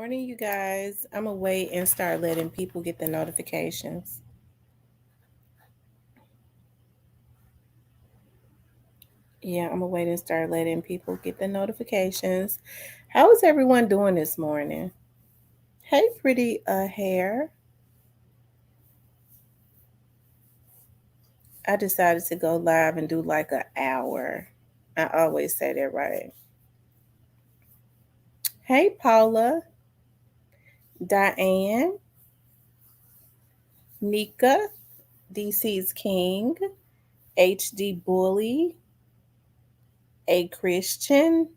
Morning, you guys. I'm gonna wait and start letting people get the notifications. Yeah, I'm gonna wait and start letting people get the notifications. How is everyone doing this morning? Hey, pretty hair. I decided to go live and do like an hour. I always say that right. Hey, Paula, Diane, Nika, DC's King, HD Bully, A Christian,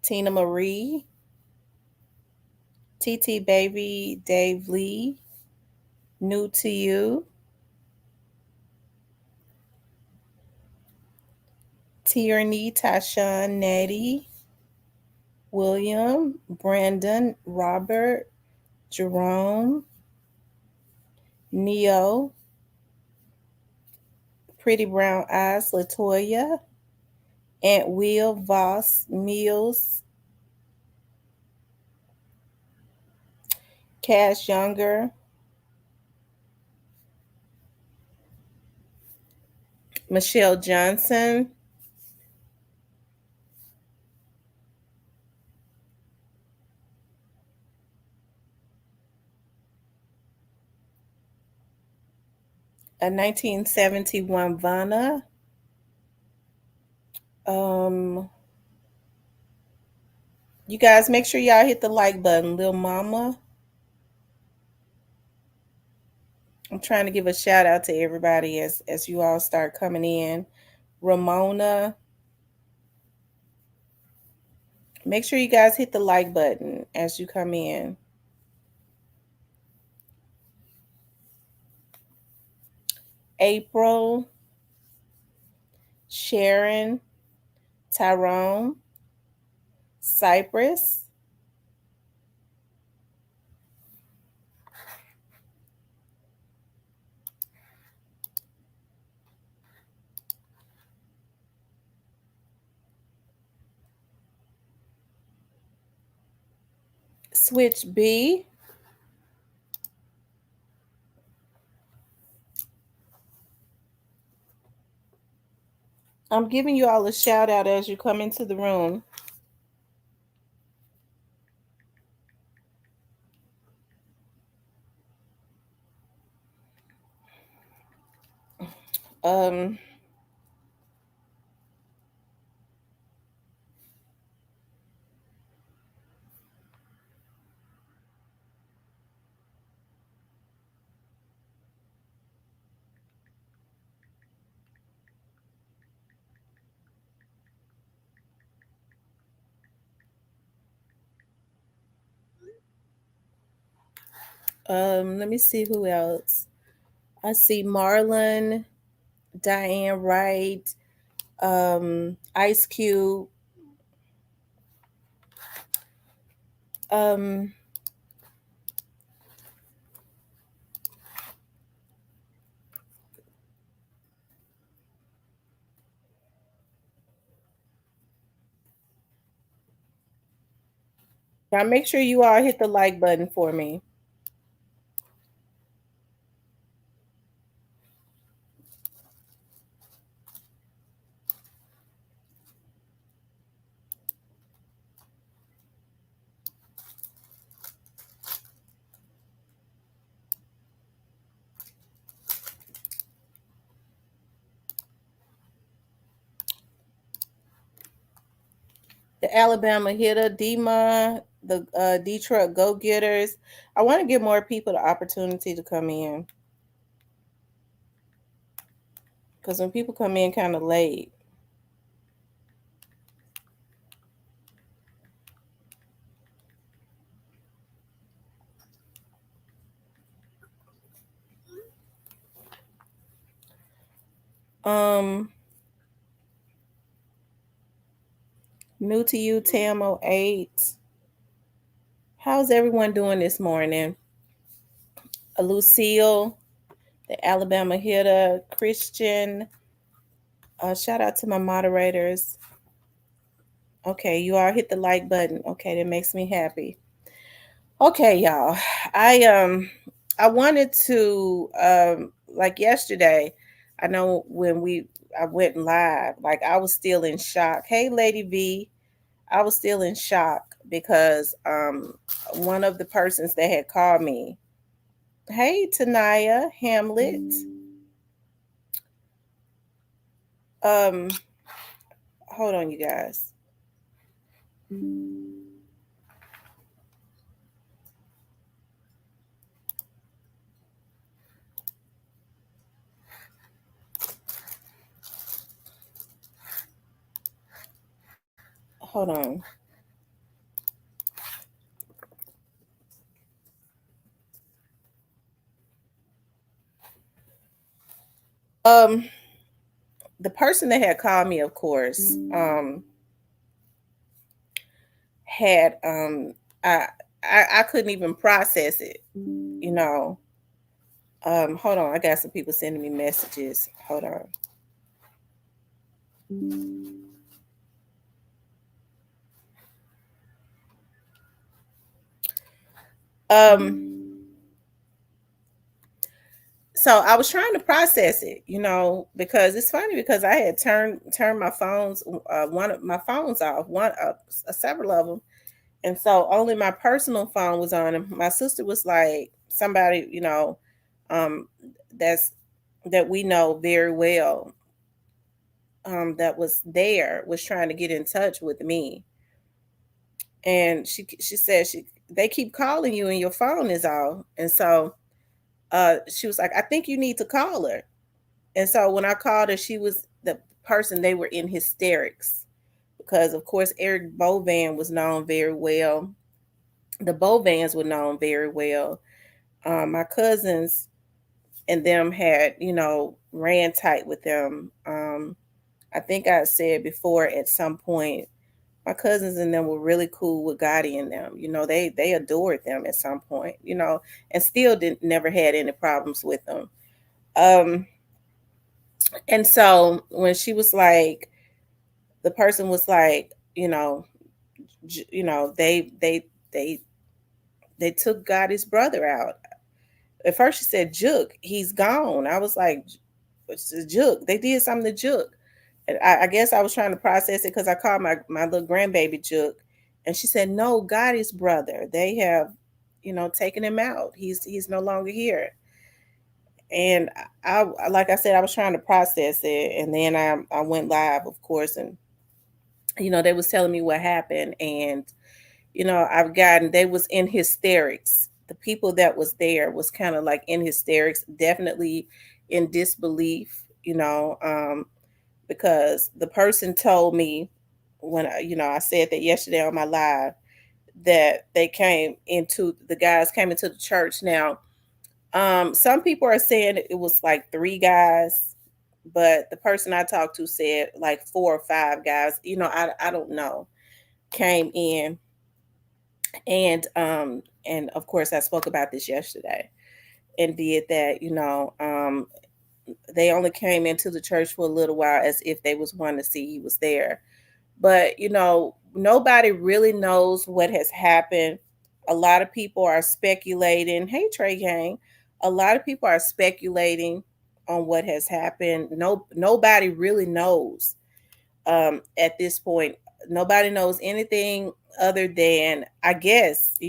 Tina Marie, TT Baby, Dave Lee, New to You, Tierney, Tashawn, Nettie, William, Brandon, Robert, Jerome, Neo, Pretty Brown Eyes, Latoya, Aunt Will, Voss, Mills, Cash Younger, Michelle Johnson, 1971 Vanna, um, you guys make sure y'all hit the like button, Lil Mama. I'm trying to give a shout out to everybody as you all start coming in. Ramona, make sure you guys hit the like button as you come in. April, Sharon, Tyrone, Cypress, Switch B, I'm giving you all a shout out as you come into the room. Um, let me see who else. I see Marlon, Diane Wright, Ice Cube, um, now make sure you all hit the like button for me. The Alabama hitter, Dima, the Detroit Go Getters. I want to give more people the opportunity to come in because when people come in kind of late, um, New to You, Tam 08. How's everyone doing this morning? Lucille, the Alabama hitter, Christian. Shout out to my moderators. Okay, you all hit the like button. Okay, that makes me happy. Okay, y'all. I um I wanted to like yesterday, I know when I went live, like I was still in shock. Hey Lady V, I was still in shock because one of the persons that had called me, hey Tanaya Hamlet, um hold on you guys. Hold on. Um the person that had called me, of course, had I, I couldn't even process it, you know. Hold on, I got some people sending me messages. Hold on. Um so I was trying to process it, because it's funny because I had turned my phones one of my phones off, one several of them, and so only my personal phone was on. And my sister was like somebody, um, that's that we know very well, that was there was trying to get in touch with me, and she said they keep calling you and your phone is off, and so she was like, I think you need to call her. And so when I called her, she was the person, they were in hysterics because of course Eric Bovan was known very well. The Bovans were known very well. My cousins and them had, ran tight with them. I think I said before at some point, my cousins and them were really cool with Gotti and them. They adored them at some point, and still didn't never had any problems with them. Um, and so when she was like, the person was like, they they took Gotti's brother out. At first she said Jook, he's gone. I was like, it's Jook. They did something to Jook. And I guess I was trying to process it because I called my little grandbaby Jook, and she said, no, Gotti's brother. They have, taken him out. He's no longer here. And like I said, I was trying to process it, and then I went live, of course, and they was telling me what happened, and they was in hysterics. The people that was there was kind of like in hysterics, definitely in disbelief, because the person told me when I said that yesterday on my live, that the guys came into the church. Now, some people are saying it was like three guys, but the person I talked to said like four or five guys. I don't know, came in, and of course I spoke about this yesterday and did that. They only came into the church for a little while as if they was wanting to see he was there, but nobody really knows what has happened. A lot of people are speculating. Hey Trey Gang, a lot of people are speculating on what has happened. Nobody really knows, at this point. Nobody knows anything other than, I guess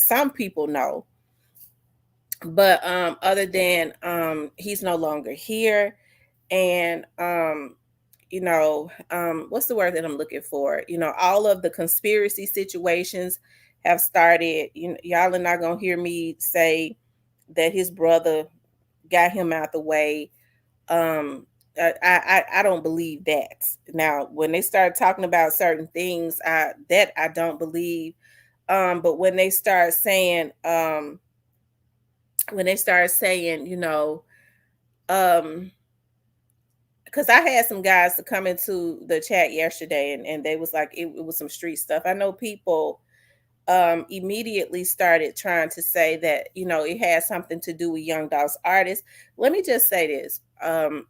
some people know, but other than he's no longer here. And what's the word that I'm looking for? All of the conspiracy situations have started. Y'all are not gonna hear me say that his brother got him out the way. um I don't believe that. Now, when they start talking about certain things, I don't believe. But when they start saying, um, because I had some guys to come into the chat yesterday, and they was like, it was some street stuff. I know people immediately started trying to say that it has something to do with Young Dolph's artists. Let me just say this: I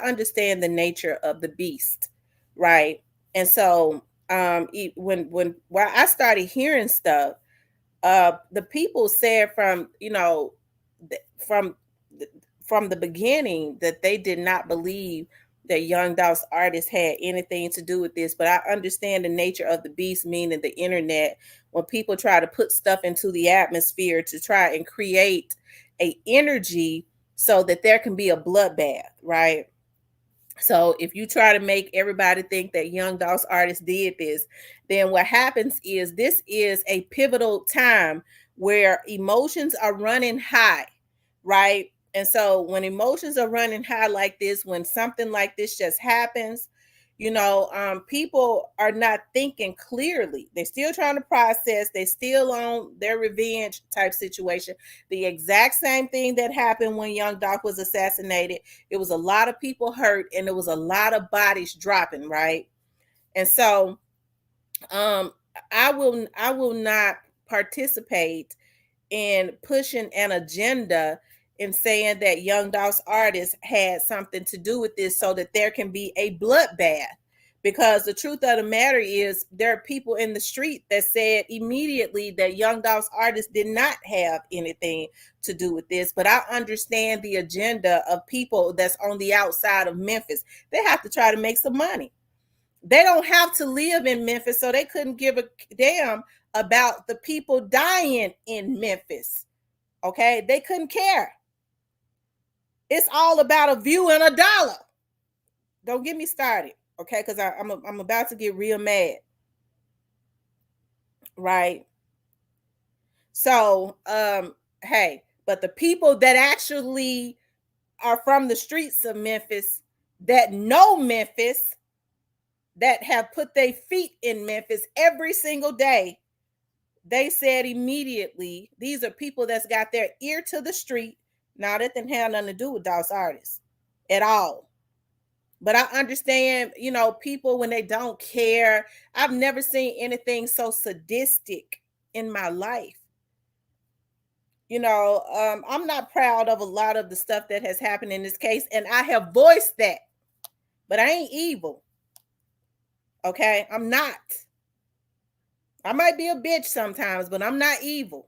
understand the nature of the beast, right? And so when I started hearing stuff, The people said from, from from the beginning that they did not believe that Young Dolph's artists had anything to do with this. But I understand the nature of the beast, meaning the internet, when people try to put stuff into the atmosphere to try and create a energy so that there can be a bloodbath, right? So if you try to make everybody think that Young Dolph's artist did this, then what happens is this is a pivotal time where emotions are running high, right? And so when emotions are running high like this, when something like this just happens, people are not thinking clearly. They're still trying to process. They're still on their revenge type situation. The exact same thing that happened when Young Dolph was assassinated. It was a lot of people hurt, and there was a lot of bodies dropping, right? And so, um, I will not participate in pushing an agenda and saying that Young Dolph's artists had something to do with this so that there can be a bloodbath. Because the truth of the matter is, there are people in the street that said immediately that Young Dolph's artists did not have anything to do with this. But I understand the agenda of people that's on the outside of Memphis. They have to try to make some money. They don't have to live in Memphis, so they couldn't give a damn about the people dying in Memphis. Okay, they couldn't care. It's all about a view and a dollar. Don't get me started, okay? Because I'm about to get real mad, right? So, hey, but the people that actually are from the streets of Memphis, that know Memphis, that have put their feet in Memphis every single day, they said immediately, these are people that's got their ear to the street. Now, that didn't have nothing to do with Dolph's artists at all. But I understand, people when they don't care. I've never seen anything so sadistic in my life. I'm not proud of a lot of the stuff that has happened in this case, and I have voiced that. But I ain't evil. Okay? I'm not. I might be a bitch sometimes, but I'm not evil.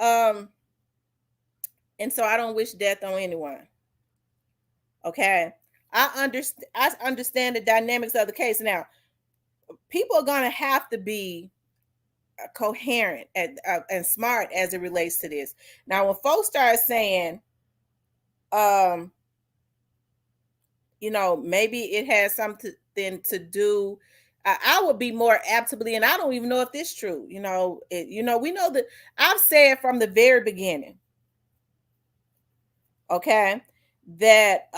And so I don't wish death on anyone. Okay? I understand the dynamics of the case. Now, people are going to have to be coherent and smart as it relates to this. Now, when folks start saying, um, maybe it has something to do, I would be more apt to believe, and I don't even know if this is true. We know that I've said from the very beginning, okay, that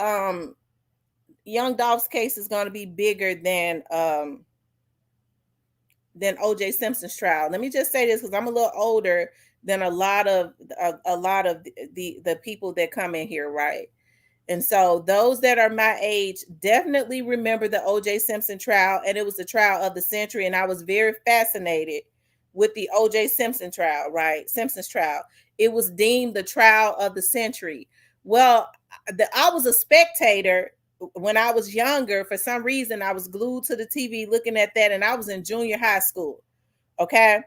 Young Dolph's case is going to be bigger than OJ Simpson's trial. Let me just say this because I'm a little older than a lot of the people that come in here, right? And so those that are my age definitely remember the OJ Simpson trial, and it was the trial of the century. And I was very fascinated with the OJ Simpson trial, right? Simpson's trial. It was deemed the trial of the century. Well, I was a spectator when I was younger. For some reason, I was glued to the TV looking at that, and I was in junior high school. Okay.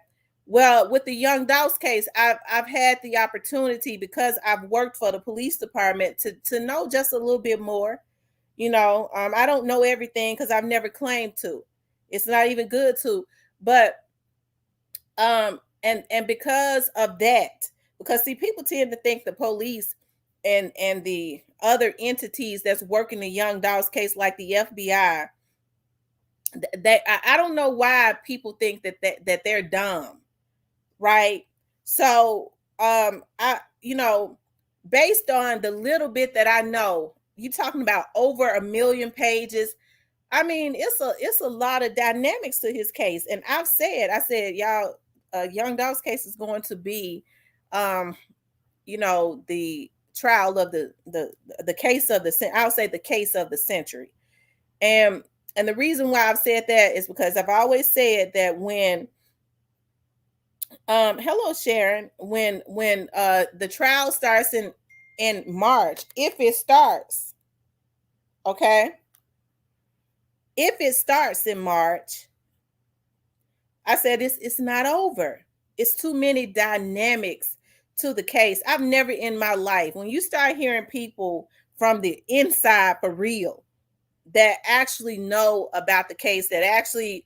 Well, with the Young Dolph's case, I've had the opportunity, because I've worked for the police department, to know just a little bit more. I don't know everything because I've never claimed to. It's not even good to. But and because of that, because see, people tend to think the police and the other entities that's working the Young Dolph's case, like the FBI, I don't know why people think that they're dumb, right? So, based on the little bit that I know, you talking about over 1 million pages. I mean, it's a lot of dynamics to his case, and I said, y'all, Young Dolph's case is going to be, the trial of the case of I'll say the case of the century, and the reason why I've said that is because I've always said that when hello Sharon, when the trial starts in March, if it starts, okay, if it starts in March, I said it's not over. It's too many dynamics to the case. I've never in my life, when you start hearing people from the inside for real that actually know about the case, that actually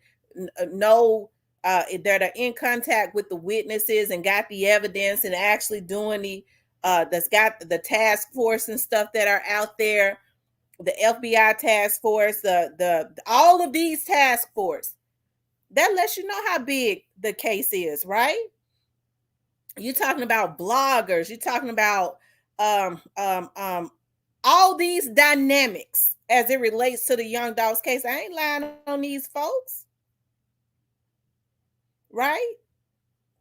know that are in contact with the witnesses and got the evidence and actually doing that's got the task force and stuff that are out there, the FBI task force, the all of these task force. That lets you know how big the case is, right? You're talking about bloggers. You're talking about um, um, um, all these dynamics as it relates to the Young Dogs case. I ain't lying on these folks, right?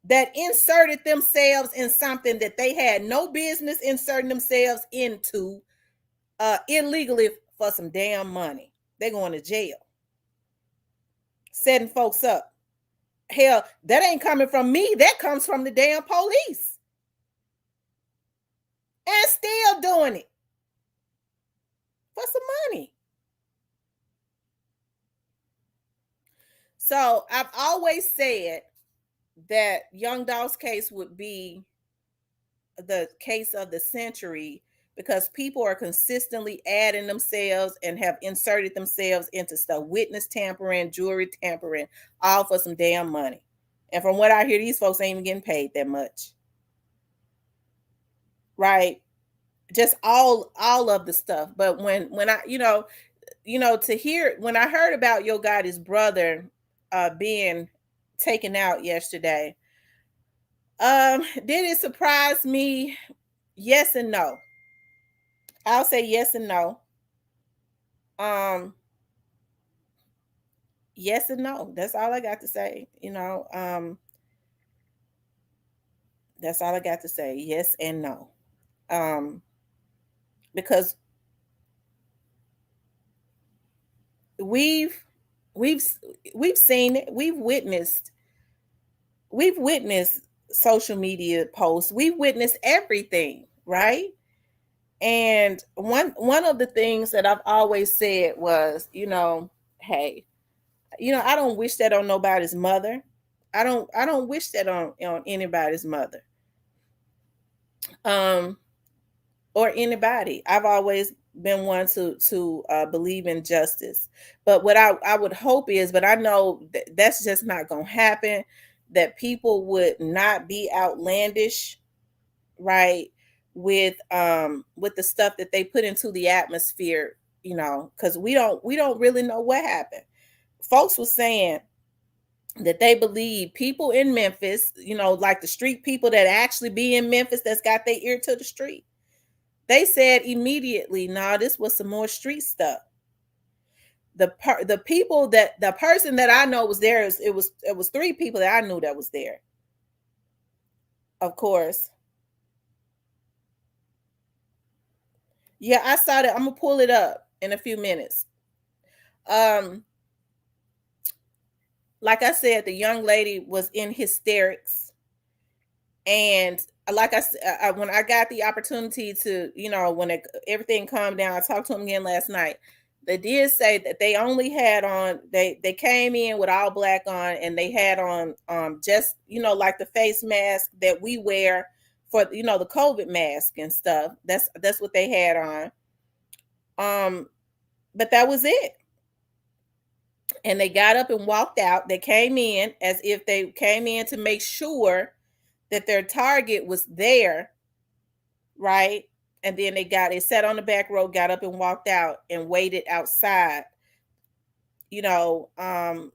That inserted themselves in something that they had no business inserting themselves into illegally for some damn money. They're going to jail, setting folks up. Hell, that ain't coming from me. That comes from the damn police. And still doing it for some money. So I've always said that Young Dog's case would be the case of the century because people are consistently adding themselves and have inserted themselves into stuff, witness tampering, jewelry tampering, all for some damn money. And from what I hear, these folks ain't even getting paid that much. Right? Just all of the stuff. But when I, to hear when I heard about Yo Gotti's brother being taken out yesterday, did it surprise me? Yes and no. I'll say yes and no. Um, yes and no. That's all I got to say. That's all I got to say. Yes and no. Um, because we've we've we've seen it. We've witnessed social media posts. We've witnessed everything, right? And one of the things that I've always said was, hey, I don't wish that on nobody's mother. I don't wish that on anybody's mother. Um or anybody. I've always been one to believe in justice. But what I would hope is, but I know that's just not going to happen, that people would not be outlandish, right, with the stuff that they put into the atmosphere, cuz we don't really know what happened. Folks were saying that they believe people in Memphis, like the street people that actually be in Memphis that's got their ear to the street. They said immediately, "Nah, this was some more street stuff." The person that I know was there. It was three people that I knew that was there. Of course, yeah, I saw that. I'm gonna pull it up in a few minutes. Um, like I said, the young lady was in hysterics, and like when I got the opportunity to, when everything calmed down, I talked to him again last night. They did say that they only had on, they came in with all black on, and they had on just, like the face mask that we wear for, the COVID mask and stuff. That's what they had on. But that was it. And they got up and walked out. They came in as if they came in to make sure that their target was there, right? And then they sat on the back row, got up and walked out and waited outside. You know, I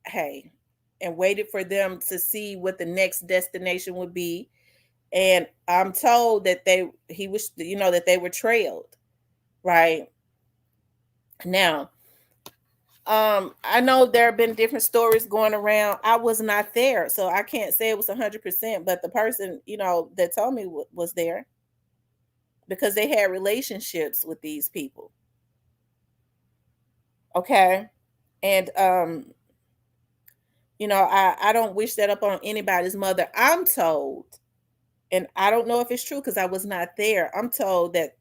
hey, and waited for them to see what the next destination would be. And I'm told that that they were trailed, right? Now, I know there have been different stories going around. I was not there, so I can't say it was 100%, but the person, that told me was there because they had relationships with these people. Okay. And I don't wish that up on anybody's mother. I'm told, and I don't know if it's true because I was not there. I'm told that,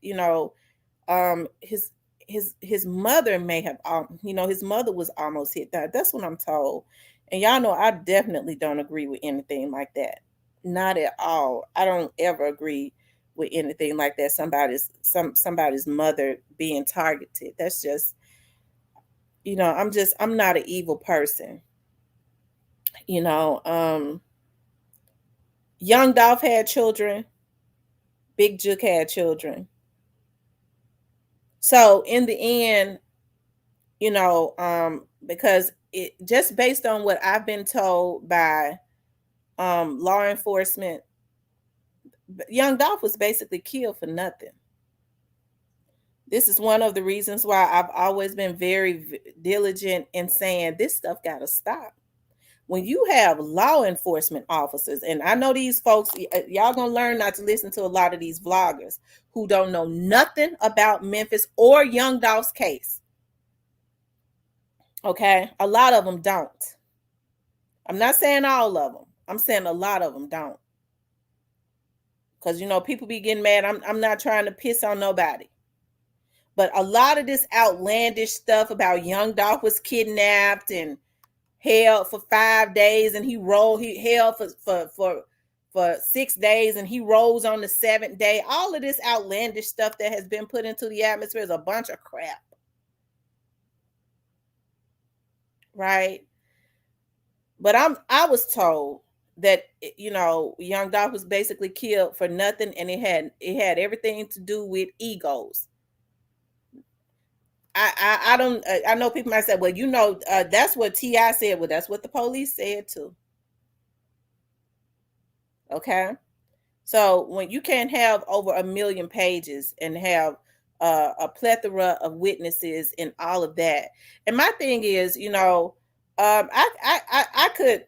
his his mother may have, his mother was almost hit. That's what I'm told. And y'all know I definitely don't agree with anything like that. Not at all. I don't ever agree with anything like that. Somebody's mother being targeted. That's just, I'm not an evil person. You know, Young Dolph had children, Big Juke had children. So in the end, because it just based on what I've been told by law enforcement, Young Dolph was basically killed for nothing. This is one of the reasons why I've always been very diligent in saying this stuff got to stop. When you have law enforcement officers, and I know these folks, y'all gonna learn not to listen to a lot of these vloggers who don't know nothing about Memphis or Young Dolph's case. Okay, a lot of them don't. I'm not saying all of them. I'm saying a lot of them don't. Because people be getting mad. I'm not trying to piss on nobody. But a lot of this outlandish stuff about Young Dolph was kidnapped and held for 5 days, and he held for 6 days, and he rose on the 7th day. All of this outlandish stuff that has been put into the atmosphere is a bunch of crap. Right? But I was told that Young Dolph was basically killed for nothing, and it had everything to do with egos. I don't. I know people might say, well, that's what T.I. said. Well, that's what the police said too. Okay, so when you can't have over 1 million pages and have a plethora of witnesses and all of that, and my thing is, I could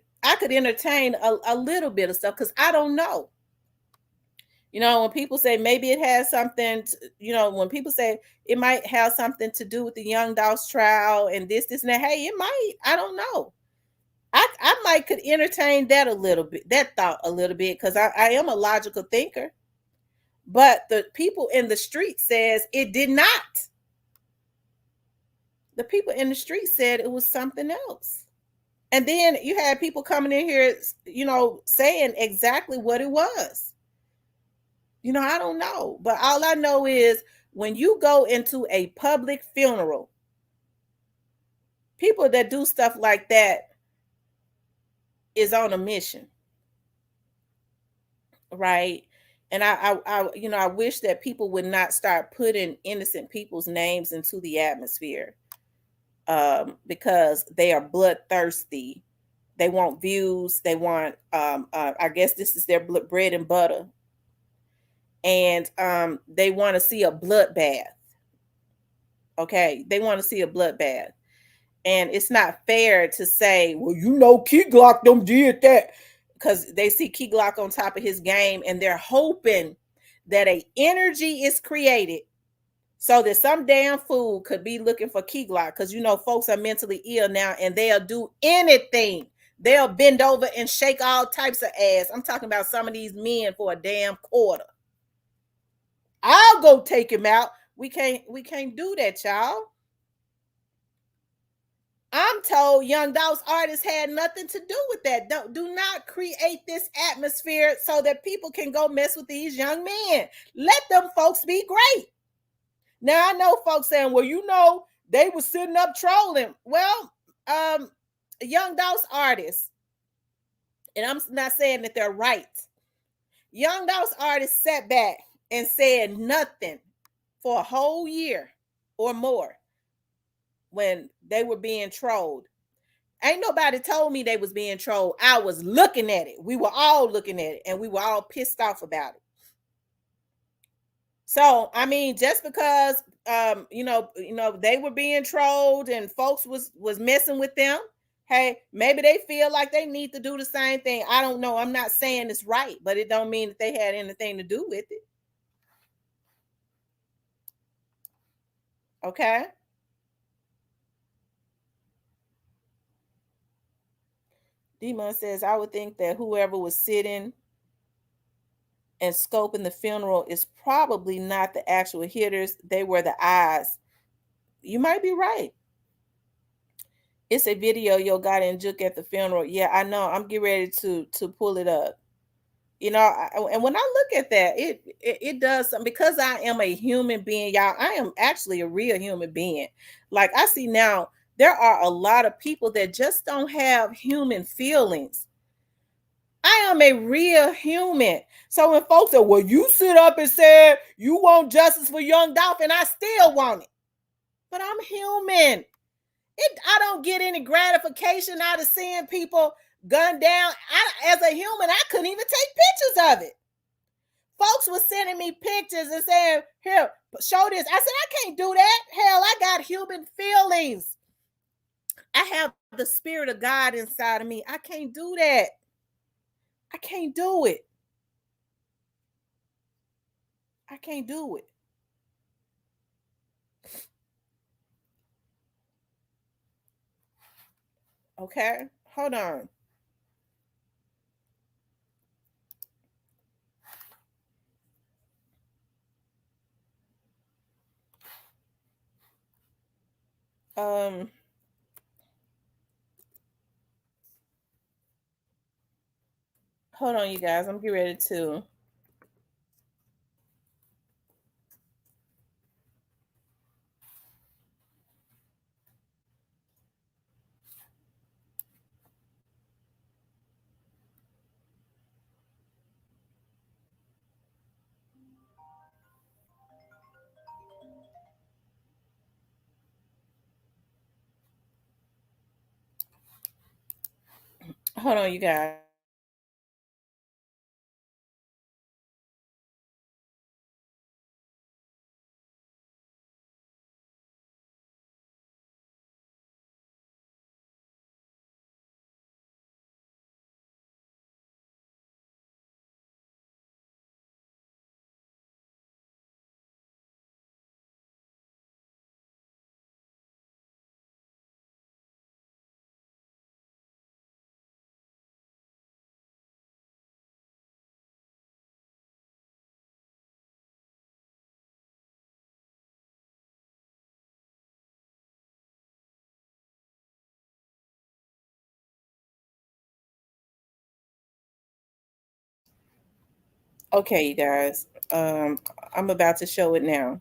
entertain a little bit of stuff because I don't know. When people say maybe it has something, when people say it might have something to do with the Young Dolph's trial and this, and that, hey, it might. I don't know. I might could entertain that a little bit, that thought a little bit, because I am a logical thinker. But the people in the street says it did not. The people in the street said it was something else. And then you had people coming in here, saying exactly what it was. I don't know. But all I know is when you go into a public funeral, people that do stuff like that is on a mission. Right? And I wish that people would not start putting innocent people's names into the atmosphere, because they are bloodthirsty. They want views. They want, I guess this is their bread and butter. And they want to see a bloodbath. Okay, they want to see a bloodbath. And it's not fair to say, well, Key Glock them did that, because they see Key Glock on top of his game, and they're hoping that a energy is created so that some damn fool could be looking for Key Glock, because folks are mentally ill now, and they'll do anything. They'll bend over and shake all types of ass. I'm talking about some of these men for a damn quarter. I'll go take him out. We can't do that, y'all. I'm told Young Dolph's artists had nothing to do with that. Do not create this atmosphere so that people can go mess with these young men. Let them folks be great. Now I know folks saying, well, they were sitting up trolling. Well, Young Dolph's artists, and I'm not saying that they're right. Young Dolph's artists sat back and said nothing for a whole year or more when they were being trolled. Ain't nobody told me they was being trolled. I was looking at it. We were all looking at it, and we were all pissed off about it. So, I mean, just because they were being trolled and folks was messing with them, hey, maybe they feel like they need to do the same thing. I don't know. I'm not saying it's right, but it don't mean that they had anything to do with it. Okay. Demon says, I would think that whoever was sitting and scoping the funeral is probably not the actual hitters. They were the eyes. You might be right. It's a video yo got in Juke at the funeral. Yeah, I know. I'm getting ready to pull it up. And when I look at that, it does something because I am a human being, y'all. I am actually a real human being. Like I see now, there are a lot of people that just don't have human feelings. I am a real human. So when folks say, well, you sit up and said you want justice for young Dolphin, I still want it. But I'm human. I don't get any gratification out of seeing people gunned down. As a human, I couldn't even take pictures of it. Folks were sending me pictures and saying, here, show this. I said, I can't do that. Hell, I got human feelings. I have the spirit of God inside of me. I can't do that. I can't do it. I can't do it. Okay, hold on. Um, Hold on, you guys. I'm getting ready to. Hold on, you guys. Okay, you guys. I'm about to show it now.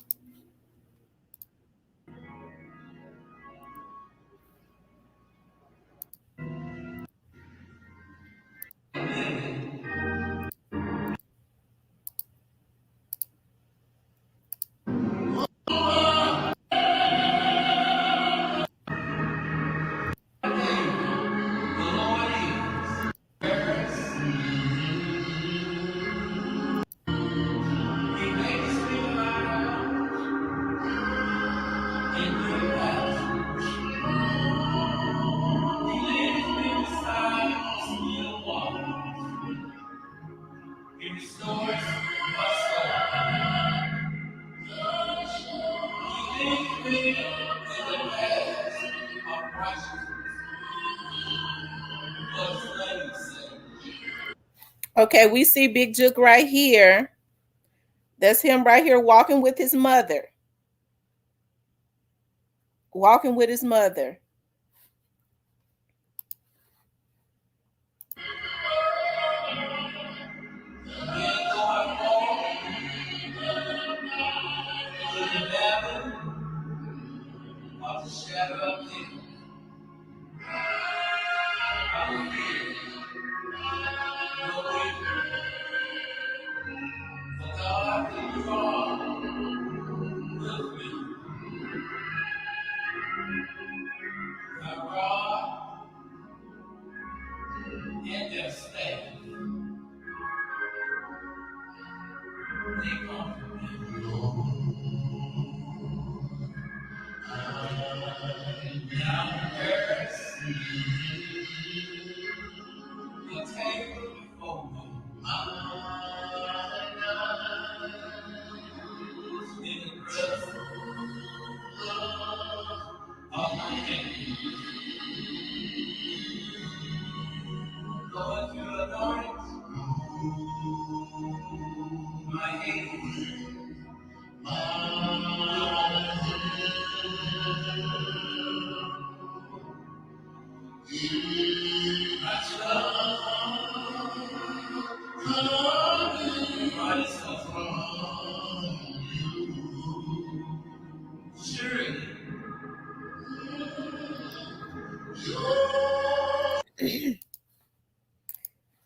Okay, we see Big Juke right here. That's him right here walking with his mother. Walking with his mother.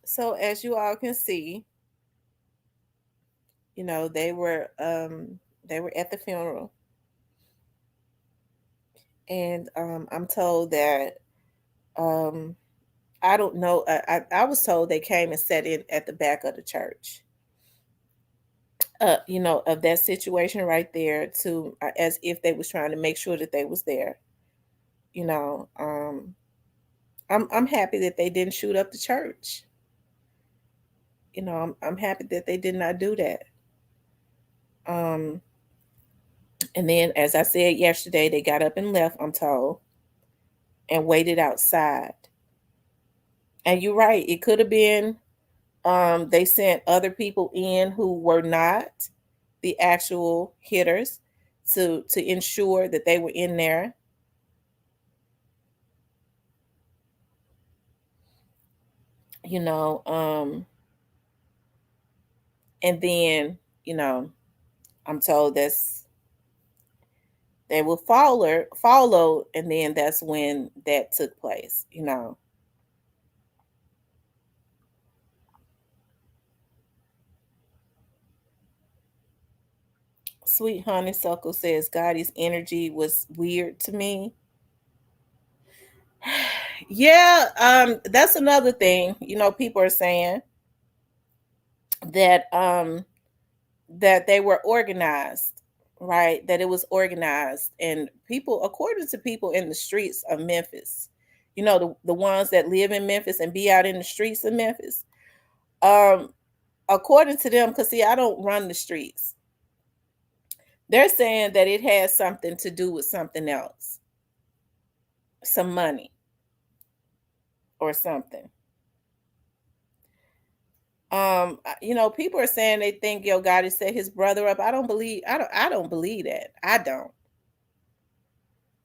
So as you all can see, they were at the funeral, and I'm told that um I don't know. I was told they came and sat in at the back of the church. Of that situation right there, to as if they was trying to make sure that they was there. You know, I'm happy that they didn't shoot up the church. I'm happy that they did not do that. Um, and then, as I said yesterday, they got up and left. I'm told, and waited outside. And you're right. It could have been they sent other people in who were not the actual hitters to ensure that they were in there. You know, and then I'm told that's they will follow, and then that's when that took place. Sweet Honeysuckle says Gotti's energy was weird to me. Yeah, that's another thing. People are saying that that they were organized, right? That it was organized, and people, according to people in the streets of Memphis, the ones that live in Memphis and be out in the streets of Memphis, um, according to them, because see, I don't run the streets. They're saying that it has something to do with something else, some money or something. People are saying they think Yo Gotti set his brother up. I don't believe that. I don't.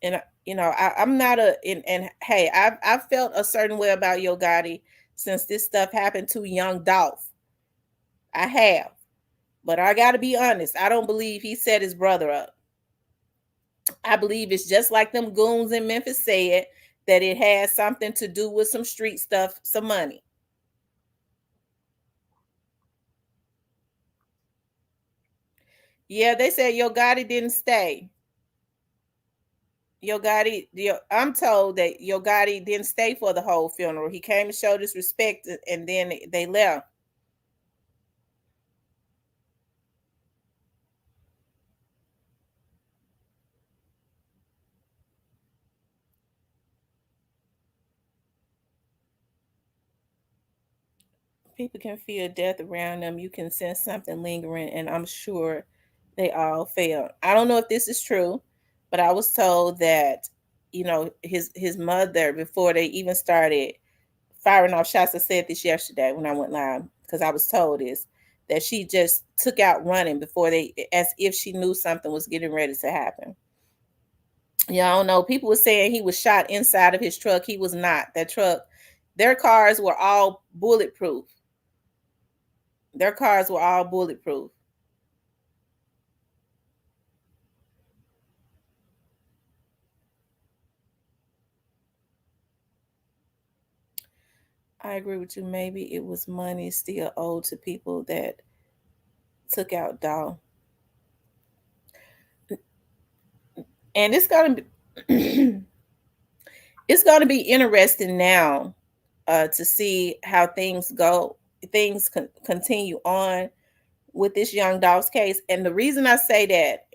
And I'm not and hey, I've felt a certain way about Yo Gotti since this stuff happened to Young Dolph. I have. But I gotta be honest, I don't believe he set his brother up. I believe it's just like them goons in Memphis said, that it has something to do with some street stuff, some money. Yeah, they said Yo Gotti didn't stay. I'm told that Yo Gotti didn't stay for the whole funeral. He came and showed his respect, and then they left. People can feel death around them. You can sense something lingering, and I'm sure they all failed. I don't know if this is true, but I was told that his mother, before they even started firing off shots, I said this yesterday when I went live, because I was told this, that she just took out running before they, as if she knew something was getting ready to happen. Yeah, I don't know. People were saying he was shot inside of his truck. He was not. That truck, their cars were all bulletproof. Their cars were all bulletproof. I agree with you. Maybe it was money still owed to people that took out Doll. And it's gonna be it's gonna be interesting now to see how things continue on with this Young Doll's case. And the reason I say that,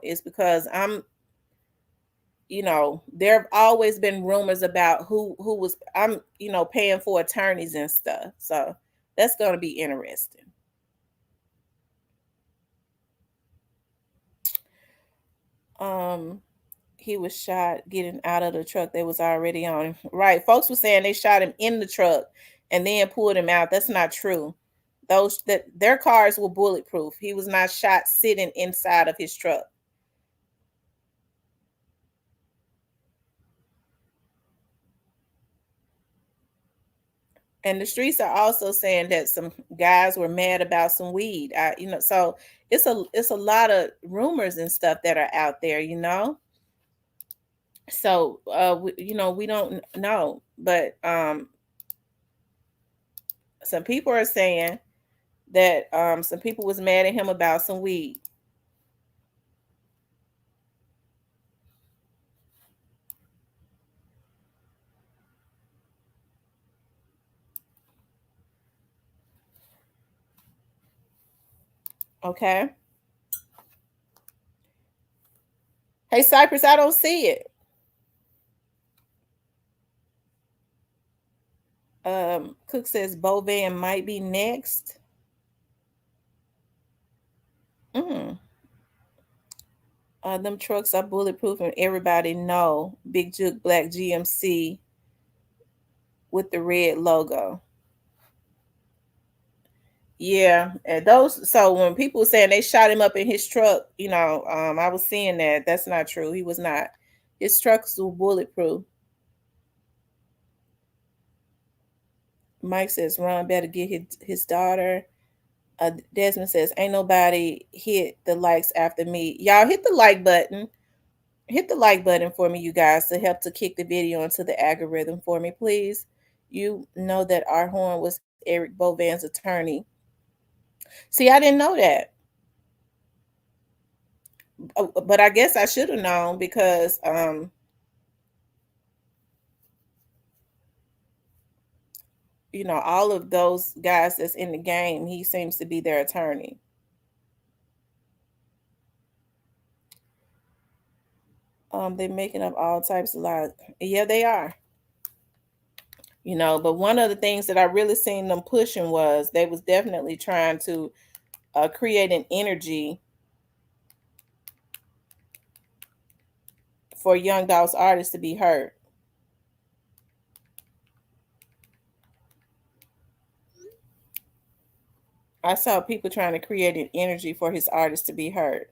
is because there have always been rumors about who was paying for attorneys and stuff. So that's going to be interesting. Um, he was shot getting out of the truck they was already on. Right, folks were saying they shot him in the truck and then pulled him out. That's not true. Those that their cars were bulletproof. He was not shot sitting inside of his truck. And the streets are also saying that some guys were mad about some weed. So it's a lot of rumors and stuff that are out there, So we don't know, but some people are saying that some people was mad at him about some weed. Okay. Hey Cypress, I don't see it. Cook says Bovan might be next. Mm. Them trucks are bulletproof and everybody know Big Juke Black GMC with the red logo. Yeah, and those. So when people saying they shot him up in his truck, I was seeing that. That's not true. He was not. His trucks were bulletproof. Mike says Ron better get his daughter. Desmond says ain't nobody hit the likes after me. Y'all hit the like button. Hit the like button for me, you guys, to help to kick the video into the algorithm for me, please. You know that our horn was Eric Bovan's attorney. See, I didn't know that. But I guess I should have known because all of those guys that's in the game, he seems to be their attorney. They're making up all types of lies. Yeah, they are. But one of the things that I really seen them pushing was they was definitely trying to create an energy for Young Dolph's artists to be heard. I saw people trying to create an energy for his artists to be heard.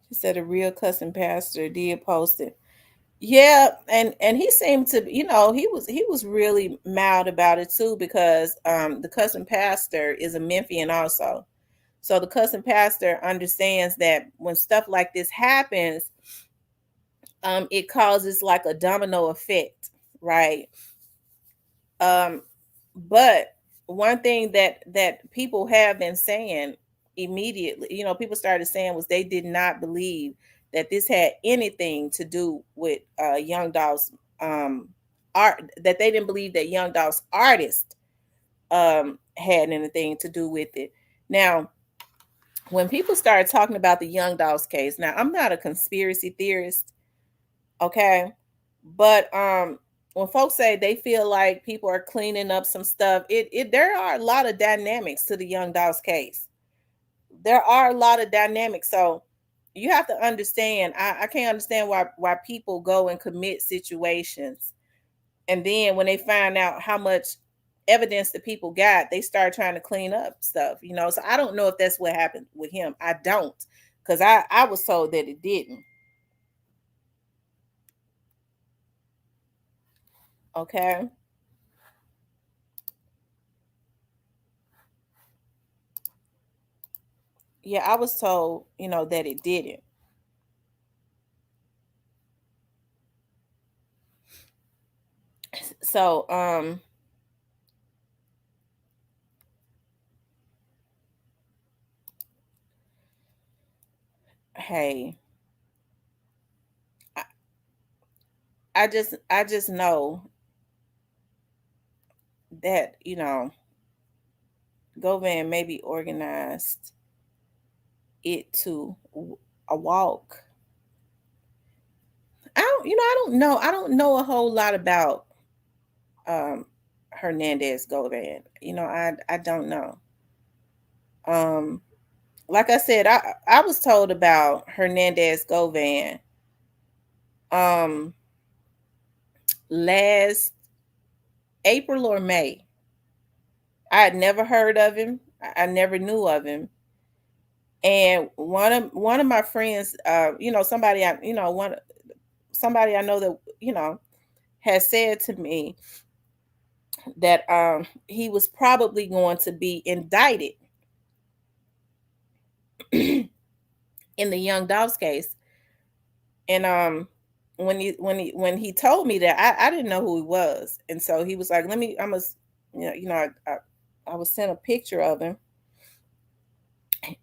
She said a real cussing pastor did post it. Yeah, and he seemed to, he was really mild about it too because the cussing pastor is a Memphian also. So the cussing pastor understands that when stuff like this happens, it causes like a domino effect, right? Um, but one thing that people have been saying immediately, people started saying was they did not believe that this had anything to do with Young Dolph's art. That they didn't believe that Young Dolph's artist had anything to do with it. Now, when people started talking about the Young Dolph's case, now I'm not a conspiracy theorist, okay, but when folks say they feel like people are cleaning up some stuff, it there are a lot of dynamics to the Young Dolph's case. There are a lot of dynamics. So you have to understand, I can't understand why people go and commit situations. And then when they find out how much evidence the people got, they start trying to clean up stuff. So I don't know if that's what happened with him. I don't, because I was told that it didn't. Okay. Yeah, I was told, that it didn't. So, hey, I, I just know that, Govan maybe organized it to a walk. I don't know. I don't know a whole lot about um Hernandez Govan. I don't know. Um like I said, I was told about Hernandez Govan um last April or May. I had never heard of him. I never knew of him. And one of my friends, somebody I, one somebody I know that has said to me that he was probably going to be indicted in the Young Dolph's case. And when he told me that, I didn't know who he was, and so he was like, "Let me, I must, I was sent a picture of him,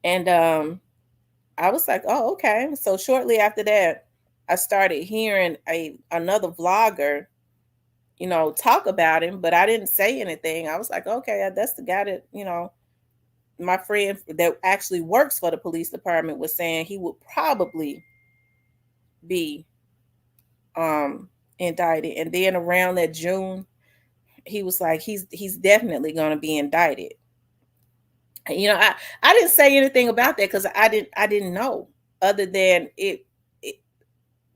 and I was like, oh, okay." So shortly after that, I started hearing a another vlogger, talk about him, but I didn't say anything. I was like, okay, that's the guy that my friend that actually works for the police department was saying he would probably be um indicted. And then around that June, he was like, he's definitely going to be indicted. I didn't say anything about that because I didn't know, other than it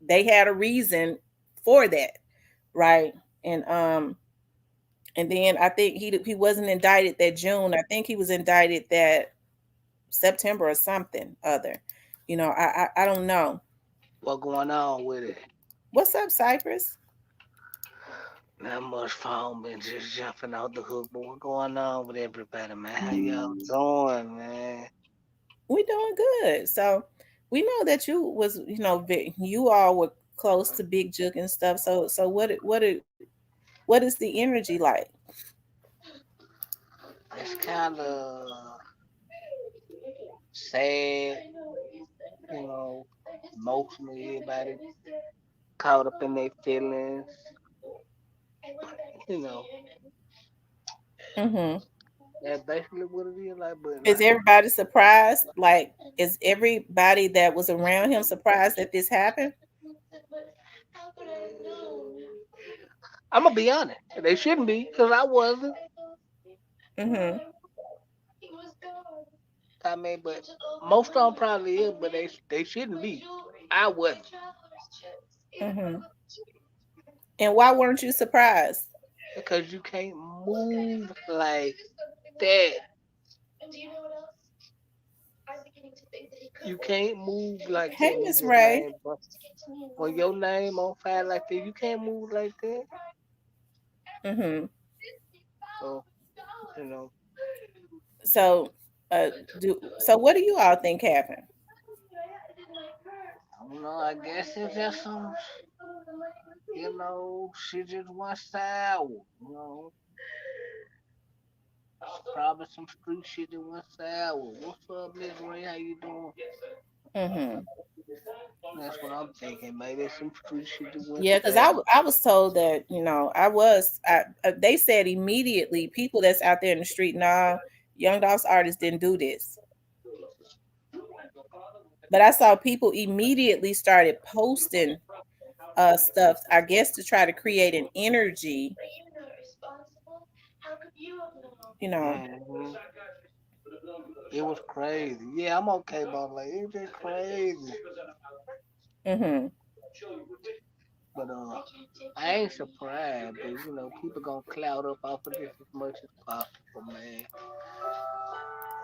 they had a reason for that, right? And then I think he wasn't indicted that June. I think he was indicted that September or something other. I don't know. What going on with it? What's up, Cypress? Not much phone been just jumping out the hook, but what going on with everybody, man? How y'all doing, man? We doing good. So we know that you was, you all were close to Big Juke and stuff. So what is the energy like? It's kind of sad, you know, emotionally everybody caught up in their feelings, you know. Hmm. That's basically what it is like, but Is like, everybody surprised? Like, is everybody that was around him surprised that this happened? I'm gonna be honest, they shouldn't be, cause I wasn't. Hmm. I mean, but most of them probably is, but they shouldn't be. I wasn't, Hmm. And why weren't you surprised? because you can't move like that. You can't move like Hey, that Miss Ray. when your name on fire like that. You can't move like that. Hmm. So you know, So, what do you all think happened? I don't know. I guess it's just some, shit just went sour. You know, probably some street shit that went sour. What's up, Miss Ray? How you doing? Hmm. That's what I'm thinking. Maybe some street shit that went Yeah, because sour. I was told that they said immediately, people that's out there in the street, nah, Young Dolph's artists didn't do this. But I saw people immediately started posting stuff, I guess, to try to create an energy, you know. Hmm. It was crazy. Yeah, I'm okay, but like it was just crazy. Hmm. But I ain't surprised, but people gonna cloud up off of this as much as possible, man.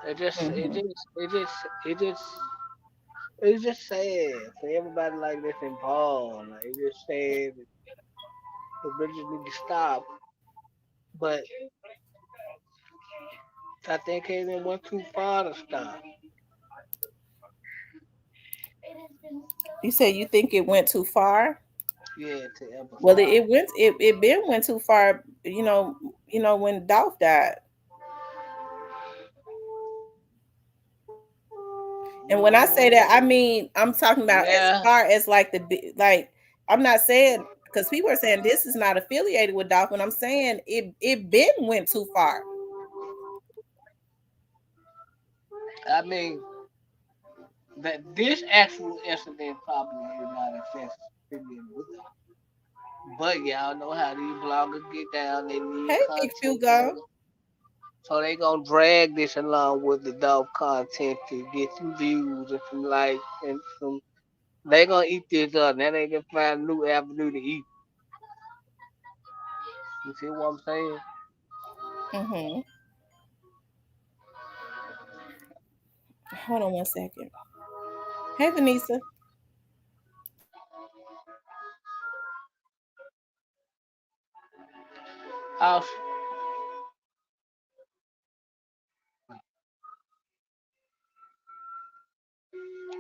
It just, it Hmm. just, it just, it just, it's just sad for everybody like this involved. Like it just sad. The bitches need to stop. But I think it even went too far to stop. You said you think it went too far? Yeah, to ever Well, stop. it been went too far, when Dolph died. And when I say that, I mean I'm talking about as Yeah, far as like like, I'm not saying, because people are saying this is not affiliated with Dolphin. I'm saying it been went too far. I mean that this actual incident probably is not affiliated with them. But y'all know how these bloggers get down. They need Hey, Big content, Hugo. so they gonna drag this along with the dope content to get some views and some likes and some. They gonna eat this up. Then they can find a new avenue to eat. You see what I'm saying? Mm-hmm. Hold on one second. Hey, Vanessa. Awesome.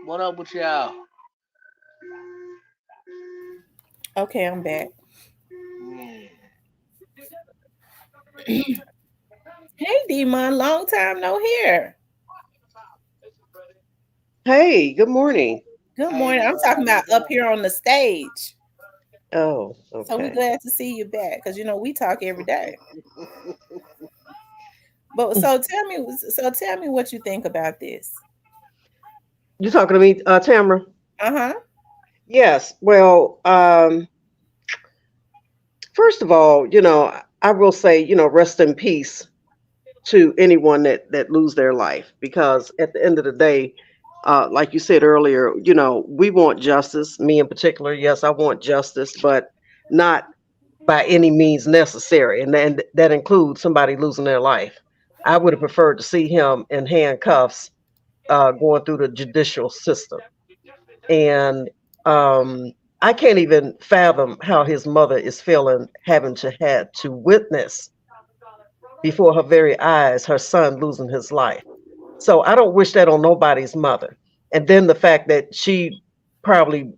What up with y'all? Okay, I'm back. Yeah. Hey, Demon, long time no hear. Hey, good morning. Good Hey, morning. I'm Demar, how talking you about up doing? here on the stage. Oh, So we okay. glad to see you back because we talk every day. But so tell me what you think about this. You talking to me, Tamara? Uh-huh. Yes. Well, first of all, I will say, rest in peace to anyone that lose their life, because at the end of the day, like you said earlier, we want justice. Me in particular, yes, I want justice, but not by any means necessary, and then that includes somebody losing their life. I would have preferred to see him in handcuffs, going through the judicial system. And um, I can't even fathom how his mother is feeling, having to had to witness before her very eyes her son losing his life. So I don't wish that on nobody's mother. And then the fact that she probably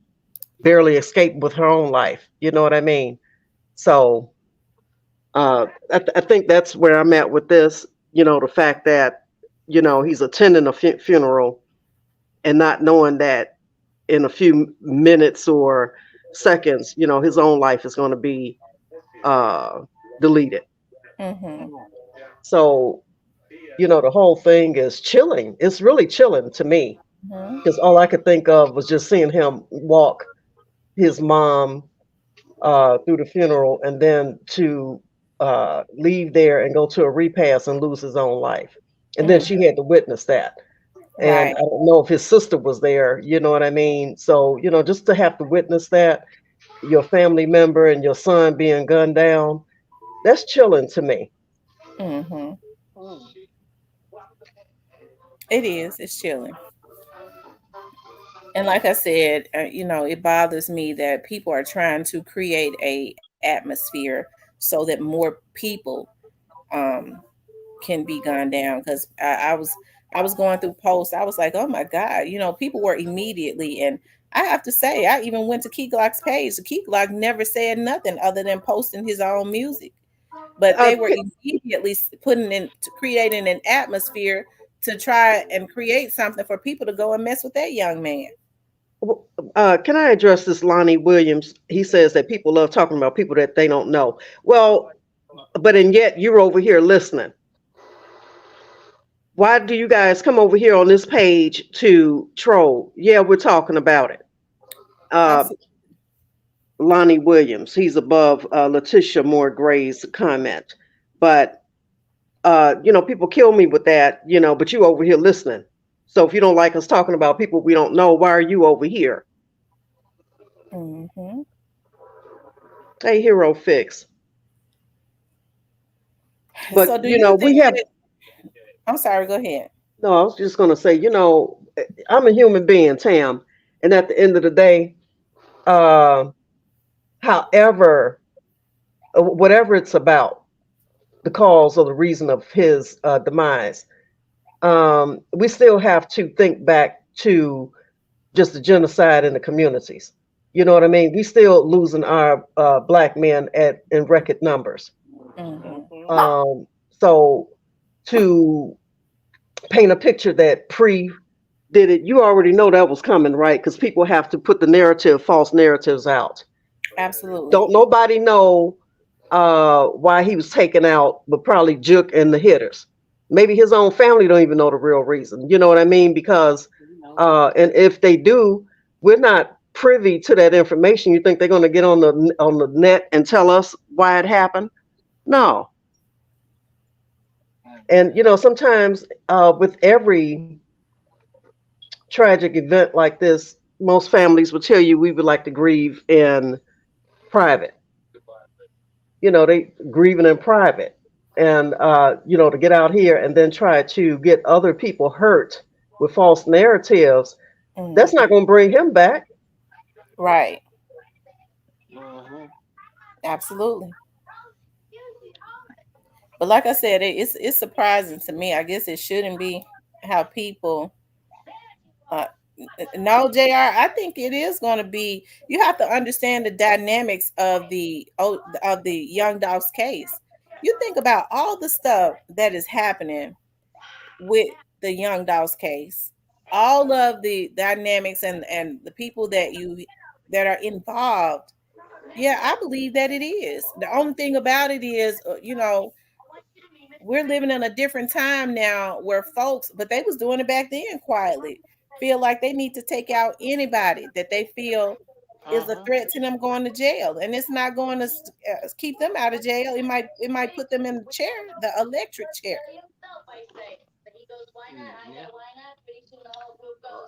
barely escaped with her own life. You know what I mean? So I think that's where I'm at with this. The fact that he's attending a funeral and not knowing that in a few minutes or seconds, his own life is going to be uh, deleted. Mm-hmm. So, the whole thing is chilling. It's really chilling to me, Mm-hmm. because all I could think of was just seeing him walk his mom through the funeral, and then to leave there and go to a repast and lose his own life. And then Mm. she had to witness that. And Right. I don't know if his sister was there, you know what I mean? So, just to have to witness that, your family member and your son being gunned down, that's chilling to me. Mm-hmm. Mm. It is. It's chilling. And like I said, it bothers me that people are trying to create a atmosphere so that more people um can be gone down. Because I was going through posts. I was like, oh my God, people were immediately. And I have to say, I even went to Key Glock's page. Key Glock never said nothing other than posting his own music, but Uh, they were immediately putting in to creating an atmosphere to try and create something for people to go and mess with that young man. can I address this, Lonnie Williams? He says that people love talking about people that they don't know. Well, but and yet you're over here listening. Why do you guys come over here on this page to troll? Yeah, we're talking about it. Uh, Absolutely. Lonnie Williams, he's above Letitia Moore Gray's comment. But, people kill me with that, but you over here listening. So if you don't like us talking about people we don't know, why are you over here? Hmm. Hey, Hero Fix. So But, do you we think have, that I'm sorry, go ahead. no, I was just going to say, I'm a human being, Tam. And at the end of the day, uh, however, whatever it's about, the cause or the reason of his demise, we still have to think back to just the genocide in the communities. You know what I mean? We still losing our black men at in record numbers. Hmm. Mhm. So to paint a picture that pre did it, you already know that was coming, right? Because people have to put the narrative, false narratives out. Absolutely. Don't nobody know why he was taken out, but probably Juke and the hitters. Maybe his own family don't even know the real reason. You know what I mean? Because You know. and if they do, we're not privy to that information. You think they're going to get on the net and tell us why it happened? No. And sometimes with every tragic event like this, most families will tell you we would like to grieve in private. They grieving in private, and to get out here and then try to get other people hurt with false narratives, that's Hmm. not going to bring him back. Right. Mhm. Absolutely. But like I said, it's surprising to me. I guess it shouldn't be how people. Uh, no, Jr. I think it is going to be. You have to understand the dynamics of the Young Dogs case. You think about all the stuff that is happening with the Young Dogs case, all of the dynamics and the people that are involved. Yeah, I believe that it is. The only thing about it is, we're living in a different time now where folks, but they was doing it back then quietly, feel like they need to take out anybody that they feel is a Uh-huh. threat to them going to jail, and it's not going to keep them out of jail. It might put them in the chair, the electric chair. Yeah.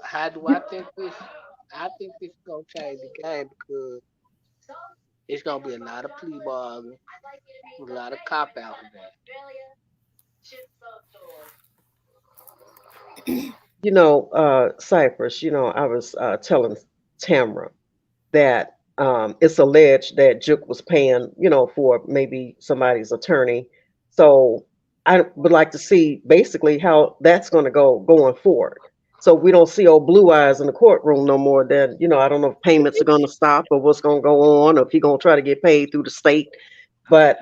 How do I think this? I think this is gonna change the game because it's gonna be a lot of plea bargaining, a lot of cop out today. Cypress, I was telling Tamra that it's alleged that Juke was paying, for maybe somebody's attorney. So I would like to see basically how that's going to go going forward. So we don't see old blue eyes in the courtroom no more. Then, I don't know if payments are going to stop or what's going to go on, or if he's going to try to get paid through the state. But,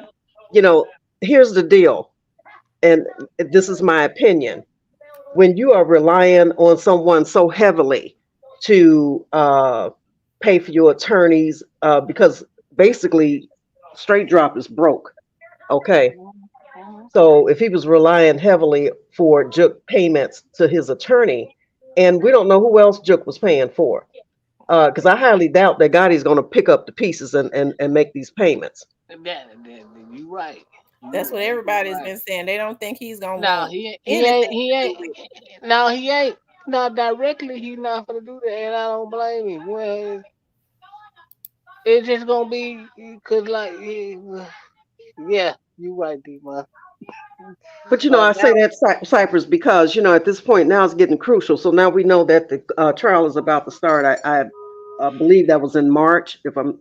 you know, here's the deal, and this is my opinion. When you are relying on someone so heavily to pay for your attorneys, because basically straight drop is broke. Okay. Mhm. So if he was relying heavily for Jook payments to his attorney, and we don't know who else Jook was paying for, because I highly doubt that Gotti's going to pick up the pieces and make these payments. You right. That's what You everybody's right. been saying. They don't think he's gonna No, want he ain't. He anything ain't. to He do ain't. with it. No, he ain't. Not directly. He's not gonna do that, and I don't blame him. Well, it's just gonna be cause like, yeah, you right, D-Man. But But I say now, that Cypress because at this point now it's getting crucial. So now we know that the trial is about to start. I believe that was in March. If I'm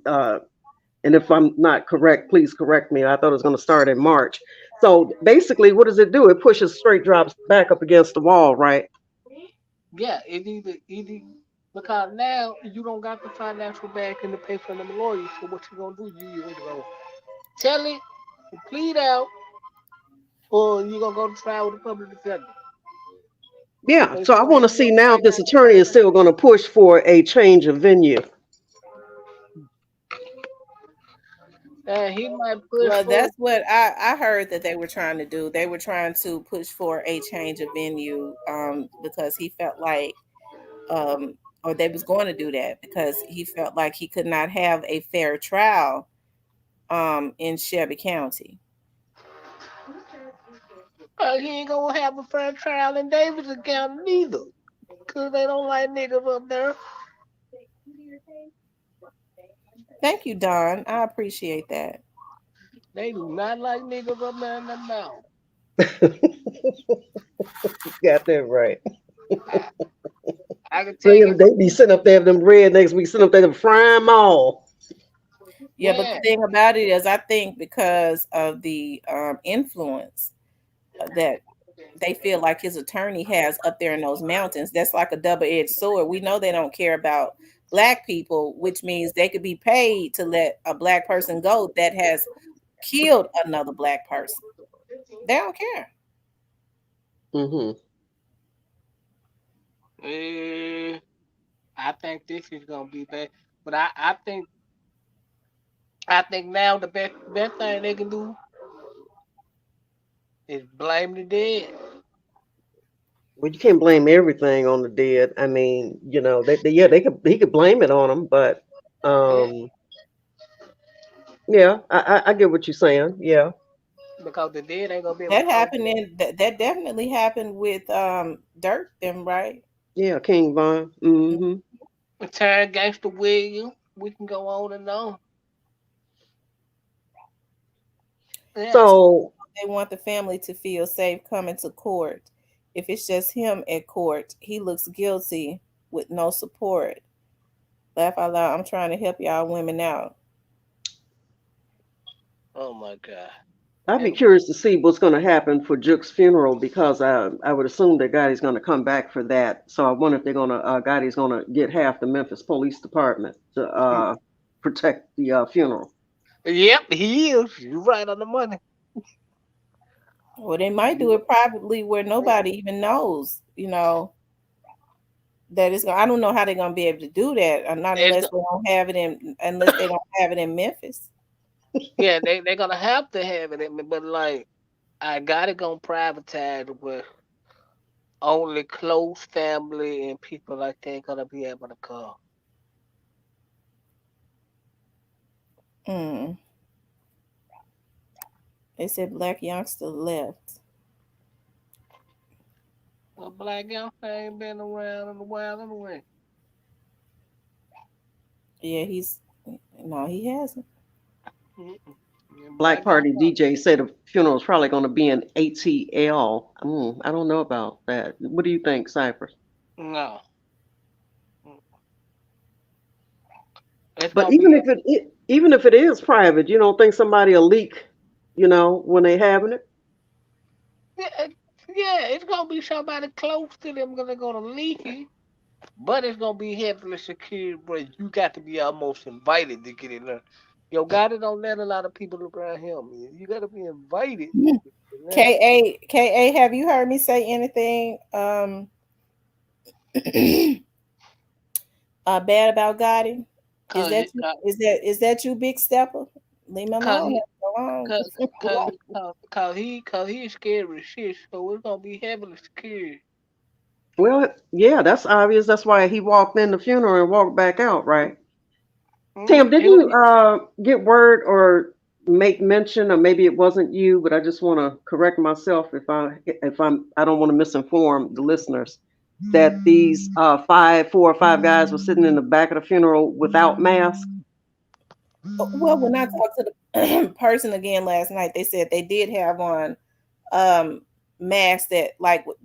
not correct, please correct me. I thought it was going to start in March. So basically, what does it do? It pushes straight drops back up against the wall, right? yeah, it either because now you don't got the financial backing to pay for them lawyers. So what you gonna do? You either gonna tell it, plead out, or you gonna go to trial with the public defender. Yeah. It's So I want one to of see them now if things. this attorney is still going to push for a change of venue. He might push Well, for. that's what I heard that they were trying to do. They were trying to push for a change of venue, because he felt like, or they was going to do that because he felt like he could not have a fair trial, in Shelby County. He ain't gonna have a fair trial in Davidson County neither, cause they don't like niggas up there. Thank you, Don. I appreciate that. They do not like niggas up there in the mountain. Got that right. I, I can tell you They from be sitting up there, them rednecks be sitting up there, them frying them all. Yeah, but the yeah. thing about it is, I think because of the influence that they feel like his attorney has up there in those mountains, that's like a double-edged sword. We know they don't care about black people, which means they could be paid to let a black person go that has killed another black person. They don't care. Hmm. Eh, I think this is gonna be bad, but I think now the best thing they can do is blame the dead. Well, you can't blame everything on the dead. I mean, yeah, he could blame it on them, but Yeah, um, yeah, I get what you're saying. Yeah, because the dead ain't gonna be able to That prove happened that. in that definitely happened with Dirk them, right? yeah, King Von. Hmm. Turn Gangster William. We can go on and on. Yeah. So They want the family to feel safe coming to court. If it's just him at court, he looks guilty with no support. Laugh out loud. I'm trying to help y'all women out. Oh my God. I'd be And curious to see what's going to happen for Juke's funeral because I would assume that Gotti's going to come back for that. So I wonder if they're going to Gotti's going to get half the Memphis Police Department to protect the funeral. yep, he is. You're right on the money. Or they might do it privately where nobody even knows, that it's going. I don't know how they're gonna be able to do that, not It's unless go- they don't have it in unless they don't have it in Memphis. yeah, they're gonna have to have it in me, but like I got it gonna privatize where only close family and people like that gonna be able to come. Mm. They said black youngster left. Well, Black Youngster ain't been around in a while anyway. Yeah, he's no, he hasn't. Mm-mm. Yeah, Black Black Party Youngster. DJ said the funeral is probably going to be in ATL. I don't know about that. What do you think, Cypress? No. Mm. It's But gonna be even if it is private, you don't think somebody will leak, when they having it? yeah, yeah, it's gonna be somebody close to them gonna leak it. But it's gonna be heavily secured, bro. You got to be almost invited to get in there. Yo, God, it don't let a lot of people around here, man. You gotta be invited to get in there. Ka, have you heard me say anything bad about Gotti? Is Cause, that you? Is that you, Big Stepper? Leave me cause, alone. he, Go on. cause he's scary as shit. So it's gonna be heavily secured. Well, yeah, that's obvious. That's why he walked in the funeral and walked back out, right? Tam, didn't It, you get word or make mention, or maybe it wasn't you, but I just want to correct myself I don't want to misinform the listeners that these 4 or 5 guys were sitting in the back of the funeral without masks. Well, when I talked to the person again last night, they said they did have on um masks that like would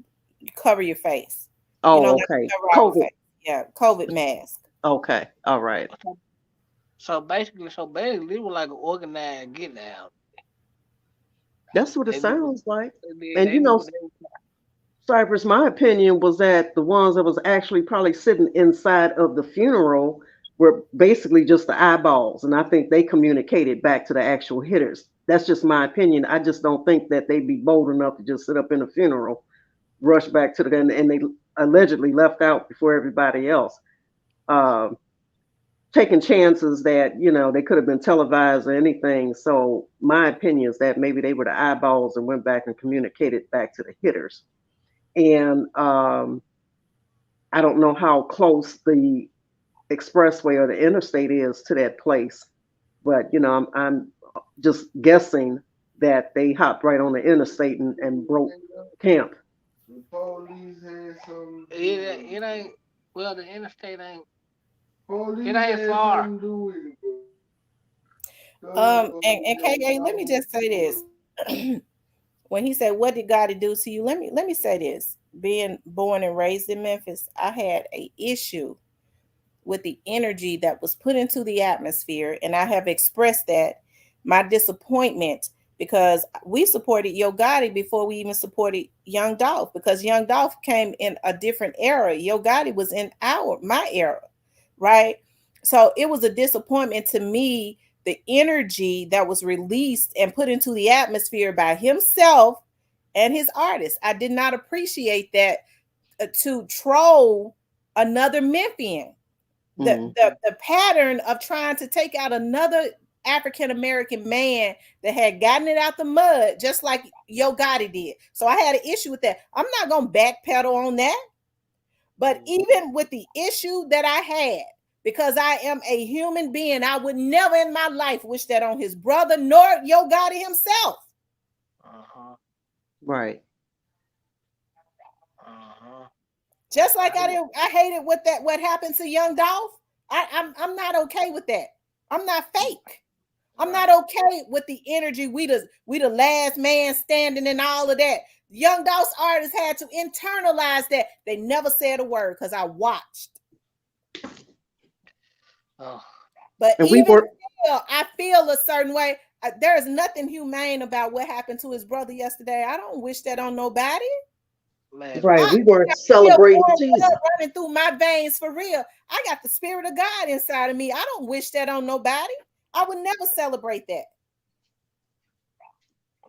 cover your face. Oh, Like okay. cover our COVID. face. Yeah, COVID mask. Okay. All right. so basically, it was like an organized getting out. That's what it They knew, sounds like. And they knew what they were. Cypress, my opinion was that the ones that was actually probably sitting inside of the funeral were basically just the eyeballs, and I think they communicated back to the actual hitters. That's just my opinion. I just don't think that they'd be bold enough to just sit up in a funeral, rush back to the and they allegedly left out before everybody else, uh, taking chances that they could have been televised or anything. So my opinion is that maybe they were the eyeballs and went back and communicated back to the hitters. And I don't know how close the expressway or the interstate is to that place, but I'm just guessing that they hopped right on the interstate and broke camp. The police had something. It ain't. Well, the interstate ain't. Police it ain't far. Something to do with it, And KA, let me just say this. When he said, "What did God do to you?" Let me say this. Being born and raised in Memphis, I had a issue with the energy that was put into the atmosphere, and I have expressed that my disappointment because we supported Yo Gotti before we even supported Young Dolph because Young Dolph came in a different era. Yo Gotti was in my era, right? So it was a disappointment to me the energy that was released and put into the atmosphere by himself and his artists. I did not appreciate that to troll another Memphian. The, Mm. the the pattern of trying to take out another African American man that had gotten it out the mud, just like Yo Gotti did. So I had an issue with that. I'm not gonna backpedal on that. But even with the issue that I had, because I am a human being, I would never in my life wish that on his brother nor Yo Gotti himself. Uh-huh. Right. Uh-huh. Just like I hated what happened to Young Dolph. I'm not okay with that. I'm not fake. I'm not okay with the energy. We the last man standing and all of that. Young Dolph's artists had to internalize that. They never said a word because I watched. Oh. But And we even were still, I feel a certain way. There is nothing humane about what happened to his brother yesterday. I don't wish that on nobody. Man, Right. I We weren't got real celebrating warm blood teasing. running through my veins for real. I got the spirit of God inside of me. I don't wish that on nobody. I would never celebrate that.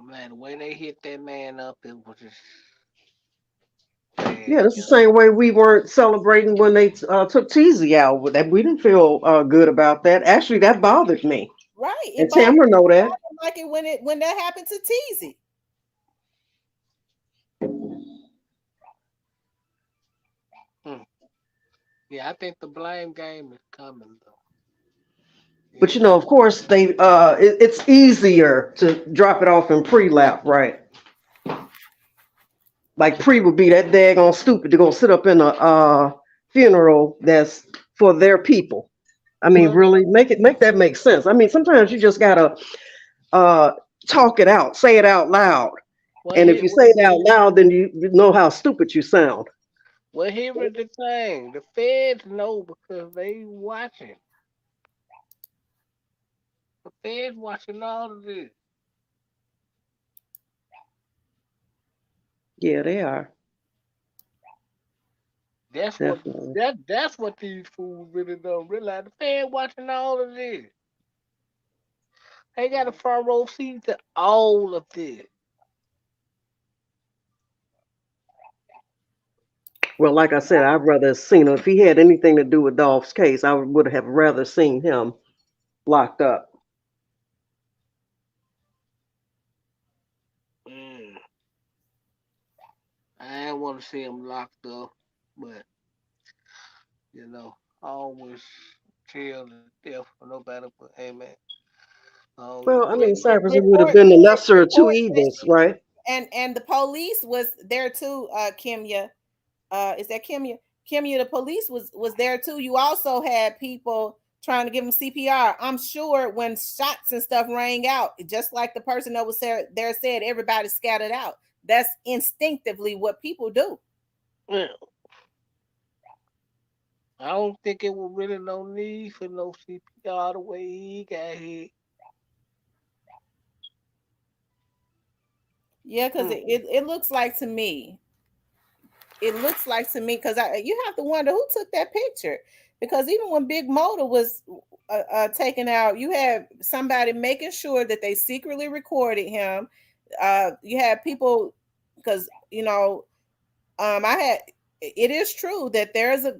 man, the way they hit that man up, it was just bad, Yeah, it's the you same way we weren't celebrating when they took Teasy out. With that, we didn't feel good about that. Actually, that bothered me, Right. and It bothered Tamara know me. that. I didn't like it when that happened to Teasy. know. Yeah, I think the blame game is coming though. But You know. of course, it's easier to drop it off in pre-lap, right? Like pre would be that daggone stupid to go sit up in a funeral that's for their people. I mean, Well, really make that make sense. I mean, sometimes you just gotta uh talk it out, say it out loud. well, And if here, you say it out loud, then you know how stupid you sound. here is the thing. The feds know because they watching. The feds watching all of this. Yeah, they are That's what definitely. that's what these fools really don't realize. The feds watching all of this. They got a front row seat to all of this. Well, like I said, I'd rather have seen him if he had anything to do with Dolph's case. I would have rather seen him locked up. Mm. I ain't want to see him locked up, but you know, I always chill to death for nobody but hey man. Well, I mean, Cypress, it would have Report been the lesser of two report said evils, she right? and the police was there too, Kimya. Is that Kimya? Kimya, the police was there too. You also had people trying to give him CPR. I'm sure when shots and stuff rang out, just like the person that was there said, everybody scattered out. That's instinctively what people do. Yeah, I don't think it was really no need for no CPR the way he got hit. Yeah, because Mm. it looks like to me, because you have to wonder who took that picture, because even when Big Motor was taken out, you had somebody making sure that they secretly recorded him. You had people, because I had, it is true that there's a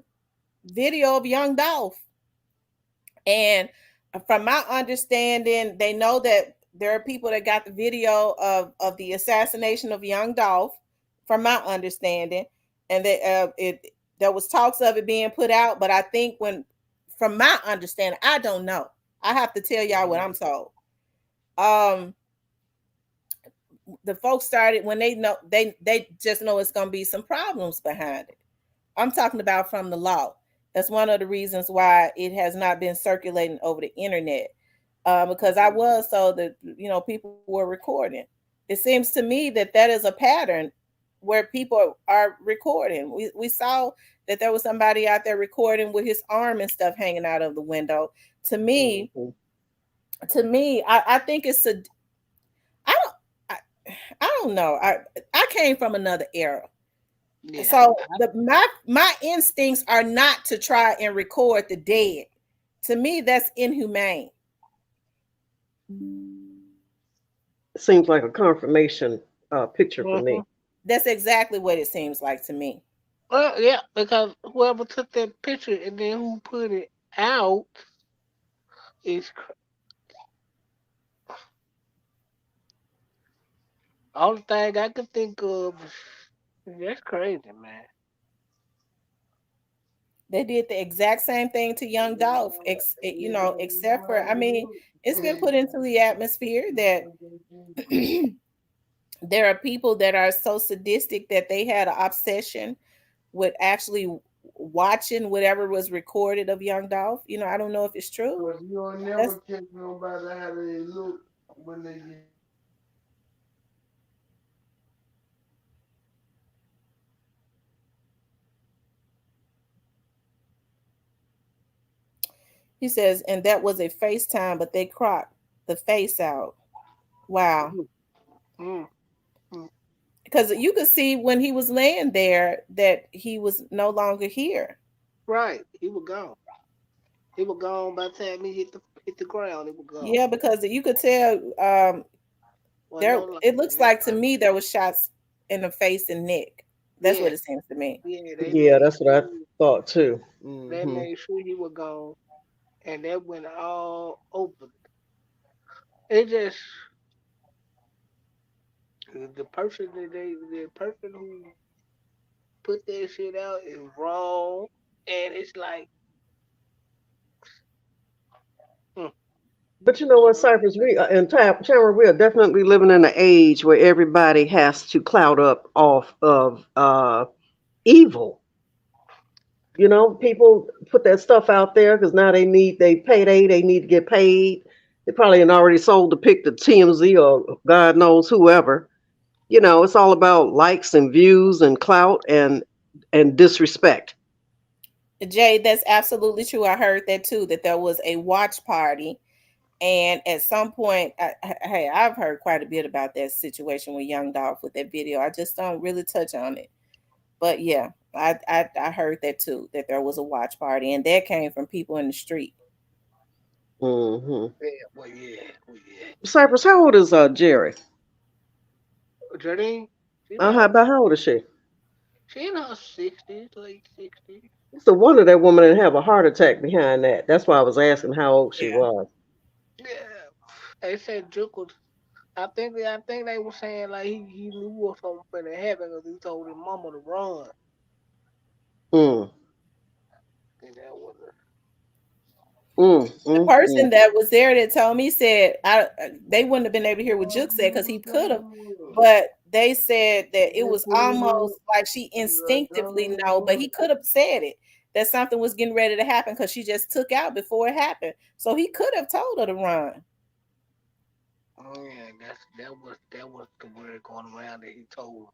video of young Dolph, and from my understanding, they know that there are people that got the video of the assassination of young Dolph, from my understanding, and that it there was talks of it being put out, but I think from my understanding, I don't know. I have to tell y'all what I'm told. Um, the folks started when they know they just know it's gonna be some problems behind it. I'm talking about from the law. That's one of the reasons why it has not been circulating over the internet, because I was told that people were recording. It seems to me that that is a pattern where people are recording. We saw that there was somebody out there recording with his arm and stuff hanging out of the window. To me, Mhm. I think it's a I don't I, I don't know. I came from another era. Yeah, So my instincts are not to try and record the dead. To me, that's inhumane. It seems like a confirmation picture for hmm me. That's exactly what it seems like to me. well, yeah, because whoever took that picture and then who put it out is all the thing I can think of. That's crazy, man. They did the exact same thing to Young Dolph, except for, I mean, it's been put into the atmosphere that there are people that are so sadistic that they had an obsession with actually watching whatever was recorded of Young Dolph. I don't know if it's true. Cause you don't That's never catch nobody how they look when they get. He says, and that was a FaceTime, but they cropped the face out. Wow. Mm, mm, mm. Because you could see when he was laying there that he was no longer here. Right, he was gone. He was gone by the time he hit the ground. He was gone. Yeah, because you could tell Wasn't there no life it in looks his like to body. me there was shots in the face and neck. That's what Yeah, it seems to me. yeah. They Yeah, made that's what I sure thought too. they Hmm. made sure he was gone, and that went all over. It just the person who put that shit out is wrong, and it's like, mm, But you know what, Cypress, we and Tamara, we are definitely living in an age where everybody has to cloud up off of evil. You know, people put that stuff out there because now they payday, they need to get paid. They probably had already sold the pic to TMZ or God knows whoever. You know, it's all about likes and views and clout and disrespect. Jay, that's absolutely true. I heard that too, that there was a watch party. And at some point, hey, I've heard quite a bit about that situation with Young Dolph with that video. I just don't really touch on it. But yeah, I heard that too, that there was a watch party, and that came from people in the street. Hmm. yeah, well, yeah. Cypress, how old is Jerry? Jardine, she about About how old is she? she in her 60s, late 60s. It's a wonder that woman didn't have a heart attack behind that. That's why I was asking how old she Yeah. was. Yeah, they said Juke was. I think they were saying like he knew what something finna happen because he told his mama to run. Mm, And that was The mm. person that was there that told me said they wouldn't have been able to hear what Juke said because he could have, but they said that it was almost like she instinctively know, but he could have said it that something was getting ready to happen because she just took out before it happened. So he could have told her to run. yeah. That was the word going around that he told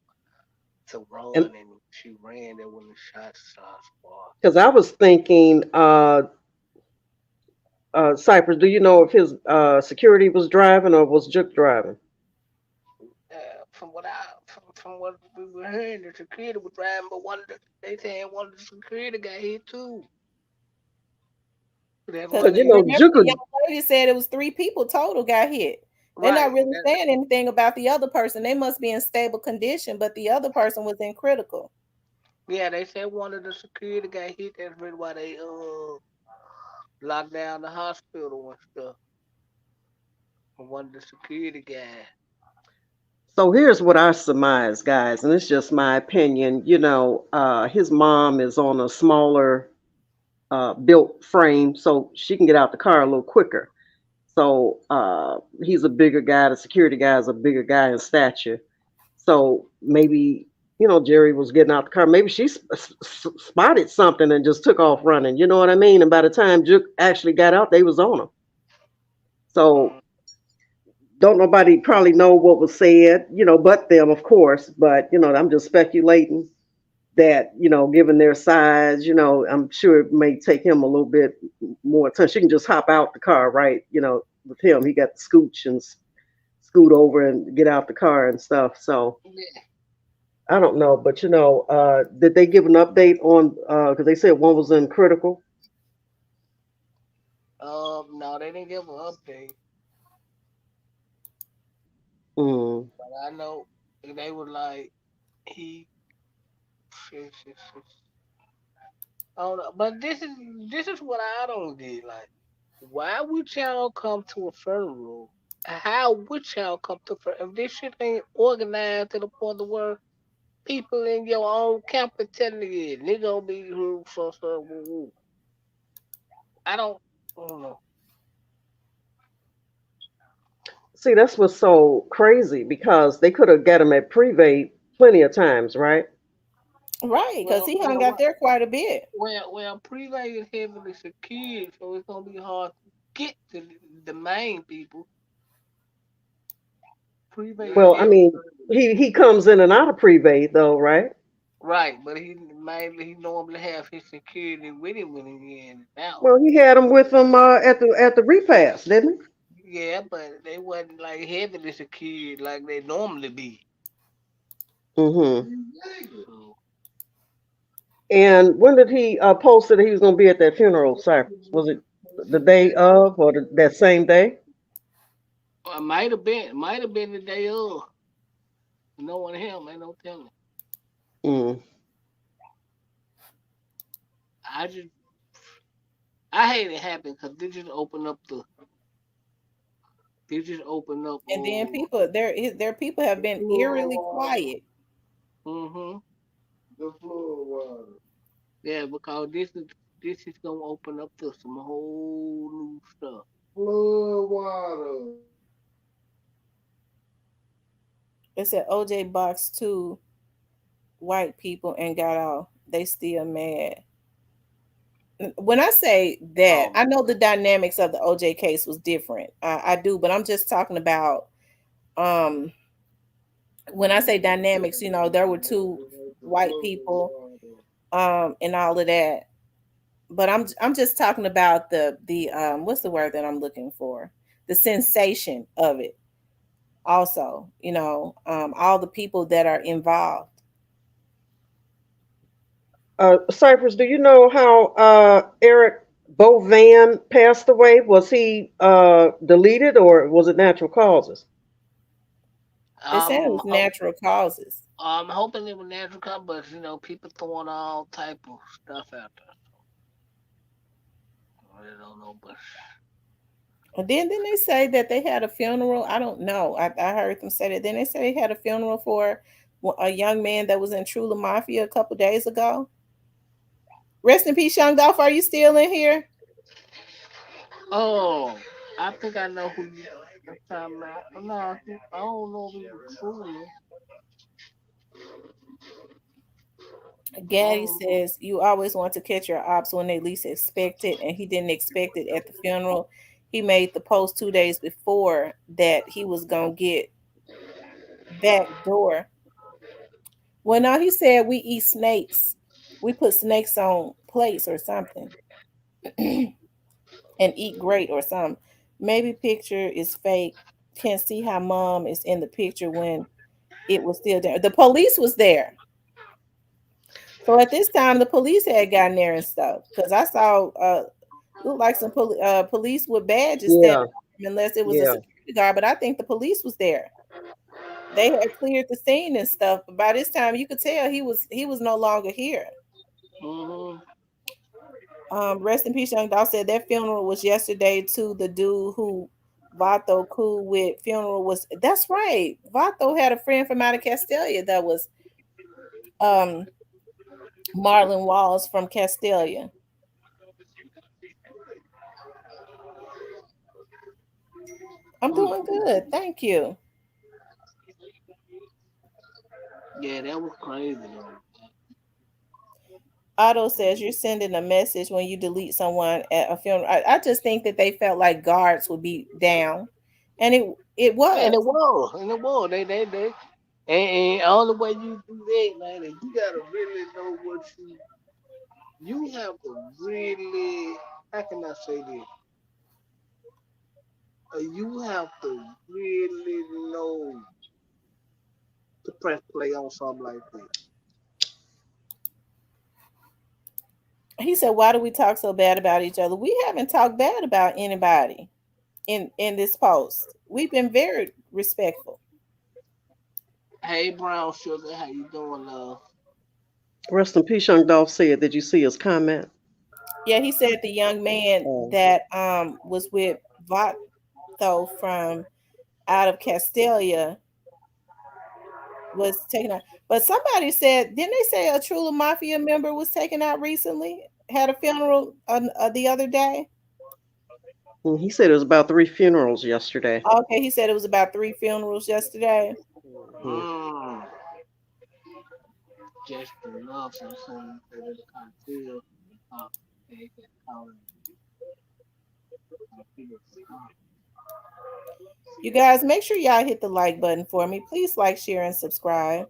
to And run, and she ran. That when the shots started spark. because I was thinking, Cypress, do you know if his security was driving or was Juke driving? From what we were hearing, the security was driving, but they saying one of the security got hit too. That's Because why Because you they know remember, Juke the would, young lady said it was 3 people total got hit. They're not right. really saying anything about the other person. They must be in stable condition, but the other person was in critical. Yeah, they said one of the security got hit. That's really why they locked down the hospital and stuff. And one of the security guys. so here's what I surmise, guys, and it's just my opinion. You know, his mom is on a smaller built frame, so she can get out the car a little quicker. So he's a bigger guy. The security guy is a bigger guy in stature. So maybe, you know, Jerry was getting out the car. Maybe she spotted something and just took off running. You know what I mean? And by the time Juke actually got out, they was on him. So Mm, don't nobody probably know what was said, you know, but them, of course. But you know, I'm just speculating that, you know, given their size, you know, I'm sure it may take him a little bit more time. She can just hop out the car, right? You know, with him, he got the scooch and scoot over and get out the car and stuff. So yeah. I don't know, but you know, did they give an update on? Because they said one was in critical. No, they didn't give an update, Mm. but I know they were like he. I don't know, but this is what I don't get. Like, why would y'all come to a funeral? How would y'all come to if this shit ain't organized to the point of where people in your own campus telling you nigga gonna be here so woo woo. I don't know. See, that's what's so crazy because they could have got him at Privé plenty of times, right? Right, because Well, he hung well, out well, there quite a bit. Prevay is heavily secured, so it's gonna be hard to get to the main people. Prevay is Well, I heavily mean, he comes in and out of Privé though, right? right, but he normally have his security with him when he in and out. Well, he had him with him at the repast, didn't he? Yeah, but they wasn't like heavy as a kid like they normally be. Hmm. So And when did he post that he was going to be at that funeral, Cypress? Was it the day of or that same day? it might have been the day of. No one him, ain't no telling. Mm. I just I hate it happen because they just open up. And then people there people have been eerily quiet. Mm-hmm. Yeah, because this is gonna open up to some whole new stuff. Flood water. It said OJ boxed two white people and got off. They still mad. When I say that, Oh I my know the god. dynamics of the OJ case was different. I do, but I'm just talking about um when I say dynamics, there were two white people and all of that. But I'm just talking about the what's the word that I'm looking for? The sensation of it. Also, all the people that are involved. Cypress, do you know how Eric Bovan passed away? Was he deleted or was it natural causes? They said it I'm was ho- natural causes. I'm hoping it was natural come, but people throwing all type of stuff out there. I really don't know, but And then didn't they say that they had a funeral? I don't know. I heard them say that. Then they said they had a funeral for a young man that was in Trula Mafia a couple days ago. Rest in peace, Young Dolph. Are you still in here? oh, I think I know who you are talking about. No, I don't know if it's true. I Gaddy don't know. says you always want to catch your ops when they least expect it, and he didn't expect it at the funeral. He made the post 2 days before that he was gonna get back door. Well, no, he said we eat snakes. We put snakes on plates or something and eat great or something. Maybe picture is fake. Can't see how mom is in the picture when it was still there. The police was there. So at this time, the police had gotten there and stuff because I saw looked like some police with badges standing Yeah, up, unless it was a yeah. security guard. But I think the police was there. They had cleared the scene and stuff. But by this time, you could tell he was no longer here. Mm-hmm. Rest in peace, Young Doll said that funeral was yesterday too. The dude who Vato cool with funeral was that's right. Vato had a friend from out of Castelia that was um Marlon Walls from Castelia. I'm Mm. doing good, thank you. Yeah, that was crazy though. Otto says you're sending a message when you delete someone at a funeral. I just think that they felt like guards would be down, and it And was. it was, they, and all the way you do that, man, and you gotta really know what you have to really, how can I say this? You have to really know to press play on something like that. He said, "Why do we talk so bad about each other? We haven't talked bad about anybody in this post. We've been very respectful." Hey, Brown Sugar, how you doing, love? Rest in peace, young Dolph said. Did you see his comment? Yeah, he said the young man Oh. that was with Vato from out of Castelia was taken out. But somebody said, didn't they say a Trula Mafia member was taken out recently? Had a funeral the other day. And he said it was about 3 funerals yesterday. Okay, he said it was about three funerals yesterday. Hmm. Mm, just enough, so some people can't feel. They can call it. You guys, make sure y'all hit the like button for me. Please like, share, and subscribe.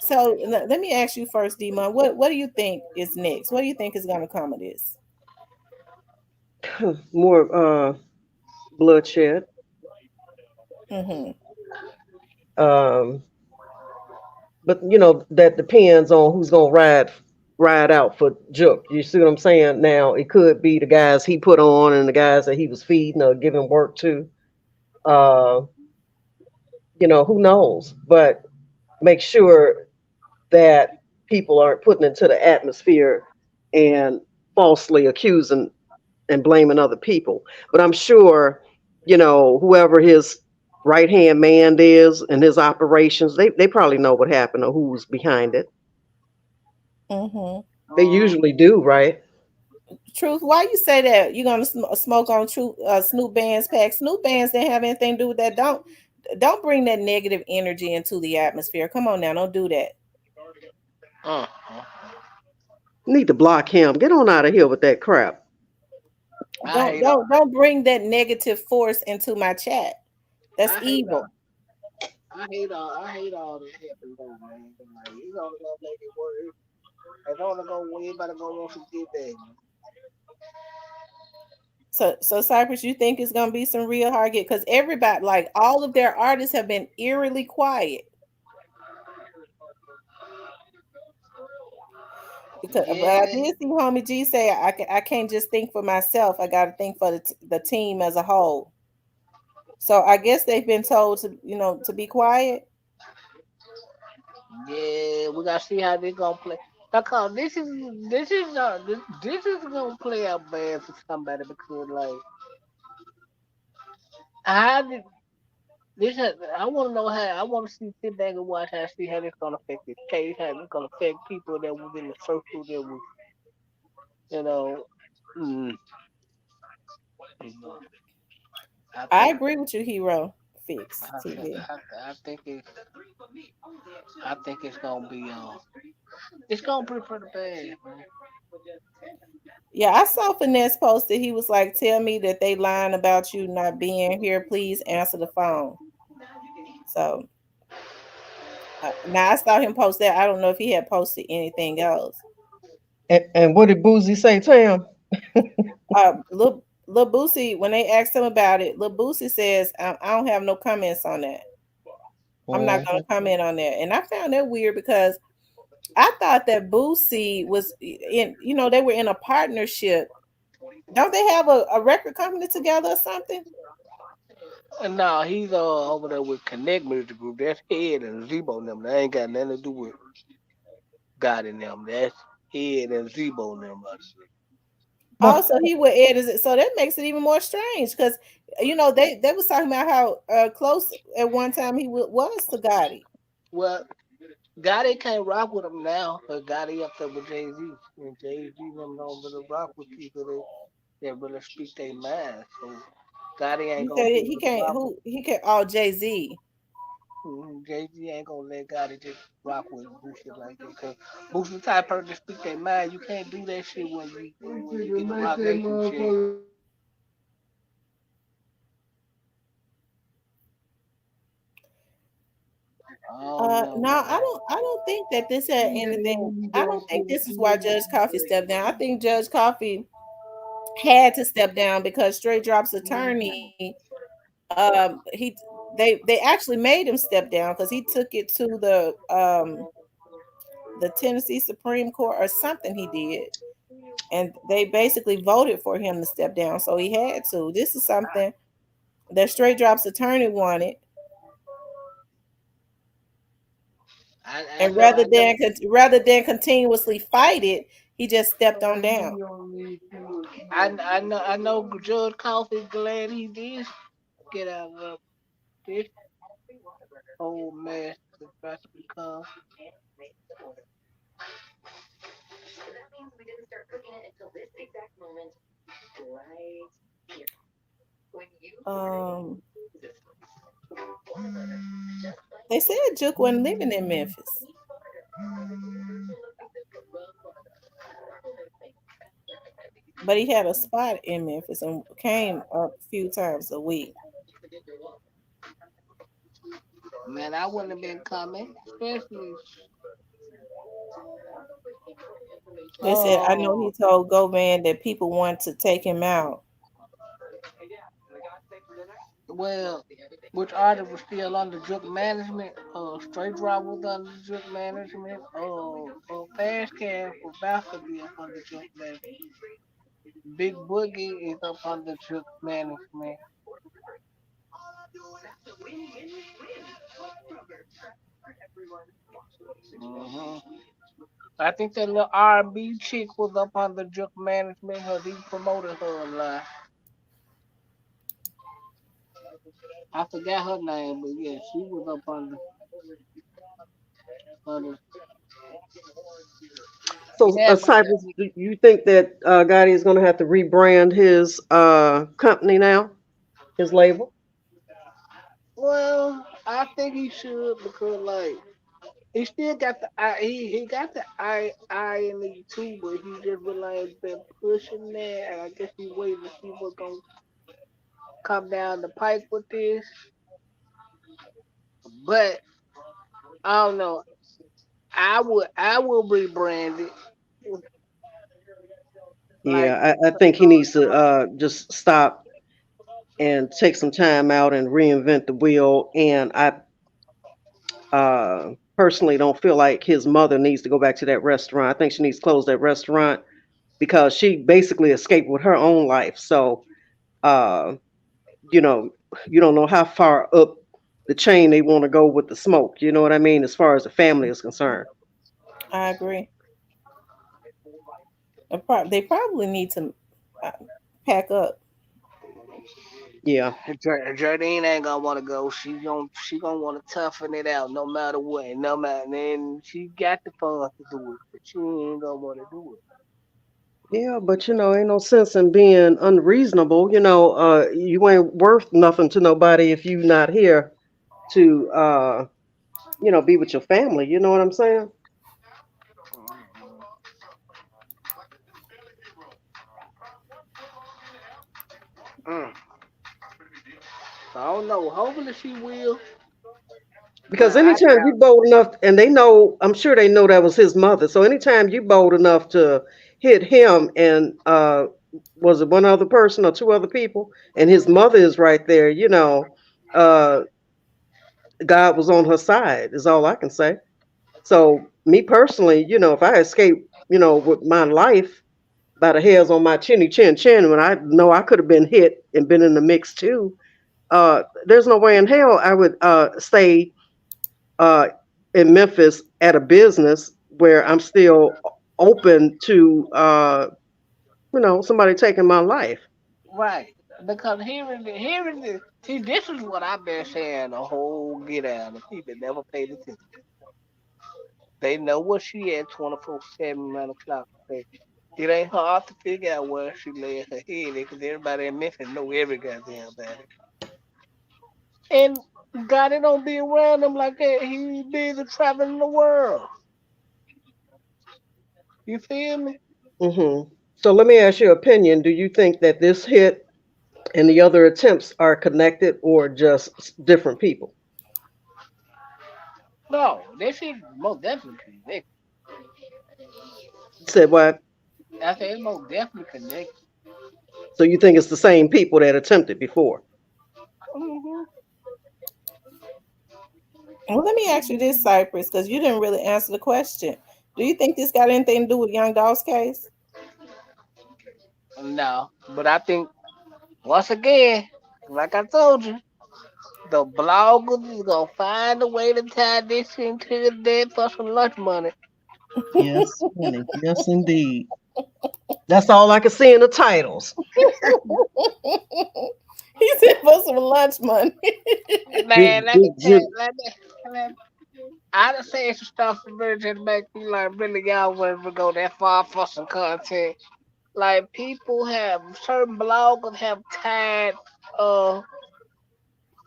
So let me ask you first, Demon. What do you think is next? What do you think is going to come of this? more bloodshed. Mm-hmm. Um, but that depends on who's gonna ride out for Jook. You see what I'm saying? Now it could be the guys he put on and the guys that he was feeding or giving work to. Uh, who knows? But make sure that people aren't putting into the atmosphere and falsely accusing and blaming other people. But I'm sure, whoever his right hand man is and his operations, they probably know what happened or who's behind it. Mm-hmm. They usually do, right? Truth, why you say that? You gonna smoke on Snoop Band's pack? Snoop Bands didn't have anything to do with that. Don't bring that negative energy into the atmosphere. Come on now, don't do that. uh. Need to block him. Get on out of here with that crap. I Don't hate all. don't don't bring that negative force into my chat. That's I hate all. evil. I hate all this happen though, man. Like, it's only gonna make it worse. It's only gonna win. Everybody gonna want to get back. So Cypress, you think it's gonna be some real hard get? Because everybody, like all of their artists, have been eerily quiet. Because, but I Yeah, did see Homie G say I can't just think for myself. I got to think for the team as a whole. So I guess they've been told to to be quiet. yeah. We gotta see how they gonna play. Because this is gonna play out bad for somebody because like how did this? I want to know how. I want to sit back and watch how see how this gonna affect this case. How this gonna affect people that was in the circle that was you know. Mm, you know I I think agree with you, Hero Fix I, TV. I think I think it's gonna be it's gonna be pretty bad, man. Yeah, I saw Finesse posted. He was like, "Tell me that they lying about you not being here. Please answer the phone." So now I saw him post that. I don't know if he had posted anything else. And what did Boozy say to him? Lil Boosie, when they asked him about it, Lil Boosie says, I don't have no comments on that. I'm not gonna Mhm. comment on that." And I found that weird because I thought that Boosie was in, they were in a partnership. Don't they have a record company together or something? And now he's over there with Connect Music Group. That's Head and Zebo and them. That ain't got nothing to do with God in them. That's Head and Zebo and them. But Also, he would edit it, so that makes it even more strange because they was talking about how close at one time he was to Gotti. Well, Gotti can't rock with him now, but Gotti up there with Jay Z. And Jay Z them don't really rock with people that really speak their mind. So Gotti ain't You gonna said be he able to can't. rock with Who he can? Oh, Jay-Z. Jay Z ain't gonna let Gotti just rock with Boosie like that. Cause Boosie the type of person to speak their mind. You can't do that shit when you get the rock nation shit. I don't know, No, I man. don't. I don't think that this had anything. I don't think this is why Judge Coffee stepped down. I think Judge Coffee had to step down because Straight Drops attorney, he they actually made him step down because he took it to the Tennessee Supreme Court or something he did, and they basically voted for him to step down, so he had to. This is something that Straight Drops attorney wanted, I and know, I know, rather than continuously fight it, he just stepped on down. I know. Judge Coffee glad he did get out of this whole mess that's about to become. Um, they said Juke wasn't living in Memphis, but he had a spot in Memphis and came a few times a week. Man, I wouldn't have been coming, especially. They said, I know Oh, he told Govan that people want to take him out. Well, which artist was still under drug management? Straight Drop was under drug management. Fast Cash was about to be up under drug management. Big Boogie is up under drug management. hmm I think that little R&B chick was up under drug management. Her he promoted her a lot. I forgot her name, but yeah, she was up under. So, Yeah, but Cypress, do you think that Gotti is going to have to rebrand his company now, his label? well, I think he should because like he still got the I he got the I in the too, but he just really ain't been pushing that. And I guess he waiting to see what's gonna come down the pike with this. But I don't know. I will rebrand it. Like Yeah, I think he needs to just stop and take some time out and reinvent the wheel. And I personally don't feel like his mother needs to go back to that restaurant. I think she needs to close that restaurant because she basically escaped with her own life. So, uh, you know, you don't know how far up the chain they want to go with the smoke. You know what I mean? As far as the family is concerned. I agree. They probably need to uh, pack up. Yeah. Jardine ain't gonna want to go. She gonna want to toughen it out no matter what. No matter, and she got the funds to do it, but she ain't gonna want to do it. Yeah, but ain't no sense in being unreasonable. You ain't worth nothing to nobody if you not here to be with your family. You know what I'm saying? Mm. I don't know. Hopefully she will, but Because I anytime you doubt. bold enough, and they know, I'm sure they know that was his mother. So anytime you bold enough to hit him, and was it one other person or two other people, and his mother is right there, uh, God was on her side. Is all I can say. So me personally, if I escape, with my life by the hairs on my chinny chin chin, when I know I could have been hit and been in the mix too, there's no way in hell I would stay uh, in Memphis at a business where I'm still open to, somebody taking my life. Right. Because see, this is what I've been saying the whole get out. The people never paid attention. They know where she at 24/7, 9 o'clock. It ain't hard to figure out where she lay her head because everybody in Memphis know every goddamn thing. And God, it don't be around him like that. He busy traveling the world. You feel me? hmm So let me ask your opinion. Do you think that this hit and the other attempts are connected or just different people? No, this is most definitely connected. You said what? I say it's most definitely connected. So you think it's the same people that attempted before? hmm Well, let me ask you this, Cypress, because you didn't really answer the question. Do you think this got anything to do with Young Doll's case? No, but I think once again, like I told you, the bloggers is gonna find a way to tie this into the dead for some lunch money. Yes, honey. Yes, indeed. That's all I can see in the titles. He said for some lunch money. Did, Man, let did, me tell did, you, I done said some stuff to really just make me like really y'all want to go that far for some content. Like people have certain bloggers have tied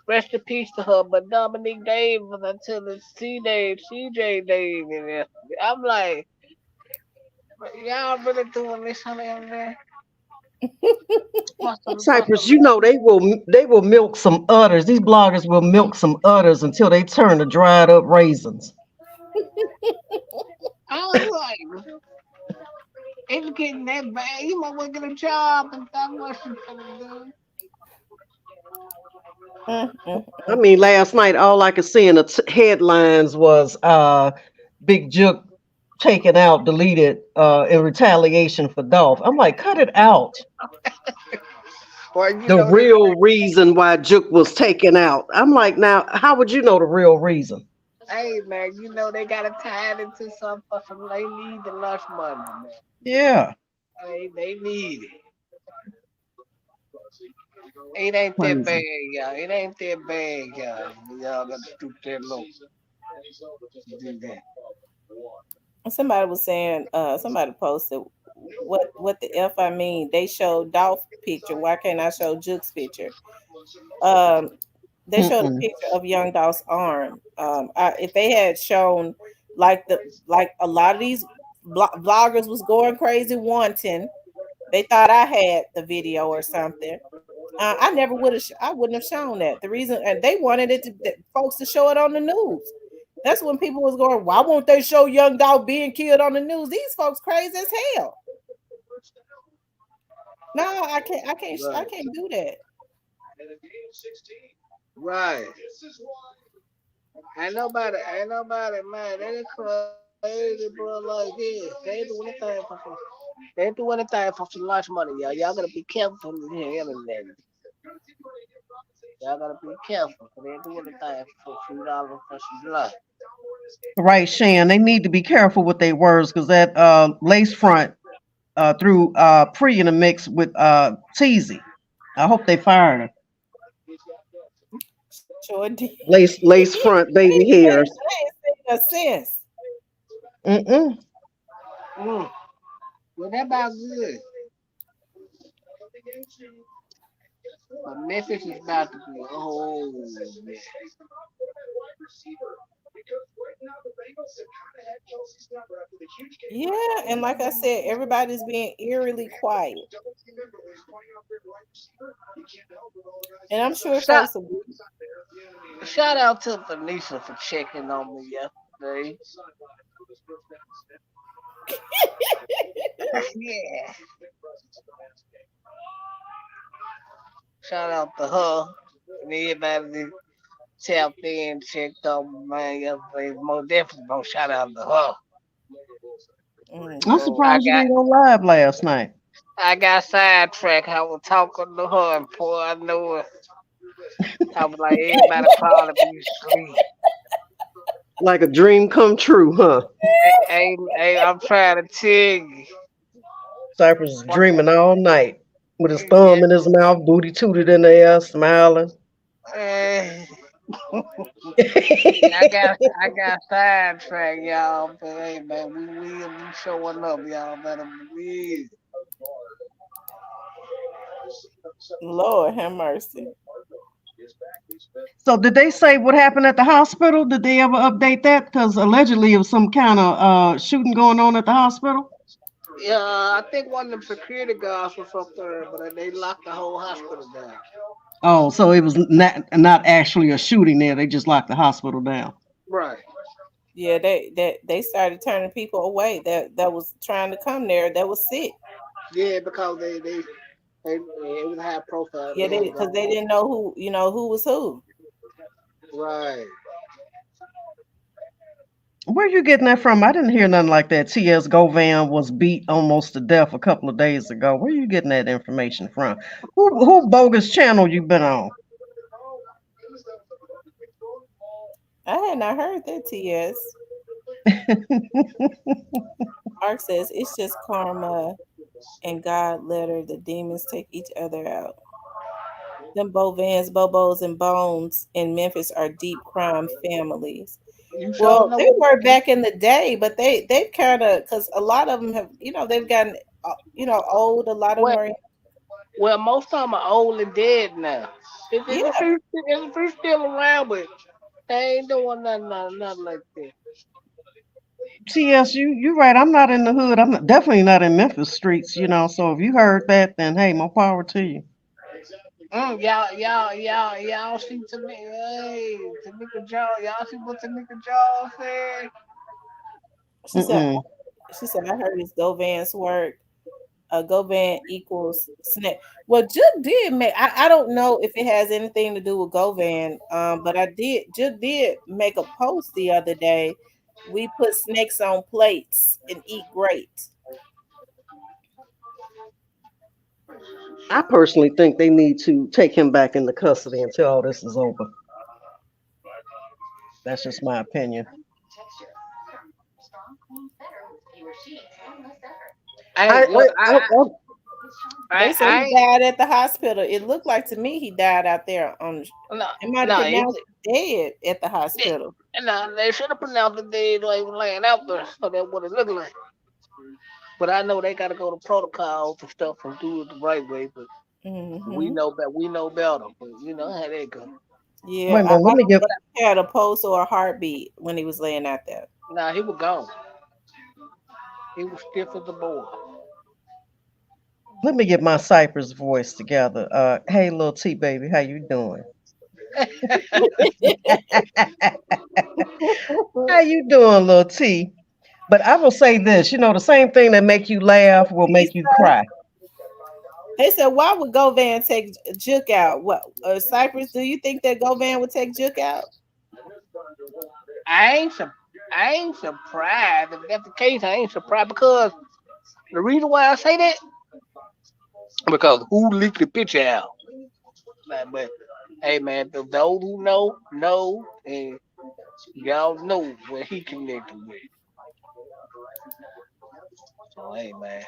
rest in peace to her, but Dominique Davis until the CJ Dave and everything. I'm like, y'all really doing this on the internet? For Cypress, some they will milk some udders. These bloggers will milk some udders until they turn to dried up raisins. I was like, it's getting that bad. You might well get a job and stop what you finna do. Mm, mm, I mm. mean, last night all I could see in the headlines was Big Jook taken out, deleted in retaliation for Dolph. I'm like, cut it out. Or The real reason why Jook was taken out. I'm like, now, how would you know the real reason? hey man, they gotta tie it into something for some. They need the lunch money, man. Yeah, They need it. It ain't that bad, crazy. y'all. It ain't that bad, y'all. Y'all gotta stoop that low to do that. Somebody was saying, somebody posted, what the F I mean? They showed Dolph picture. Why can't I show Juke's picture? Um, they showed a Mm-mm. picture of Young Dolph's arm. If they had shown like a lot of these vloggers was going crazy wanting, they thought I had the video or something. I never would have. I wouldn't have shown that. The reason, and they wanted folks to show it on the news. That's when people was going, why won't they show young dog being killed on the news? These folks crazy as hell. No, I can't. I can't. I Right. can't do that. Right. Ain't nobody, man. That is crazy, bro. Like this. They do anything for some lunch money, y'all. Y'all gotta be careful from the internet. Y'all gotta be careful. 'Cause they do anything for $2 for some lunch. Right, Shan. They need to be careful with their words because that lace front threw Pre in the mix with Teasy. I hope they fired her. Sure did. Lace front baby hairs. I ain't seen a sense. Mm-mm. Mm. Well, that about good. But Memphis is about to be a whole mess. Yeah, and like I said, everybody's being eerily quiet, and I'm sure Shout, folks will. shout out to Vanessa for checking on me yesterday. Yeah. Shout out to her and everybody that tapped in, checked on me, man, yesterday. Most definitely gonna shout out to her. I'm Mm-hmm. I surprised you got didn't go live last night. I got sidetracked. I was talking to her and before I knew it, I was like everybody probably be asleep. Like a dream come true, huh? Hey, I'm trying to tell you. Cypress was What, dreaming all night with his yeah, thumb in his mouth, booty tooted in the air, smiling. eh, I got sidetracked, y'all. But hey, man, we showing up, y'all. Better believe. Lord have mercy. So did they say what happened at the hospital? Did they ever update that? Because allegedly it was some kind of shooting going on at the hospital. Yeah, I think one of them security guards was up there, but they locked the whole hospital down. Oh, so it was not actually a shooting there. They just locked the hospital down. Right. Yeah, they started turning people away that was trying to come there that was sick. Yeah, because they it was high profile. Yeah, They they had because they gone. didn't know who was who. Right. Where you getting that from? I didn't hear nothing like that. T.S. Govan was beat almost to death a couple of days ago. Where you getting that information from? Who bogus channel you been on? I had not heard that. TS Mark says it's just karma and God let her. The demons take each other out. Them Bovans, Bobos, and Bones in Memphis are deep crime families. You sure Well, know they what? were back in the day, but they've kind of because a lot of them have they've gotten old. A lot of them Well, are well, most of them are old and dead now. It's a yeah. few, there's a few still around, but they ain't doing nothing like that. T.S., you right. I'm not in the hood. Definitely not in Memphis streets. So if you heard that, then hey, more power to you. Y'all see Tamika Jones. Y'all see what Tamika Jones said? She said Mm-mm. she said I heard his Govans work. Govan equals snake. Well, Jug did make. I don't know if it has anything to do with Govan, but I did. Jug did make a post the other day. We put snakes on plates and eat great. I personally think they need to take him back into custody until all this is over. That's just my opinion. I I, ain't I, look. I, I They say I he ain't. died at the hospital. It looked like to me he died out there on. No, It might have no, pronounced dead at the they, hospital. no, they should have pronounced it dead like laying out there, so that what it looked like. But I know they got to go to protocols and stuff and do it the right way. But we Hmm. know that we know better. But you know how they go. Yeah, wait a minute. I Let me don't get think he had a pulse or a heartbeat when he was laying out there. Nah, he was gone. He was stiff as a board. let me get my Cypress voice together. Hey, little T baby, how you doing? How you doing, little T? But I will say this, the same thing that make you laugh will make you cry. They said, why would Govan take Juke out? What, Cypress? Do you think that Govan would take Juke out? I ain't sur- I ain't surprised if that's the case. I ain't surprised because the reason why I say that because who leaked the picture out? But hey man, those who know, and y'all know what he connected with. So hey man,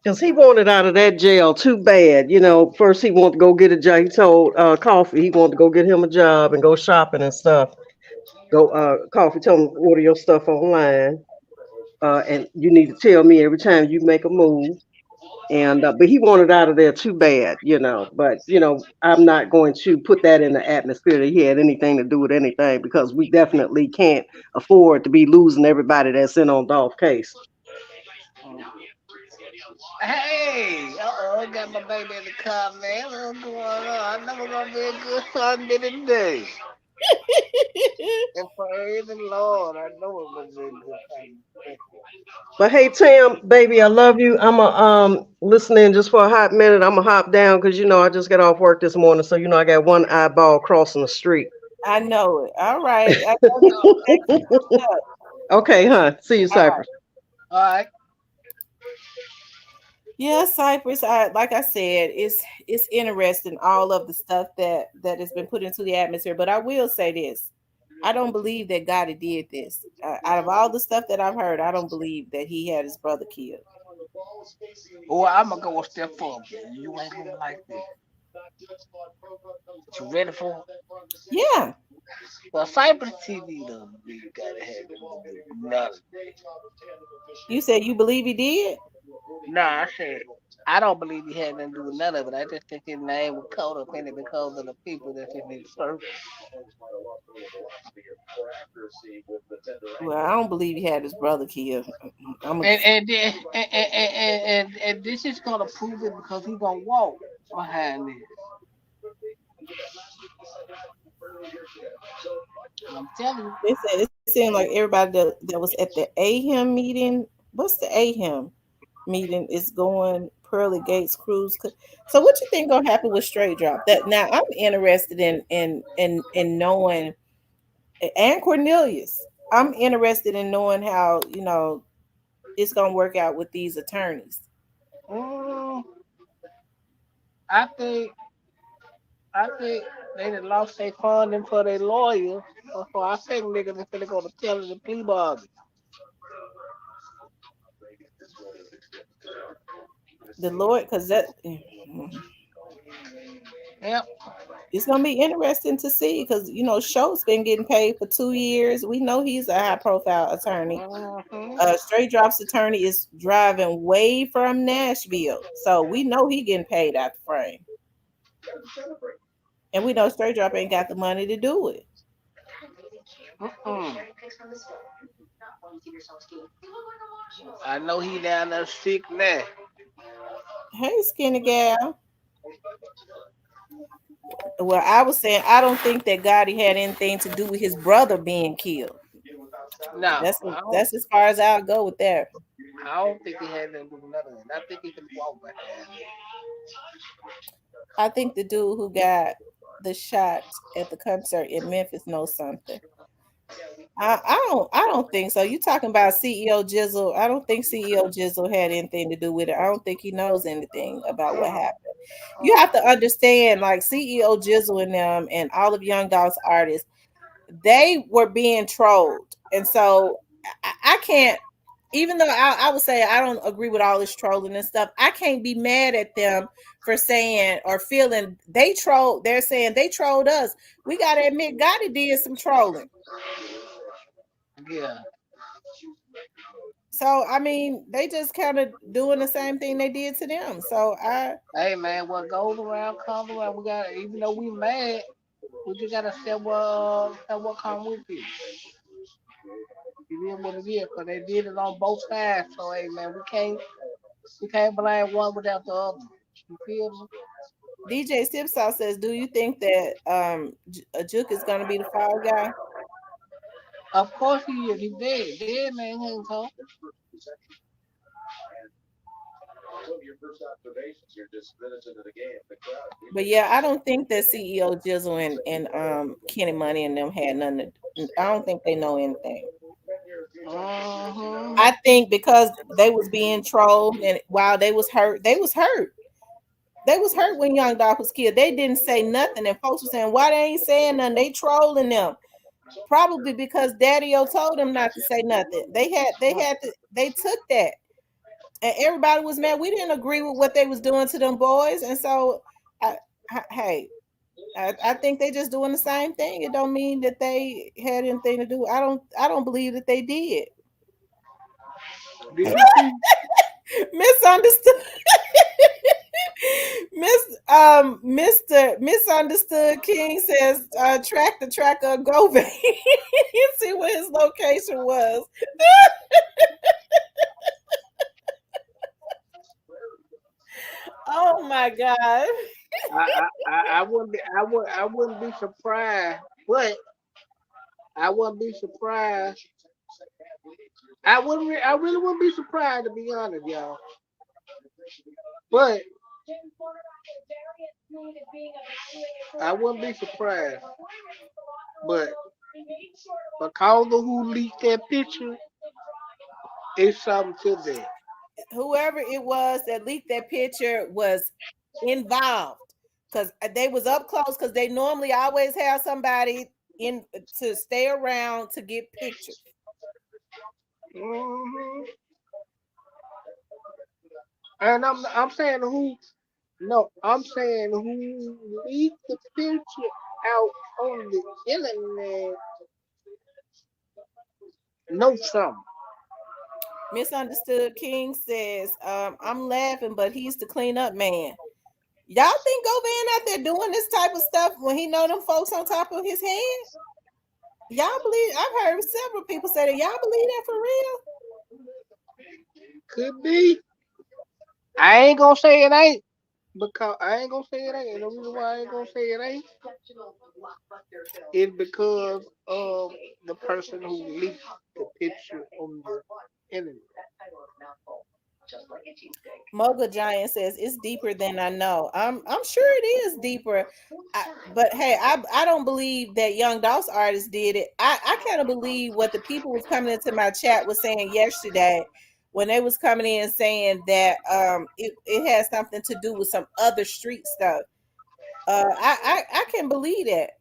Because he wanted out of that jail too bad. First he wanted to go get a job. He told Coffee he wanted to go get him a job and go shopping and stuff. Go, Coffee told him order your stuff online. And you need to tell me every time you make a move. And but he wanted out of there too bad. But I'm not going to put that in the atmosphere that he had anything to do with anything because we definitely can't afford to be losing everybody that's in on Dolph case. hey, I got my baby in the car, man. What's going on? I know it's gonna be a good Sunday today. And praise the Lord, I know it's gonna be a good Sunday. But hey Tam, baby, I love you. I'ma listen in just for a hot minute. I'ma hop down because I just got off work this morning, so I got one eyeball crossing the street. I know it. All right. I love you too. Thanks for coming up. Okay, huh? See you, All right. Cypress. All right. Yeah, Cypress. Like I said, it's interesting all of the stuff that has been put into the atmosphere. But I will say this: I don't believe that Gotti did this. Out of all the stuff that I've heard, I don't believe that he had his brother killed. Well, I'm gonna go a step further. You ain't gonna like this. You ready for it? Yeah, Well, Cypress TV done we gotta have nothing. you said you believe he did. Nah, I said I don't believe he had nothing to do with none of it. I just think his name was caught up in it because of the people that's in his circle. Well, I don't believe he had his brother killed. I'm a, And this is gonna prove it because he's gonna walk behind this. I'm telling you. They said it seemed like everybody that was at the AHIM meeting. What's the AHIM meeting? Is going Pearly Gates cruise. So what you think gonna happen with Straight Drop? That now I'm interested in knowing, and Cornelius. I'm interested in knowing how it's gonna work out with these attorneys. Mm, I think I think they done lost their funding for their lawyers. So I think niggas is finna go to tell the plea bargain. The Lord, because that Yep. it's gonna be interesting to see because Schultz been getting paid for 2 years. We know he's a high profile attorney. Mm-hmm. Straight Drops attorney is driving way from Nashville, so we know he getting paid out the frame, and we know Straight Drop ain't got the money to do it. Mm-mm. I know he down there sick now. Hey, skinny gal. Well, I was saying I don't think that Gotti had anything to do with his brother being killed. No, That's I don't. that's as far as I'll go with that. I don't think he had nothing to do with none of that. I think he could walk behind. I think the dude who got the shot at the concert in Memphis knows something. I don't think so. You talking about CEO Jizzle? I don't think CEO Jizzle had anything to do with it. I don't think he knows anything about what happened. You have to understand, like CEO Jizzle and them and all of Young Dolph's artists, they were being trolled, and so I can't. Even though I would say I don't agree with all this trolling and stuff, I can't be mad at them for saying or feeling they trolled. They're saying they trolled us. We got to admit, Gotti did some trolling. Yeah. So I mean, they just kind of doing the same thing they did to them. So I Hey man, what goes around comes around. We got even though we mad, we just gotta say what come with it. It is what it is, 'cause they did it on both sides. So hey man, we can't blame one without the other. You feel me? DJ Sipsaw says, "Do you think that Juke is going to be the fall guy?" Of course he is. He dead. Dead man he ain't talk. But yeah, I don't think that CEO Jizzle and Kenny Money and them had nothing. I don't think they know anything. Mm-hmm. I think because they was being trolled and while they was hurt, they was hurt. They was hurt when Young Dolph was killed. They didn't say nothing, and folks were saying, "Why they ain't saying nothing? They trolling them." Probably because Daddy O told them not to say nothing. They took that, and everybody was mad. We didn't agree with what they was doing to them boys, and so, I, hey, I think they just doing the same thing. It don't mean that they had anything to do. I don't believe that they did. Did you see? Misunderstood. Mr. Misunderstood King says track the tracker go back. See where his location was. Oh my god. I wouldn't be surprised, but I wouldn't be surprised. I really wouldn't be surprised to be honest, y'all. But I wouldn't be surprised. But because of who leaked that picture, it's something to that. Whoever it was that leaked that picture was involved because they was up close because they normally always have somebody in to stay around to get pictures. hmm And I'm saying who no, I'm saying who leaked the picture out on the internet know something. Misunderstood King says, I'm laughing, but he's the cleanup man. Y'all think Govan out there doing this type of stuff when he know them folks on top of his head? Y'all believe? I've heard several people say that. Y'all believe that for real? Could be. I ain't gonna say it ain't because I ain't gonna say it ain't. And the reason why I ain't gonna say it ain't is because of the person who leaked the picture on the internet. Moga Giant says it's deeper than I know. I'm sure it is deeper. But hey, I don't believe that Young Dolph's artist did it. I kind of believe what the people was coming into my chat was saying yesterday when they was coming in saying that it has something to do with some other street stuff. I can believe that.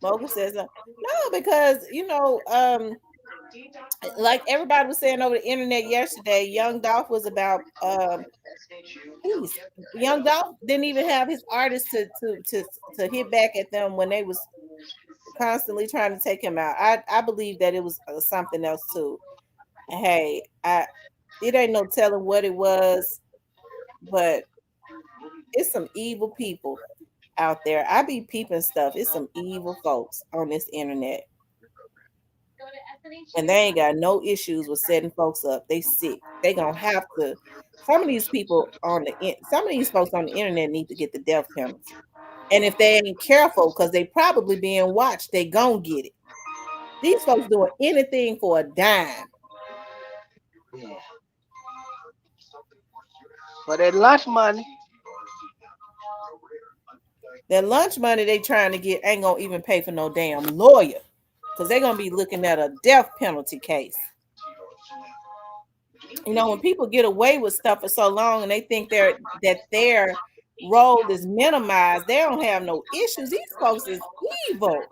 Moga says no because like everybody was saying over the internet yesterday, Young Dolph was about peace. Young Dolph didn't even have his artists to hit back at them when they was constantly trying to take him out. I believe that it was something else too. Hey, I it ain't no telling what it was, but it's some evil people out there. I be peeping stuff. It's some evil folks on this internet. and they ain't got no issues with setting folks up. They sick. They gonna have to. Some of these people some of these folks on the internet need to get the death penalty. And if they ain't careful, because they probably being watched, they gonna get it. These folks doing anything for a dime. Yeah. For that lunch money, That lunch money they trying to get ain't gonna even pay for no damn lawyer, because they're gonna be looking at a death penalty case. You know, when people get away with stuff for so long and they think their role is minimized, they don't have no issues. These folks is evil.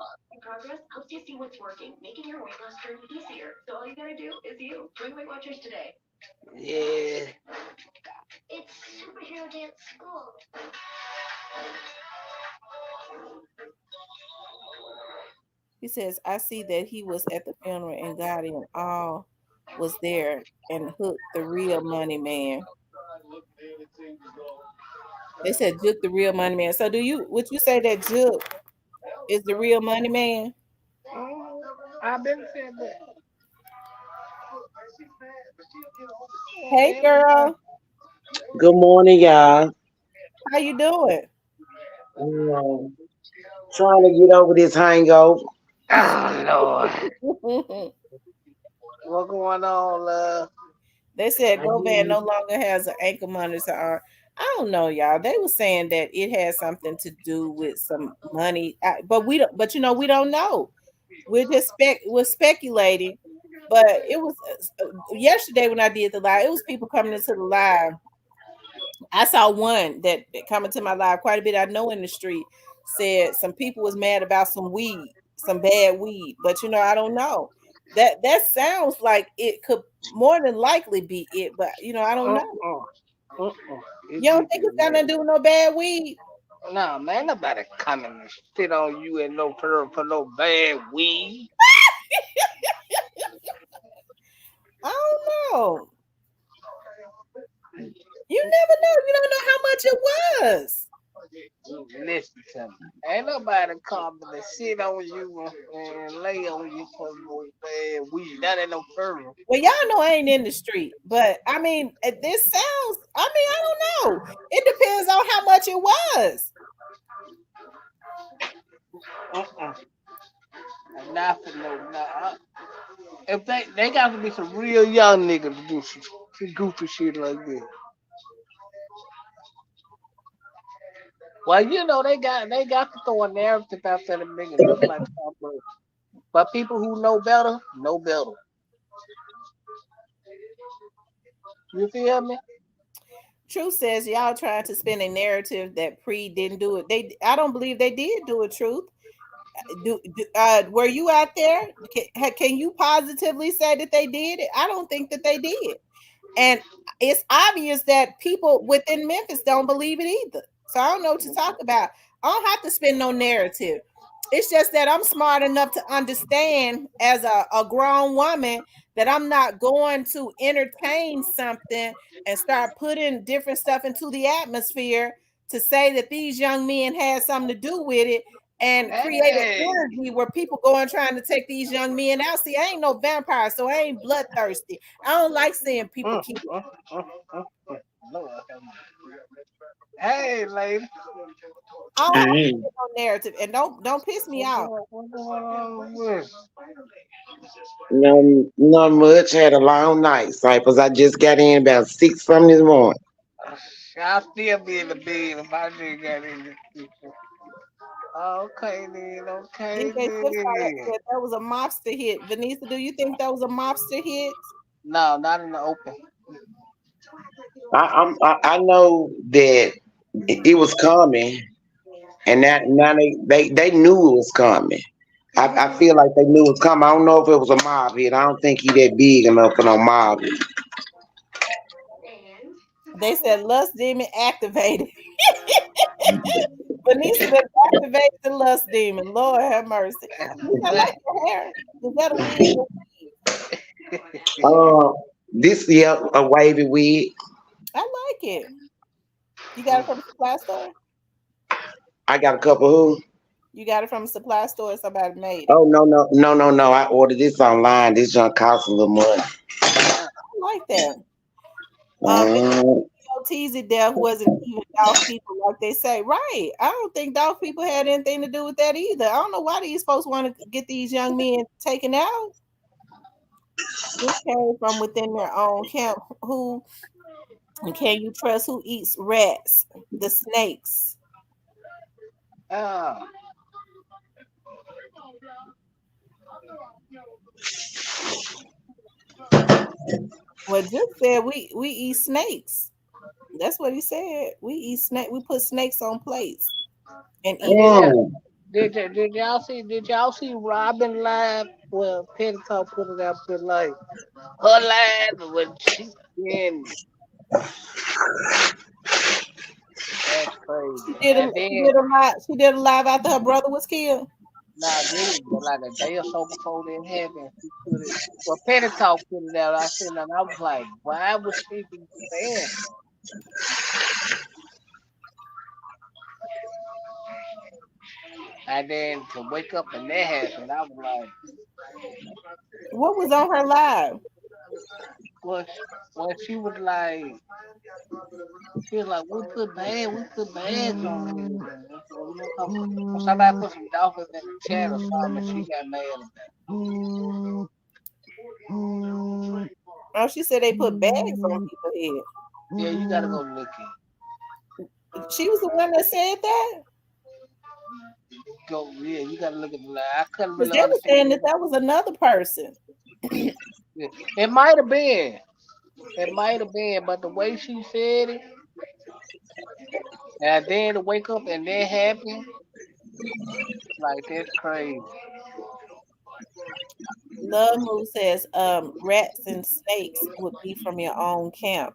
yeah. He says, I see that he was at the funeral and got him all was there and hooked the real money man. They said Juke the real money man. So would you say that Juke is the real money man? I've been saying that. Hey Yeah. girl, Good morning, y'all. how you doing? Um, Trying to get over this hangover. Oh Lord. What going on, love? They said Govan Mhm. no longer has an ankle monitor on. I don't know, y'all. They were saying that it has something to do with some money, but we don't. But we don't know. We're speculating. But it was yesterday when I did the live. It was people coming into the live. I saw one that coming to my live quite a bit. I know in the street said some people was mad about some weed, some bad weed. But I don't know. That sounds like it could more than likely be it, but I don't know. Uh-uh. Uh-uh. It You don't just think is it's got nothing to do with no bad weed? nah, man, nobody coming to sit on you and no for no bad weed. I don't know. You never know. You don't know how much it was. Listen to me. Ain't nobody coming to sit on you and lay on you for no bad weed. That ain't no furrow. Well, y'all know I ain't in the street, but I mean, this sounds. I mean, I don't know. It depends on how much it was. Uh-uh. Not for no. Nah. If they got to be some real young niggas to do some goofy shit like this. Well, they got to throw a narrative out there to make it look like something. But people who know better, know better. You feel me? Truth says y'all trying to spin a narrative that Pre didn't do it. I don't believe they did do it. Truth. Were you out there? Can you positively say that they did it? I don't think that they did. And it's obvious that people within Memphis don't believe it either. So I don't know what to talk about. I don't have to spin no narrative. It's just that I'm smart enough to understand as a grown woman that I'm not going to entertain something and start putting different stuff into the atmosphere to say that these young men had something to do with it and create an Hey. energy where people go and trying to take these young men out. See, I ain't no vampire, so I ain't bloodthirsty. I don't like seeing people Mm, killed. mm, mm, mm, mm. Lord have mercy. Hey, lady. I don't have to Hey, get no narrative, and don't piss me off. What's going on with? not much. Had a long night, Cyphers. I just got in about 6 something this morning. I'll still be in the bed if I just got in this picture. Okay then, okay DJ Swift then. said that was a mobster hit. Vanessa, do you think that was a mobster hit? No, not in the open. I know that it was coming, and now they knew it was coming. I feel like they knew it was coming. I don't know if it was a mob hit. I don't think he that big enough for no mob hit. They said lust demon activated. Vanessa done activated the lust demon. Lord have mercy. Vanessa, I like your hair. Is that a wig? Uh, this year a wavy wig. I like it. You got it from the supply store? I got a couple who. You got it from a supply store. Or somebody made it. Oh no! I ordered this online. This junk costs a little money. Uh, I like that. It Mm, teased it there wasn't even dog people like they say. Right. I don't think dog people had anything to do with that either. I don't know why these folks want to get these young men taken out. This came from within their own camp. Who can you trust? Who eats rats? The snakes. uh, Well, just said we eat snakes. That's what he said. We eat snake. We put snakes on plates and eat did them. y'all, mm. did y'all see Robin live? Well, Petty Talk put it out there like her live when she been. That's crazy. And She then did a live. She did a live after her brother was killed. now this is like a day or so before that happened. She put it. Well, Petty Talk put it out. I said, and I was like, why would she be saying? And then to wake up and that happened, I was like, What was on her live? well, well, she was like, we put bags on everything. So, so somebody put some dolphins in the chat or something, and she got mad about it. Oh, she said they put bags on people's head. Yeah, you gotta go look it. She was the one that said that Go, yeah, you gotta look at the line. I couldn't because really they were understand saying that it. that was another person. Yeah. It might have been. It might have been, but the way she said it, and then to wake up and that happen, like that's crazy. Love Move says, rats and snakes would be from your own camp.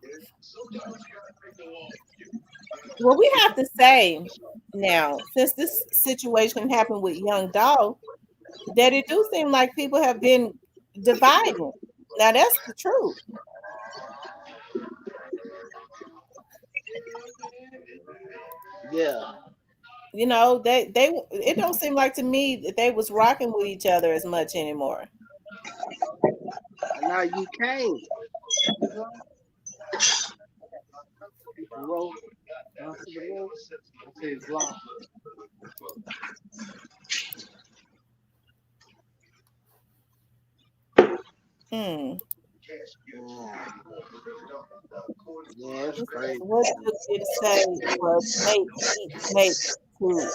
Well, we have to say now, since this situation happened with Young Dog, that it do seem like people have been dividing. Now that's the truth. Yeah. They it don't seem like to me that they was rocking with each other as much anymore. And now you can't. You know? It's roll. Once the roll, it's block. Hmm. Yeah, it's crazy. What Duke did say was snakes eat snakes too.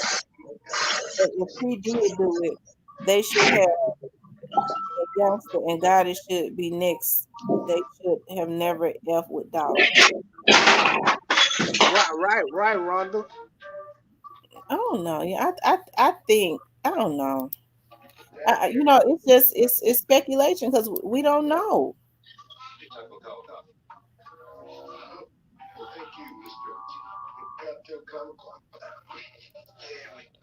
But if he did do it, they should have a youngster and God it should be next. They should have never F with dog. Right, Rhonda. I don't know. Yeah, I think I don't know. It's just it's speculation because we don't know.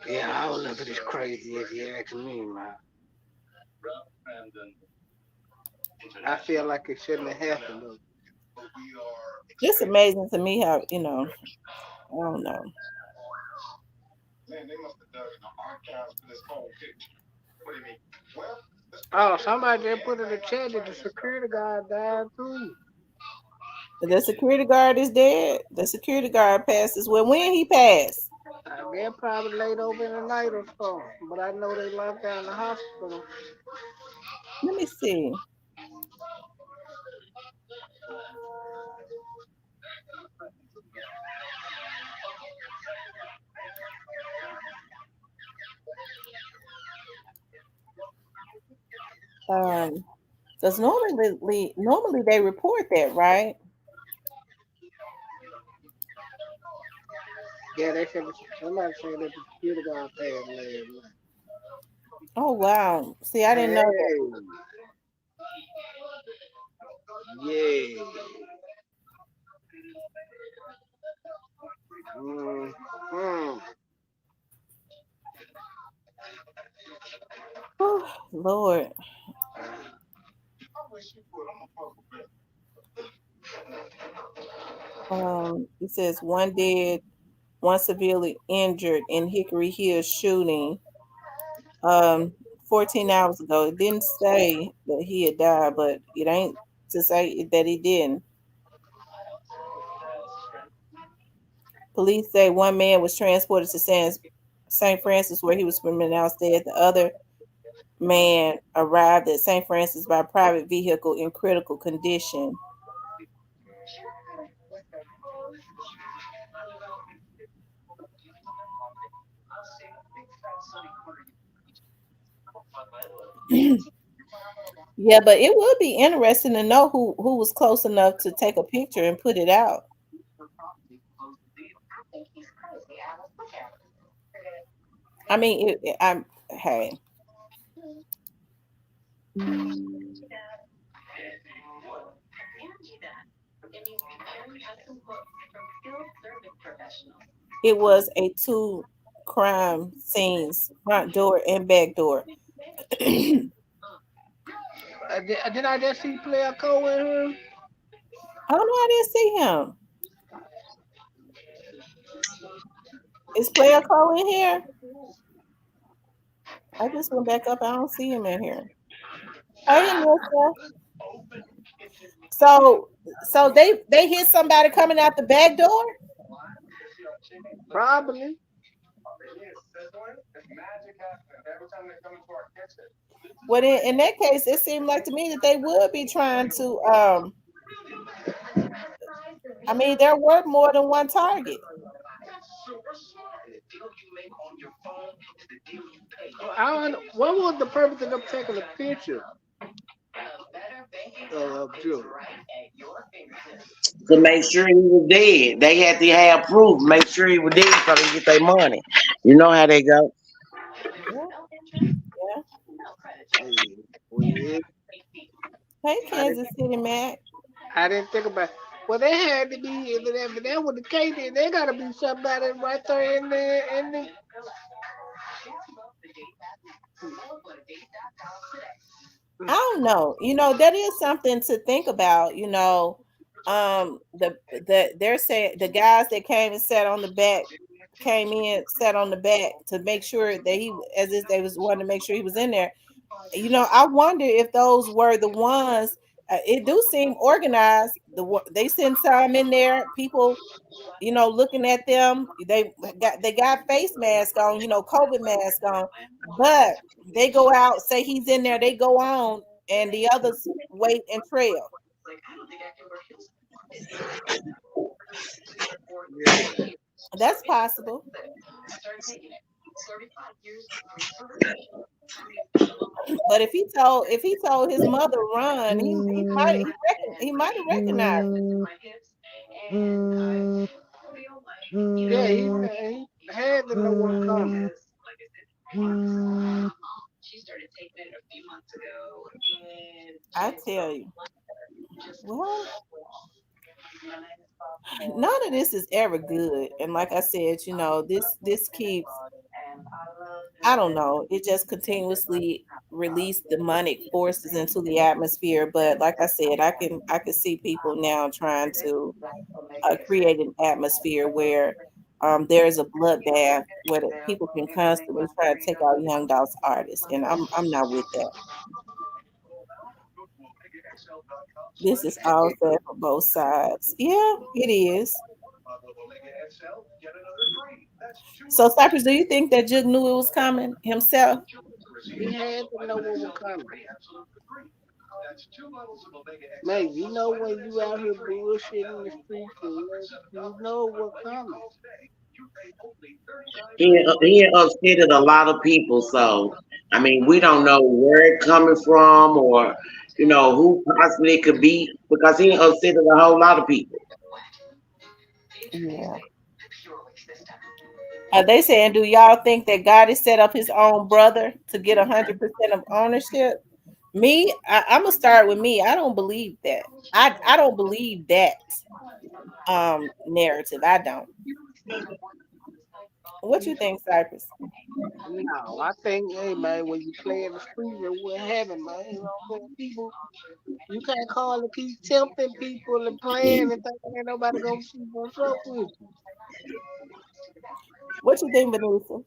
Yeah, I don't know if it's crazy if you ask me, man. I feel like it shouldn't have happened though. Just amazing to me how I don't know. Oh, somebody just put in the chat that the security guard died too. The security guard is dead. The security guard passes. Well, when he passed, They're probably laid over in the night or so. But I know they locked down the hospital. let me see. Because normally they report that, right? Yeah, they said somebody said that the security guard passed last night. Oh wow. See, I didn't know that. Hey, yeah. Mm-hmm. Whew, Lord. It says one dead, one severely injured in Hickory Hill shooting. um 14 hours ago. It didn't say that he had died, but it ain't to say that he didn't. Police say one man was transported to St. Francis where he was pronounced dead. The other man arrived at St. Francis by private vehicle in critical condition. Yeah, but it would be interesting to know who was close enough to take a picture and put it out. I mean, I'm hey, it was a two crime scenes, front door and back door. I Did I just see Player Cole in here? don't know. I didn't see him. Is Player Cole in here? I just went back up. I don't see him in here. Hey, Anissa. So, so they hit somebody coming out the back door. Probably. Well, in that case, it seemed like to me that they would be trying to. I mean, there were more than one target. I don't. What was the purpose of them taking a picture of Joe? To make sure he was dead. They had to have proof, make sure he was dead so they get their money. You know how they go. Yeah, yeah. Well, Hey, I didn't. Kansas City, Mac. I didn't think about. Well, they had to be. If that was the case, then there gotta be somebody right there in there. In the. I don't know. That is something to think about. They're saying the guys that came and sat on the back came in, sat on the back to make sure that he, as if they was wanting to make sure he was in there. I wonder if those were the ones. It do seem organized. They send some in there. People, looking at them. They got face mask on. COVID mask on, but they go out, say he's in there. They go on, and the others wait and trail. Yeah. That's possible. But if he told his mother run, he might have recognized it. Yeah. He had to know what's coming. I tell you. Well, none of this is ever good. And like I said, this keeps, I don't know, it just continuously release demonic forces into the atmosphere. But like I said, I can see people now trying to create an atmosphere where there's a bloodbath where the people can constantly try to take out young dogs artists, and I'm not with that. This is all fair for both sides. Yeah, it is. So, Cypress, do you think that Jug knew it was coming himself? He had to know what was coming. Man, you know when you out here bullshitting in the streets, you know what's coming. He upset a lot of people, so I mean we don't know where it coming from or who possibly it could be because he upset a whole lot of people. Yeah. Are they saying, do y'all think that God has set up his own brother to get 100% of ownership? Me, I'm gonna start with me. I don't believe that. I don't believe that narrative. I don't. What you think, Cypress? No, I think, hey man, when you play in the streets, it what happen, man. You know what I'm saying? People, you can't call and keep tempting people and playing and thinking ain't nobody gonna see what's up with you. What you think, Vanessa?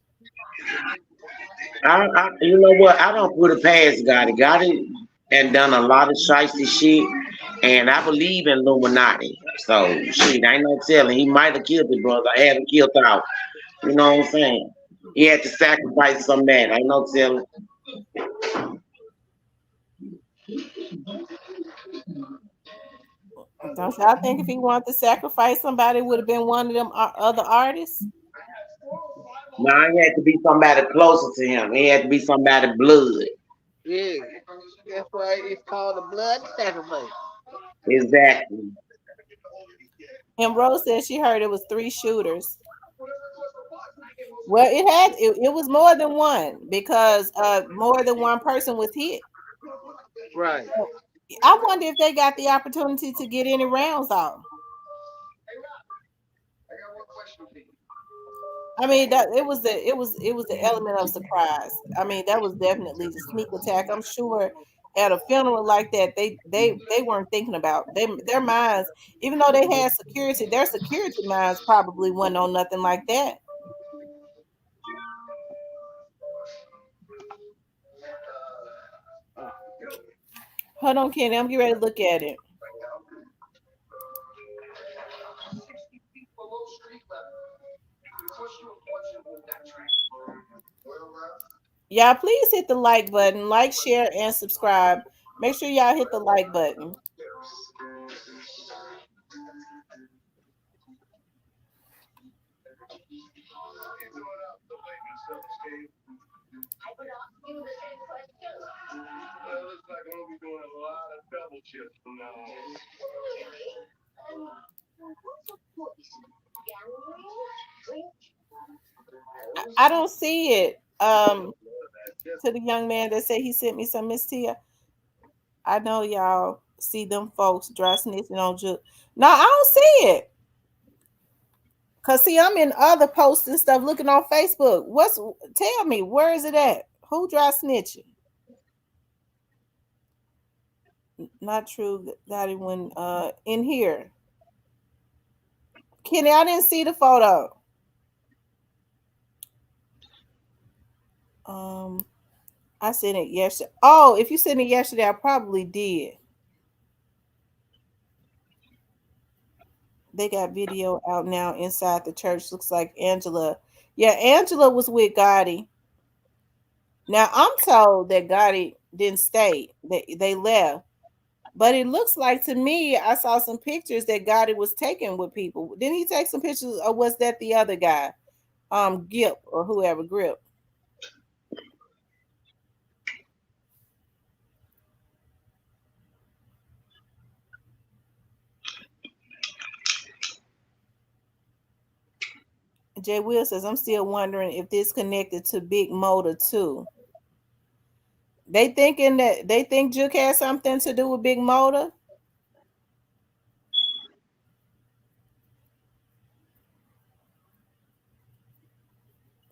You know what? I don't put it past Gotti. Gotti and done a lot of shiesty shit, and I believe in Illuminati. So shit, ain't no telling. He might have killed the brother. I had him killed out. You know what I'm saying? He had to sacrifice some man. Ain't no telling. Don't y'all think if he wanted to sacrifice somebody, it would have been one of them other artists? Now he had to be somebody closer to him. He had to be somebody blood. Yeah, that's why it's called a blood sacrifice. Exactly. And Rose said she heard it was three shooters. Well, it was more than one because more than one person was hit. Right. So, I wonder if they got the opportunity to get any rounds off. I mean that it was the element of surprise. I mean that was definitely the sneak attack. I'm sure at a funeral like that they weren't thinking about their minds, even though they had security, their security minds probably wasn't on nothing like that. Hold on, Kenny, I'm getting ready to look at it. Y'all please hit the like button, like, share, and subscribe. Make sure y'all hit the like button. I don't see it. To the young man that said he sent me some, Miss Tia. I know y'all see them folks dry snitching on Ju. No, I don't see it. Cause see, I'm in other posts and stuff looking on Facebook. Tell me, where is it at? Who dry snitching? Not true, Gotti when in here. Kenny, I didn't see the photo. Um, I sent it yesterday. Oh, if you sent it yesterday, I probably did. They got video out now inside the church. Looks like Angela. Yeah, Angela was with Gotti. Now I'm told that Gotti didn't stay. They left. But it looks like to me, I saw some pictures that Gotti was taking with people. Didn't he take some pictures, or was that the other guy? Gip or whoever Grip. Jay Will says, I'm still wondering if this connected to Big Motor too. They think Juke has something to do with Big Motor.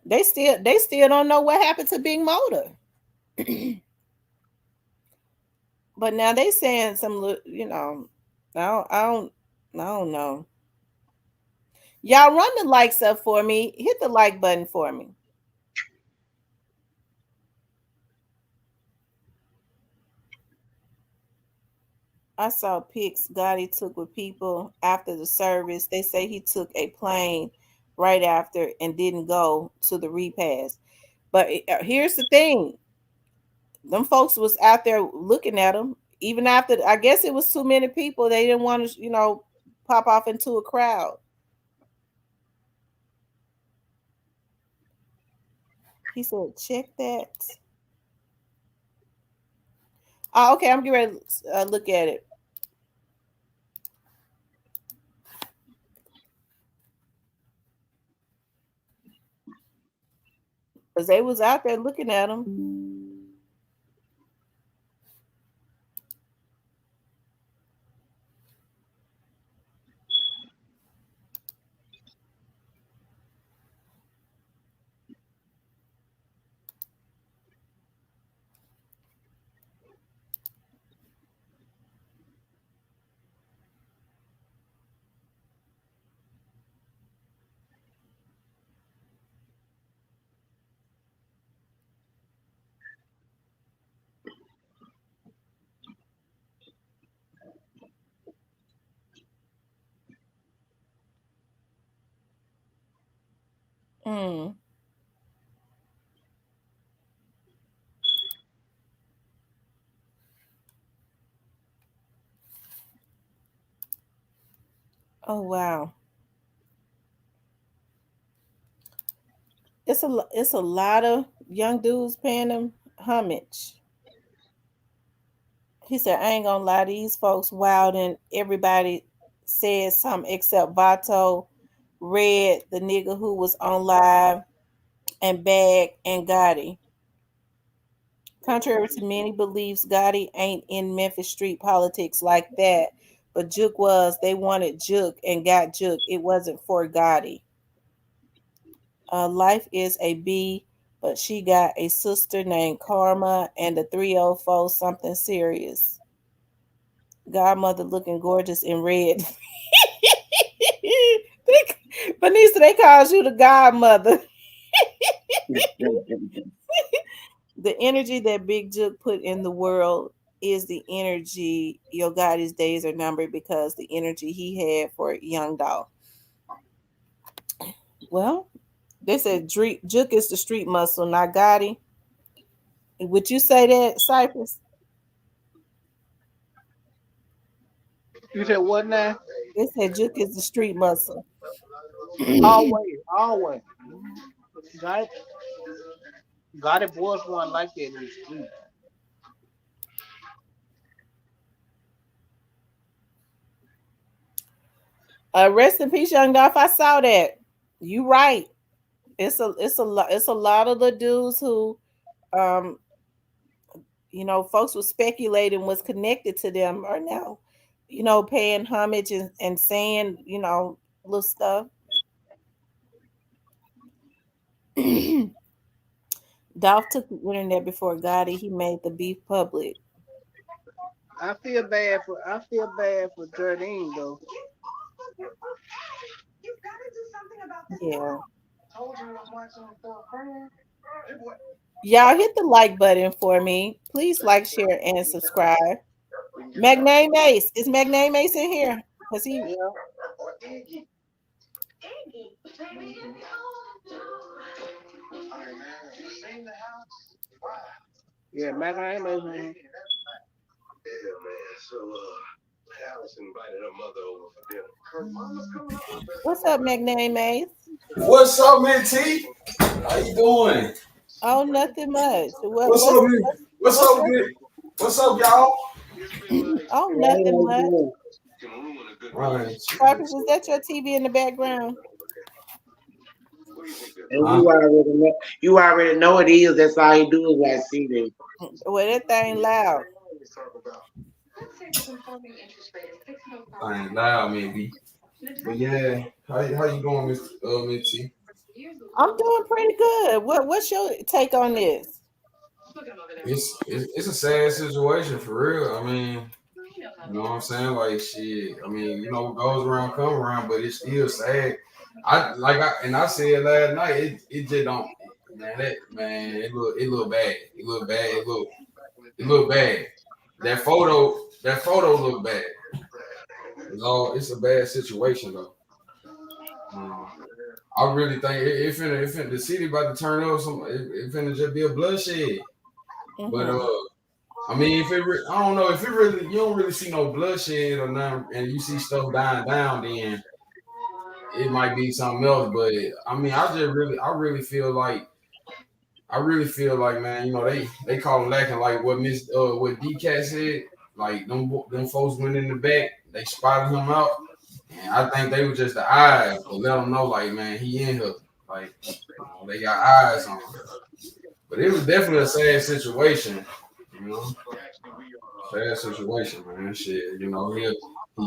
They still don't know what happened to Big Motor. But now they saying some, I don't know. Y'all run the likes up for me. Hit the like button for me. I saw pics Gotti took with people after the service. They say he took a plane right after and didn't go to the repast. But here's the thing: them folks was out there looking at him. Even after, I guess it was too many people. They didn't want to, pop off into a crowd. He said, "Check that." Oh, okay, I'm getting ready to look at it because they was out there looking at him. Mm. Oh wow. It's a lot of young dudes paying them homage. He said, I ain't gonna lie, these folks wild and everybody said something except Vato, Red, the nigga who was on live, and Bag and Gotti. Contrary to many beliefs, Gotti ain't in Memphis street politics like that. But Juke was. They wanted Juke and got Juke. It wasn't for Gotti. Life is a B, but she got a sister named Karma and the 304 something serious. Godmother looking gorgeous in red. Vanessa, they calls you the godmother. The energy that Big Juke put in the world is the energy Yo Gotti's days are numbered because the energy he had for Young Doll. Well, they said Juke is the street muscle, not Gotti. Would you say that, Cypress? You said what now? They said Juke is the street muscle. Always, always. Got got it was one like that in the street. Rest in peace, Young Dolph. I saw that. You right. It's a lot of the dudes who um folks were speculating was connected to them are now, paying homage and saying, little stuff. Dolph took the internet before Gotti. He made the beef public. I feel bad for Jardine though. Yeah. Y'all hit the like button for me. Please like, share, and subscribe. Magname Ace. Is Magname Ace in here? Because he Yeah. Yeah, Mac I ain't listening. what's up, Magname Ace? What's up, man? T? How you doing? Oh, nothing much. What What's up, what's man? what's What's what's up, your man? What's up, y'all? oh, Hey, how nothing you much. doing? Right. Cypress, is that your TV in the background? And Huh? you already know it is. That's all you do is like see them. Well, that thing loud. I ain't loud, maybe. But yeah, how you doing, Miss T? I'm doing pretty good. What's your take on this? It's a sad situation for real. I mean, you know what I'm saying? Like shit. I mean, what goes around come around, but it's still sad. I said last night, it just don't man, it look bad. It look bad. It look bad. That photo look bad. It's a bad situation though. Um, I really think the city about to turn up it finna just be a bloodshed. But Mm-hmm. I mean, I don't know if it really you don't really see no bloodshed or nothing, and you see stuff dying down, then it might be something else. But I mean, I really feel like man, they call them lacking like what D Cat said, like them folks went in the back, they spotted him out, and I think they were just the eyes to let them know like man, he in here, like they got eyes on him. But it was definitely a sad situation, you know. Sad situation, man. Shit, he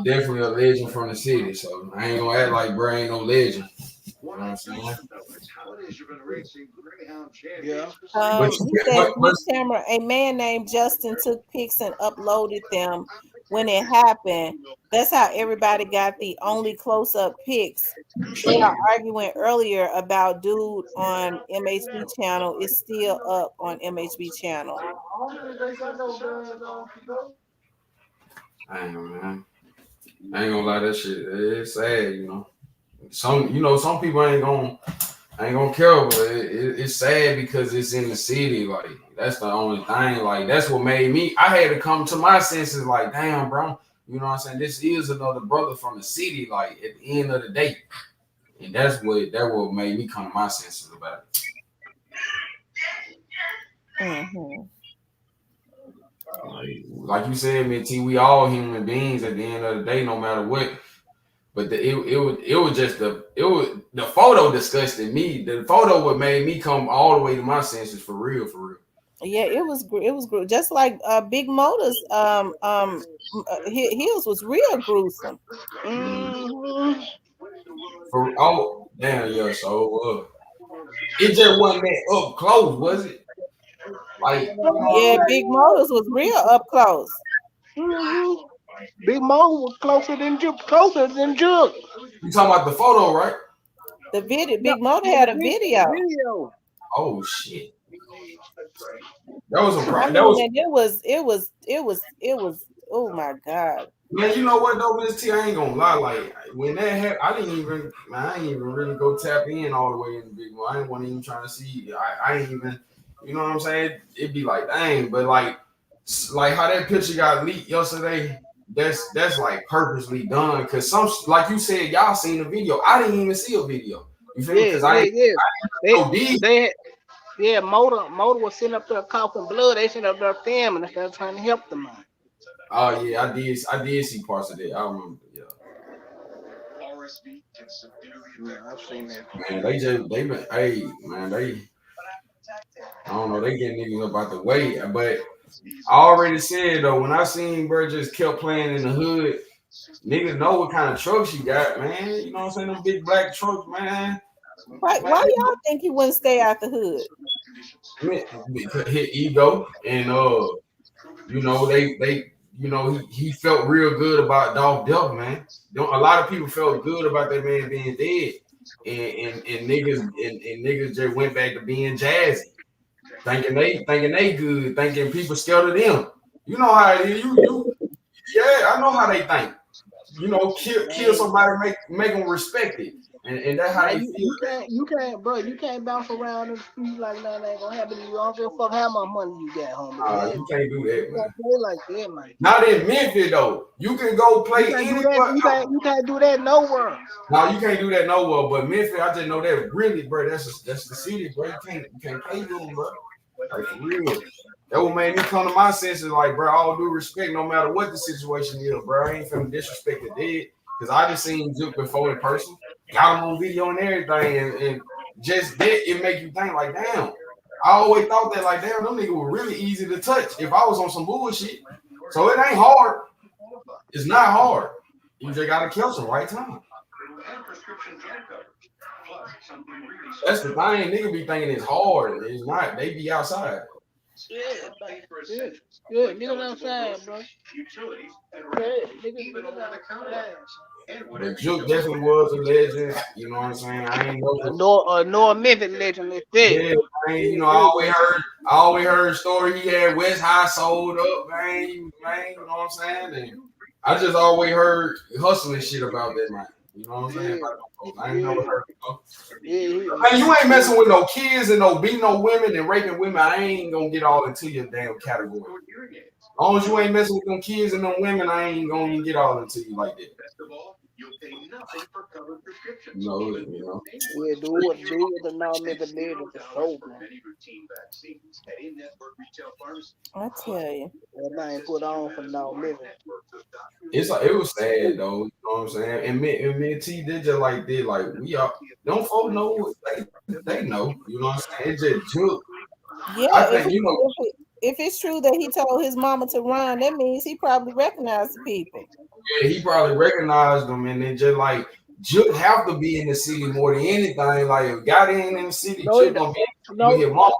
definitely a legend from the city. So I ain't gonna act like Bray ain't no legend. You know what I'm saying? Yeah. But He said but Miss Tamara, a man named Justin took pics and uploaded them when it happened. That's how everybody got the only close up pics. They are arguing earlier about dude on MHB channel is still up on MHB channel. I ain't know, man. I ain't gonna lie, that shit. It's sad. Some people ain't gonna. I ain't gonna care, but it's sad because it's in the city. Like that's the only thing. Like that's what made me. I had to come to my senses. Like damn, bro. You know what I'm saying? This is another brother from the city. Like at the end of the day, and what made me come to my senses about it. Mm-hmm. Like you said, man, T, we all human beings at the end of the day, no matter what. But it was just the photo disgusted me. The photo what made me come all the way to my senses for real, for real. Yeah, just like Big Motors. His was real gruesome. Mm-hmm. For oh damn, yeah. So it just wasn't that up close, was it? Like you know what Yeah, I'm saying? Big Motors was real up close. Mm-hmm. Big Mo was closer than Jug. You talking about the photo, right? The video, No, Big Motor yeah, had a the video. video. Oh shit, that was a I that mean, was and it was. Oh my God! man. You know what though, Miss T? I ain't gonna lie. Like when that happened, I ain't even really go tap in all the way in the big one. I ain't want even trying to see. I ain't even, you know what I'm saying? It'd be like dang, but like how that picture got leaked yesterday. That's like purposely done because some like you said, y'all seen the video. I didn't even see a video. You feel me? Yeah, Because I yeah, ain't yeah. They so deep. they yeah, motor was sitting up there coughing blood. They sitting up there filming instead of trying to help them out. Oh yeah, I did see parts of that. I remember. Yeah, Yeah, I've seen that. man, they been hey man I don't know they getting niggas up out the way, but I already said though when I seen bro just kept playing in the hood, niggas know what kind of trucks you got, man. You know what I'm saying? Them big black trucks, man. Why Man, y'all think he wouldn't stay out the hood? man, hit ego and you know they you know he felt real good about Dolph Duck, man. A lot of people felt good about that man being dead, and niggas just went back to being jazzy, thinking they good, thinking people scared of them. You know how it is. You yeah, I know how they think. You know, kill Man, somebody, make them respect it, and that's how man, they you, feel. you can't you can't bro, you can't bounce around in the street like nothing ain't gonna happen to you. I don't give a fuck how much money you got, homie. You can't do You that, man. can't play like that, man. Not in Memphis though. You can go You play can't do that. anywhere else. You can't do that nowhere. No, you can't do that nowhere. But Memphis, I just know that really, bro. That's the city, bro. You can't play them, bro. Like for real. That what made me come to my senses, like, bro. All due respect, no matter what the situation is, bro. I ain't finna disrespect the dead, cause I just seen Duke before in person, got him on video and everything, and just that it make you think like, damn. I always thought that like, damn, them niggas were really easy to touch if I was on some bullshit. So it ain't hard. It's not hard. You just gotta catch them right time. That's the thing. Nigga be thinking it's hard. It's not. They be outside. Yeah, yeah, yeah. Niggas outside, bro. Yeah, niggas outside. But Juke definitely was a legend. You know what I'm saying? I ain't know. No Memphis legend is dead. Yeah, man. You know, I always heard a story he had West High sold up, man. You know what I'm saying? And I just always heard hustling shit about that, man. You know what I'm saying? Yeah, I ain't never yeah, heard. Man, you ain't yeah. messing with no kids and no beating no women and raping women. I ain't gonna get all into your damn category. As long as you ain't messing with them kids and them women, I ain't gonna even get all into you like that. You know. Yeah, dude was big as a non-Memphis legend for sure, man. I tell you. That man put on for non-Memphis. It's like it was sad though, you know what I'm saying? And me and T did just like did like we all don't folks know they know, you know what I'm saying? It just took Yeah, I think you know if it's true that he told his mama to run, that means he probably recognized the people. yeah, he probably recognized them and then just like Juke have to be in the city more than anything. Like if God ain't in the city, No, he Juke don't. gonna be with No, his mom.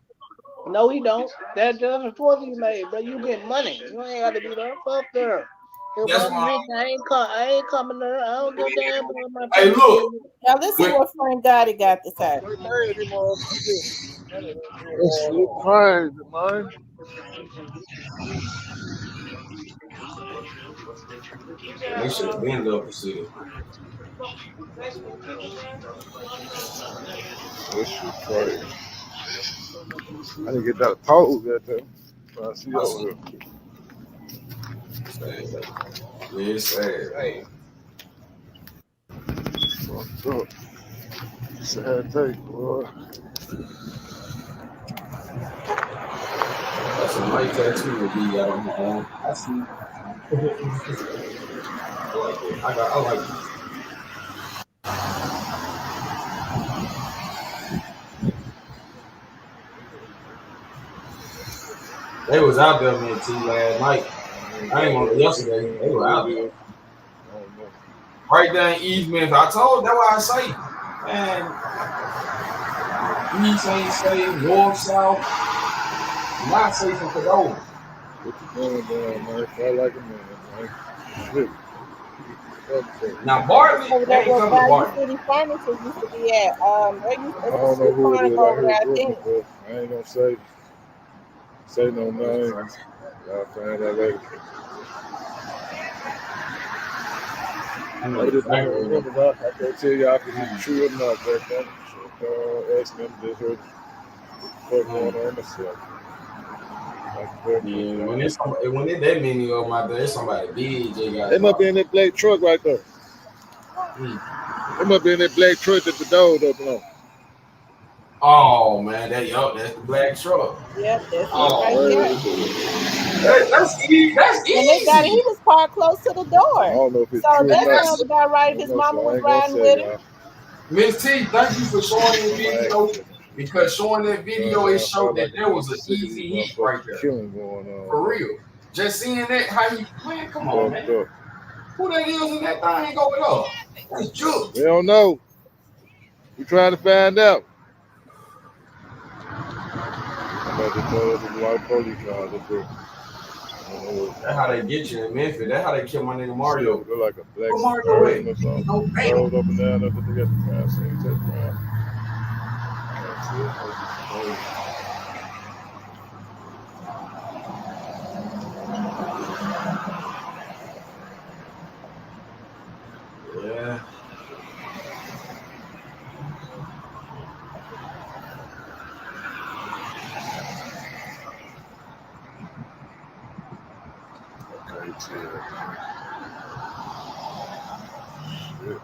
no, he don't. That's just a choice he made, bro. You get money. You ain't got to be there. Fuck there. If That's I'm why rich, I ain't coming there. I don't give a damn about my hey family. look Now let's see when what Frank Gotti got to say. This shit crazy, man. And they should have been up the city. This shit crazy. I didn't get that pole that time. I see I over see. here. Sad. Yeah, it's sad. Hey. Fucked up. Sad take, boy. That's a nice tattoo with D got on my arm. I see. I like it. I like it. They was out there, man, T last night. I ain't want yesterday. They were out there. Right there in East Memphis. I told that's why I say, man, East ain't safe, North, South, not safe in Cordova. What you doing, man? Felt like a man, man. Shit. Now Bartley, Over they there ain't where coming to Value Bartley. City Furniture used to be at. I It's a don't know shoe who it is carnival out over here there, I in Brooklyn, think. but I ain't gonna say no name. Y'all find out later. I know I just exactly don't what remember. I can't tell y'all if it's true or not back then. So, ask them just heard what's going on myself. yeah, when it's that many of them out there, it's somebody big. They must be in that black truck right there. They must be in that black truck that the door open on. Oh man, that's the black truck. Yep, that's it Oh, right there. that's easy. That's And they got it. He easy. was parked close to the I door. don't know if it's So true or that not. sounds about right. If his So mama I was ain't gonna riding say, with him. y'all. Miss T, thank you for showing that video because showing that video it showed that there was an easy heat right there. Killing going on. For real. Just seeing that, how he, man, come on, man. Who that is in that thing going up? That's Juke. We don't know. We trying to find out. I'm about to tell us a lot of police cars up there. That's how they get you in Memphis. That's how they kill my nigga Mario. Look like a black Mario or something. No, Rolled up and down up and together. Crime scene, check crime. Yeah. Okay, chill. Shit.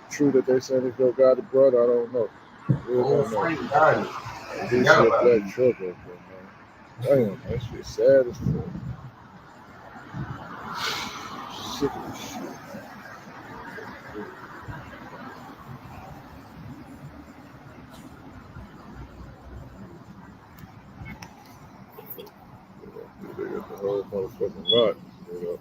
True that they said it's your guy brother, I don't know. Really don't know. Frank got it. I do see a black truck up there, man. Damn, that shit sad as fuck. Sick of this shit. They got the whole motherfucking lot. You know.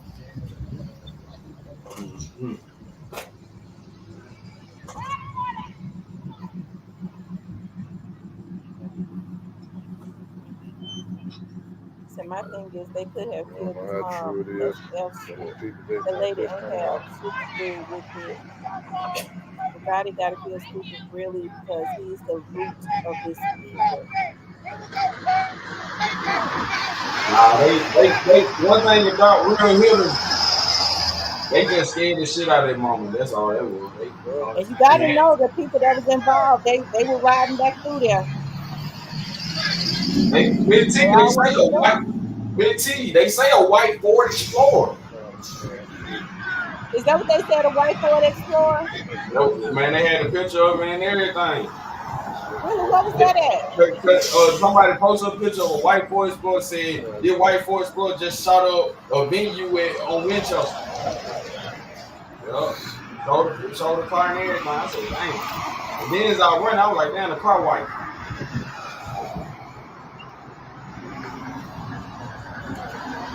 So my thing is they could have I don't killed his know how mom. true it is. The lady ain't have shit to do with it. The body got to feel stupid, really, because he's the root of this evil. Nah, they one thing about real hitters, they just scared the shit out of their mama. That's all that was. And you got to know the people that was involved. They were riding back through there. They say a white Ford Explorer. Is that what they said? A white Ford Explorer? Man, they had a picture of it and everything. Really? What was that at? Somebody posted a picture of a white Ford Explorer saying this white Ford Explorer just shot up a venue on Winchester. Yep. Showed the car and everything. I said, damn. And then as I went, I was like, damn, the car white.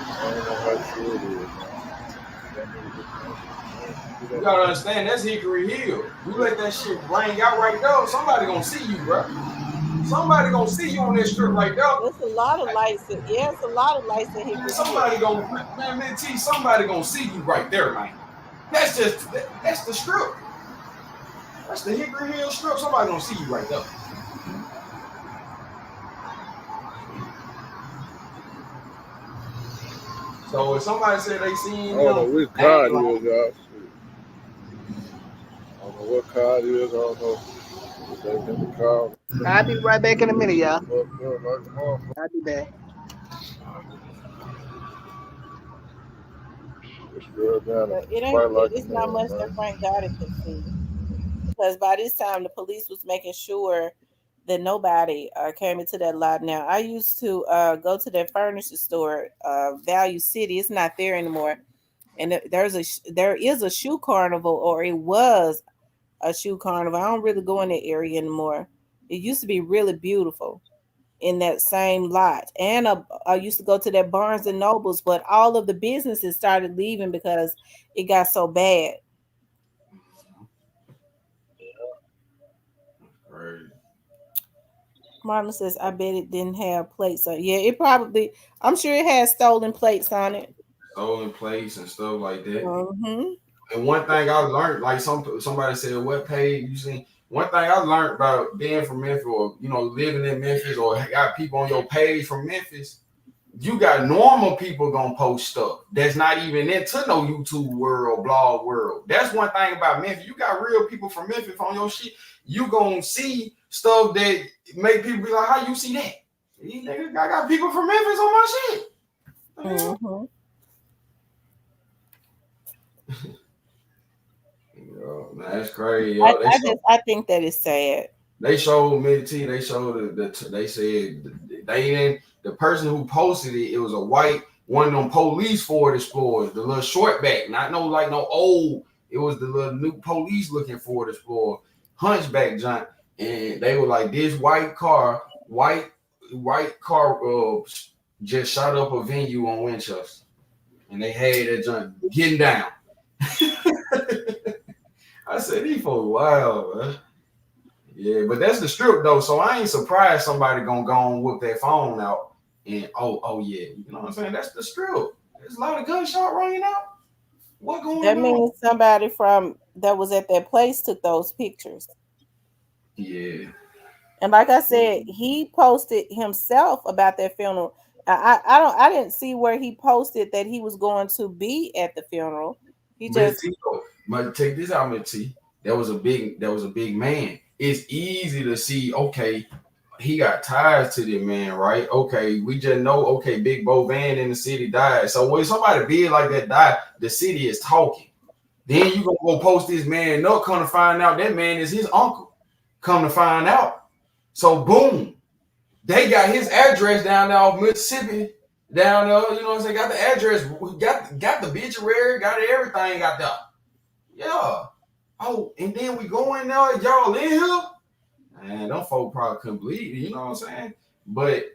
I don't know how true it is. You gotta understand, that's Hickory Hill. You let that shit bring out right there, somebody gonna see you, bro. Somebody gonna see you on that strip right there. There's a lot of lights. Yeah, it's a lot of lights in Man, Hickory Hill. somebody gonna man, T, somebody gonna see you right there, man. That's that's the strip. That's the Hickory Hill strip. Somebody gonna see you right there. So if somebody said they I seen don't know him, which I car ain't it like, is, y'all. Shit. I don't know what car it is. I don't know if they in the car. I'll be right back in a minute, y'all. Fucked up like a motherfucker. I'll be back. This girl down But and fight like a it's not man, much that man. Frank Gotti could see. Because by this time the police was making sure that nobody came into that lot. Now I used to go to that furniture store, Value City. It's not there anymore, and there is a shoe carnival, or it was a shoe carnival. I don't really go in that area anymore. It used to be really beautiful in that same lot, and I used to go to that Barnes and Nobles, but all of the businesses started leaving because it got so bad. right. Marlon says, I bet it didn't have plates on. Yeah, it probably, I'm sure it had stolen plates on it. Stolen plates and stuff like that. Mm-hmm. And one thing I learned, like somebody said, what page you seen? One thing I learned about being from Memphis, or living in Memphis, or got people on your page from Memphis, you got normal people gonna post stuff that's not even into no YouTube world, blog world. That's one thing about Memphis. You got real people from Memphis on your shit. You gonna see stuff that make people be like, "How you see that?" I got people from Memphis on my shit. Mm-hmm. Yo, man, that's crazy. Yo, I think that is sad. they showed me T. They showed they said they didn't. The person who posted it, it was a white one of them police Ford Explorers, the little short back, not no old. It was the little new police looking Ford Explorer, hunchback junk, and they were like, this white car just shot up a venue on Winchester, and they had that junk getting down. I said, these folks wild, man. Yeah, but that's the strip though, so I ain't surprised somebody gonna go and whip their phone out and oh yeah, you know what I'm saying? That's the strip. There's a lot of gunshot ringing out. What going That on? means somebody from that was at that place took those pictures. Yeah. And like I said, he posted himself about that funeral. I didn't see where he posted that he was going to be at the funeral. He But just T, but take this out, Miss T. That was a big man. It's easy to see, okay, he got ties to the man, right? Okay, we just know, okay, Big Bo Van in the city died. So when somebody big like that died, the city is talking. Then you gonna go post this man up, come to find out that man is his uncle. Come to find out. So boom, they got his address down there off Mississippi. Down there, you know what I'm saying? Got the address, got the obituary, got everything got there. Yeah. Oh, and then we go in there, y'all in here. Man, them folk probably couldn't believe it, you know what I'm saying? But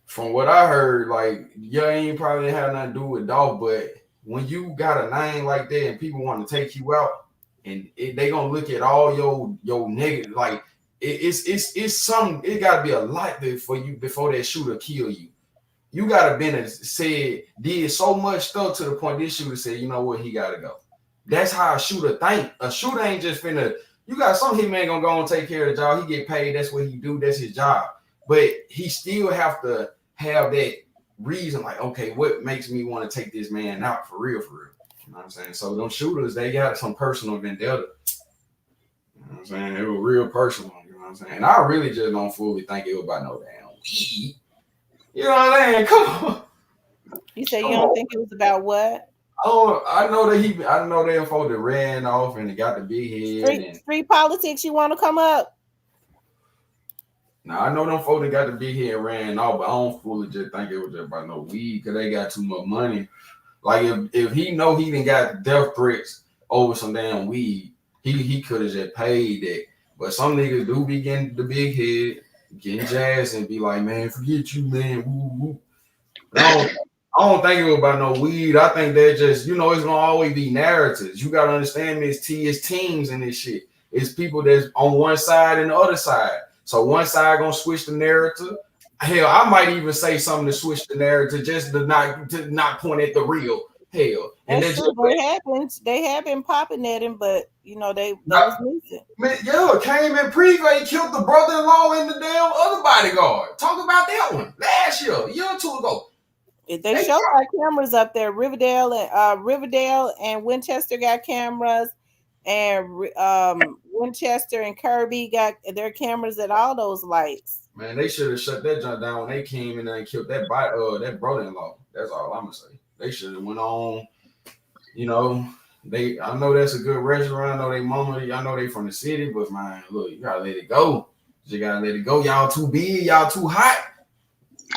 from what I heard, like, you ain't probably have nothing to do with dog, but when you got a name like that and people want to take you out, and they gonna look at all your negative, like it's something. It gotta be a lot before that shooter kill you. You gotta been and said did so much stuff to the point this shooter said, you know what, he gotta go. That's how a shooter think. A shooter ain't just finna. You got some hitman gonna go and take care of the job. He get paid. That's what he do. That's his job. But he still have to have that reason. Like, okay, what makes me want to take this man out for real, for real? You know what I'm saying? So those shooters, they got some personal vendetta. You know what I'm saying? It was real personal. You know what I'm saying? And I really just don't fully think it was about no damn weed. You know what I'm saying? Come on. you say you Come don't on. think it was about what? Oh, I know they folks that ran off and they got the big head and Street politics, you want to come up? now I know them folks that got the big head ran off, but I don't fully just think it was just about no weed because they got too much money. Like if he know he didn't got death threats over some damn weed, he could have just paid that. But some niggas do be getting the big head, getting jazzed and be like, man, forget you, man. Woo, woo. I don't think it was about no weed. I think that just, it's gonna always be narratives. You gotta understand this. It's teams and this shit. It's people that's on one side and the other side. So one side gonna switch the narrative. Hell, I might even say something to switch the narrative just to not point at the real. Hell, and That's then just true. They have been popping at him, but they was missing. man, yeah, came in preview, killed the brother-in-law and the damn other bodyguard. Talk about that one last year, a year or two ago. If they They show got cameras up there. Riverdale and Winchester got cameras, and Winchester and Kirby got their cameras at all those lights. Man, they should have shut that junk down when they came in there and killed that brother-in-law. That's all I'm gonna say. They should have went on. You know, I know that's a good restaurant. I know they mama. I know they from the city, but man, look, you gotta let it go. You gotta let it go. Y'all too big. Y'all too hot.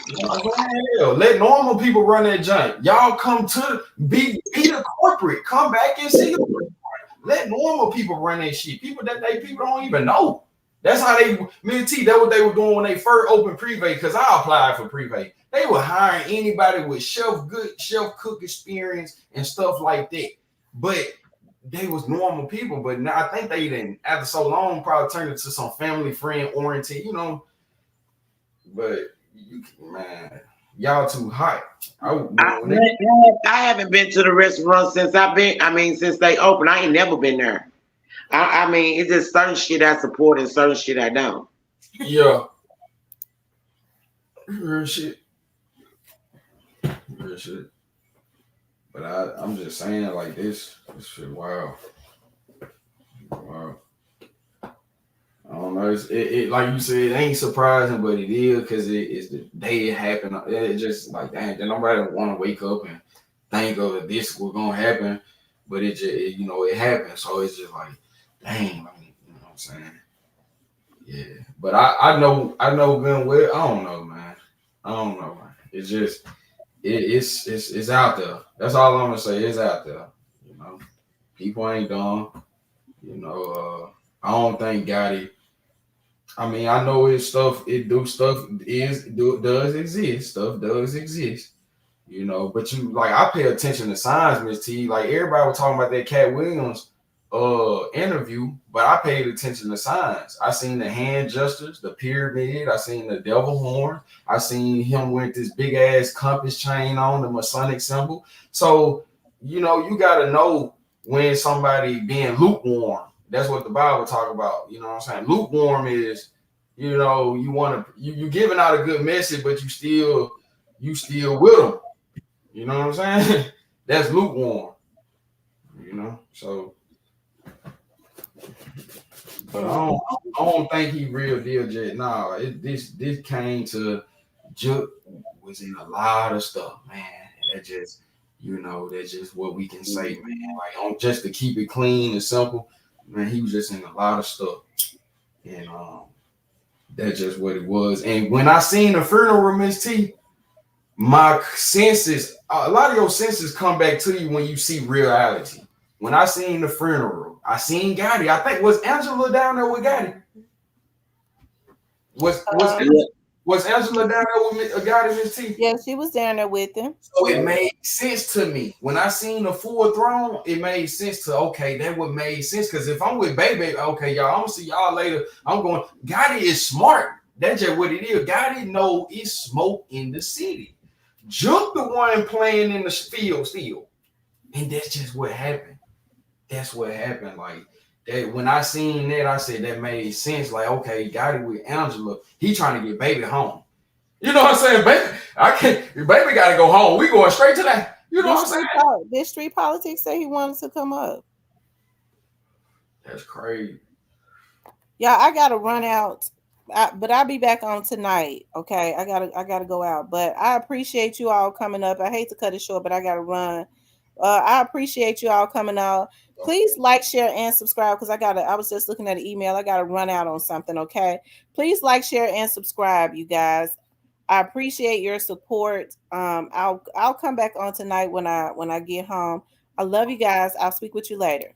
You know what I'm saying? Hell, let normal people run that junk. Y'all come to be the corporate. Come back and see. Let normal people run that shit. People don't even know. That's how me and T, that's what they were doing when they first opened Privé, because I applied for Privé. They were hiring anybody with chef cook experience and stuff like that. But they was normal people. But now I think they didn't, after so long, probably turned into some family friend oriented, But man, y'all too hot. I haven't been to the restaurant since since they opened. I ain't never been there. I mean, it's just certain shit I support and certain shit I don't. Yeah. Real shit. Real shit. But I'm just saying, like, this shit, wow. Wow. I don't know. It like you said, it ain't surprising, but it is, because it's the day it happened. It just like, dang, nobody want to wake up and think of this was gonna happen, but it just it happened. So it's just like, dang, I mean, you know what I'm saying? Yeah. But I know good well. I don't know, man. I don't know, man. It's just it's out there. That's all I'm gonna say. It's out there. People ain't dumb. I don't think Gotti. I mean, I know his stuff. Does exist. Stuff does exist. But I pay attention to signs, Miss T. Like, everybody was talking about that Cat Williams interview, but I paid attention to signs. I seen the hand gestures, the pyramid. I seen the devil horn. I seen him with this big ass compass chain on, the Masonic symbol. So you got to know when somebody being lukewarm. That's what the Bible talk about. You know what I'm saying? Lukewarm is, you giving out a good message, but you still with them. You know what I'm saying? That's lukewarm. So. But I don't think he real deal jet. Nah, this came to Juk was in a lot of stuff, man. That just that's just what we can say, man. Like, just to keep it clean and simple, man, he was just in a lot of stuff. And that's just what it was. And when I seen the funeral, Miss T, my senses, a lot of your senses come back to you when you see reality. When I seen the funeral, I seen Gotti. I think, was Angela down there with Gotti? Was Angela down there with Gotti, Miss T? Yeah, she was down there with him. So it made sense to me. When I seen the full throne, it made sense that would made sense. Because if I'm with Baby, okay, y'all, I'm gonna see y'all later. I'm going, Gotti is smart. That's just what it is. Gotti know it's smoke in the city. Juk the one playing in the field still. And that's just what happened. That's what happened. Like, that, when I seen that, I said that made sense. Like, okay, Gotti with Angela, he trying to get Baby home. You know what I'm saying? Baby got to go home. We going straight to that. You know what I'm saying? This street politics said he wanted to come up. That's crazy. Yeah, I gotta run out, but I'll be back on tonight. Okay, I gotta go out. But I appreciate you all coming up. I hate to cut it short, but I gotta run. I appreciate you all coming out. Please like, share, and subscribe, because I was just looking at an email. I gotta run out on something. Okay, please like, share, and subscribe, you guys. I appreciate your support. I'll come back on tonight when I get home. I love you guys. I'll speak with you later.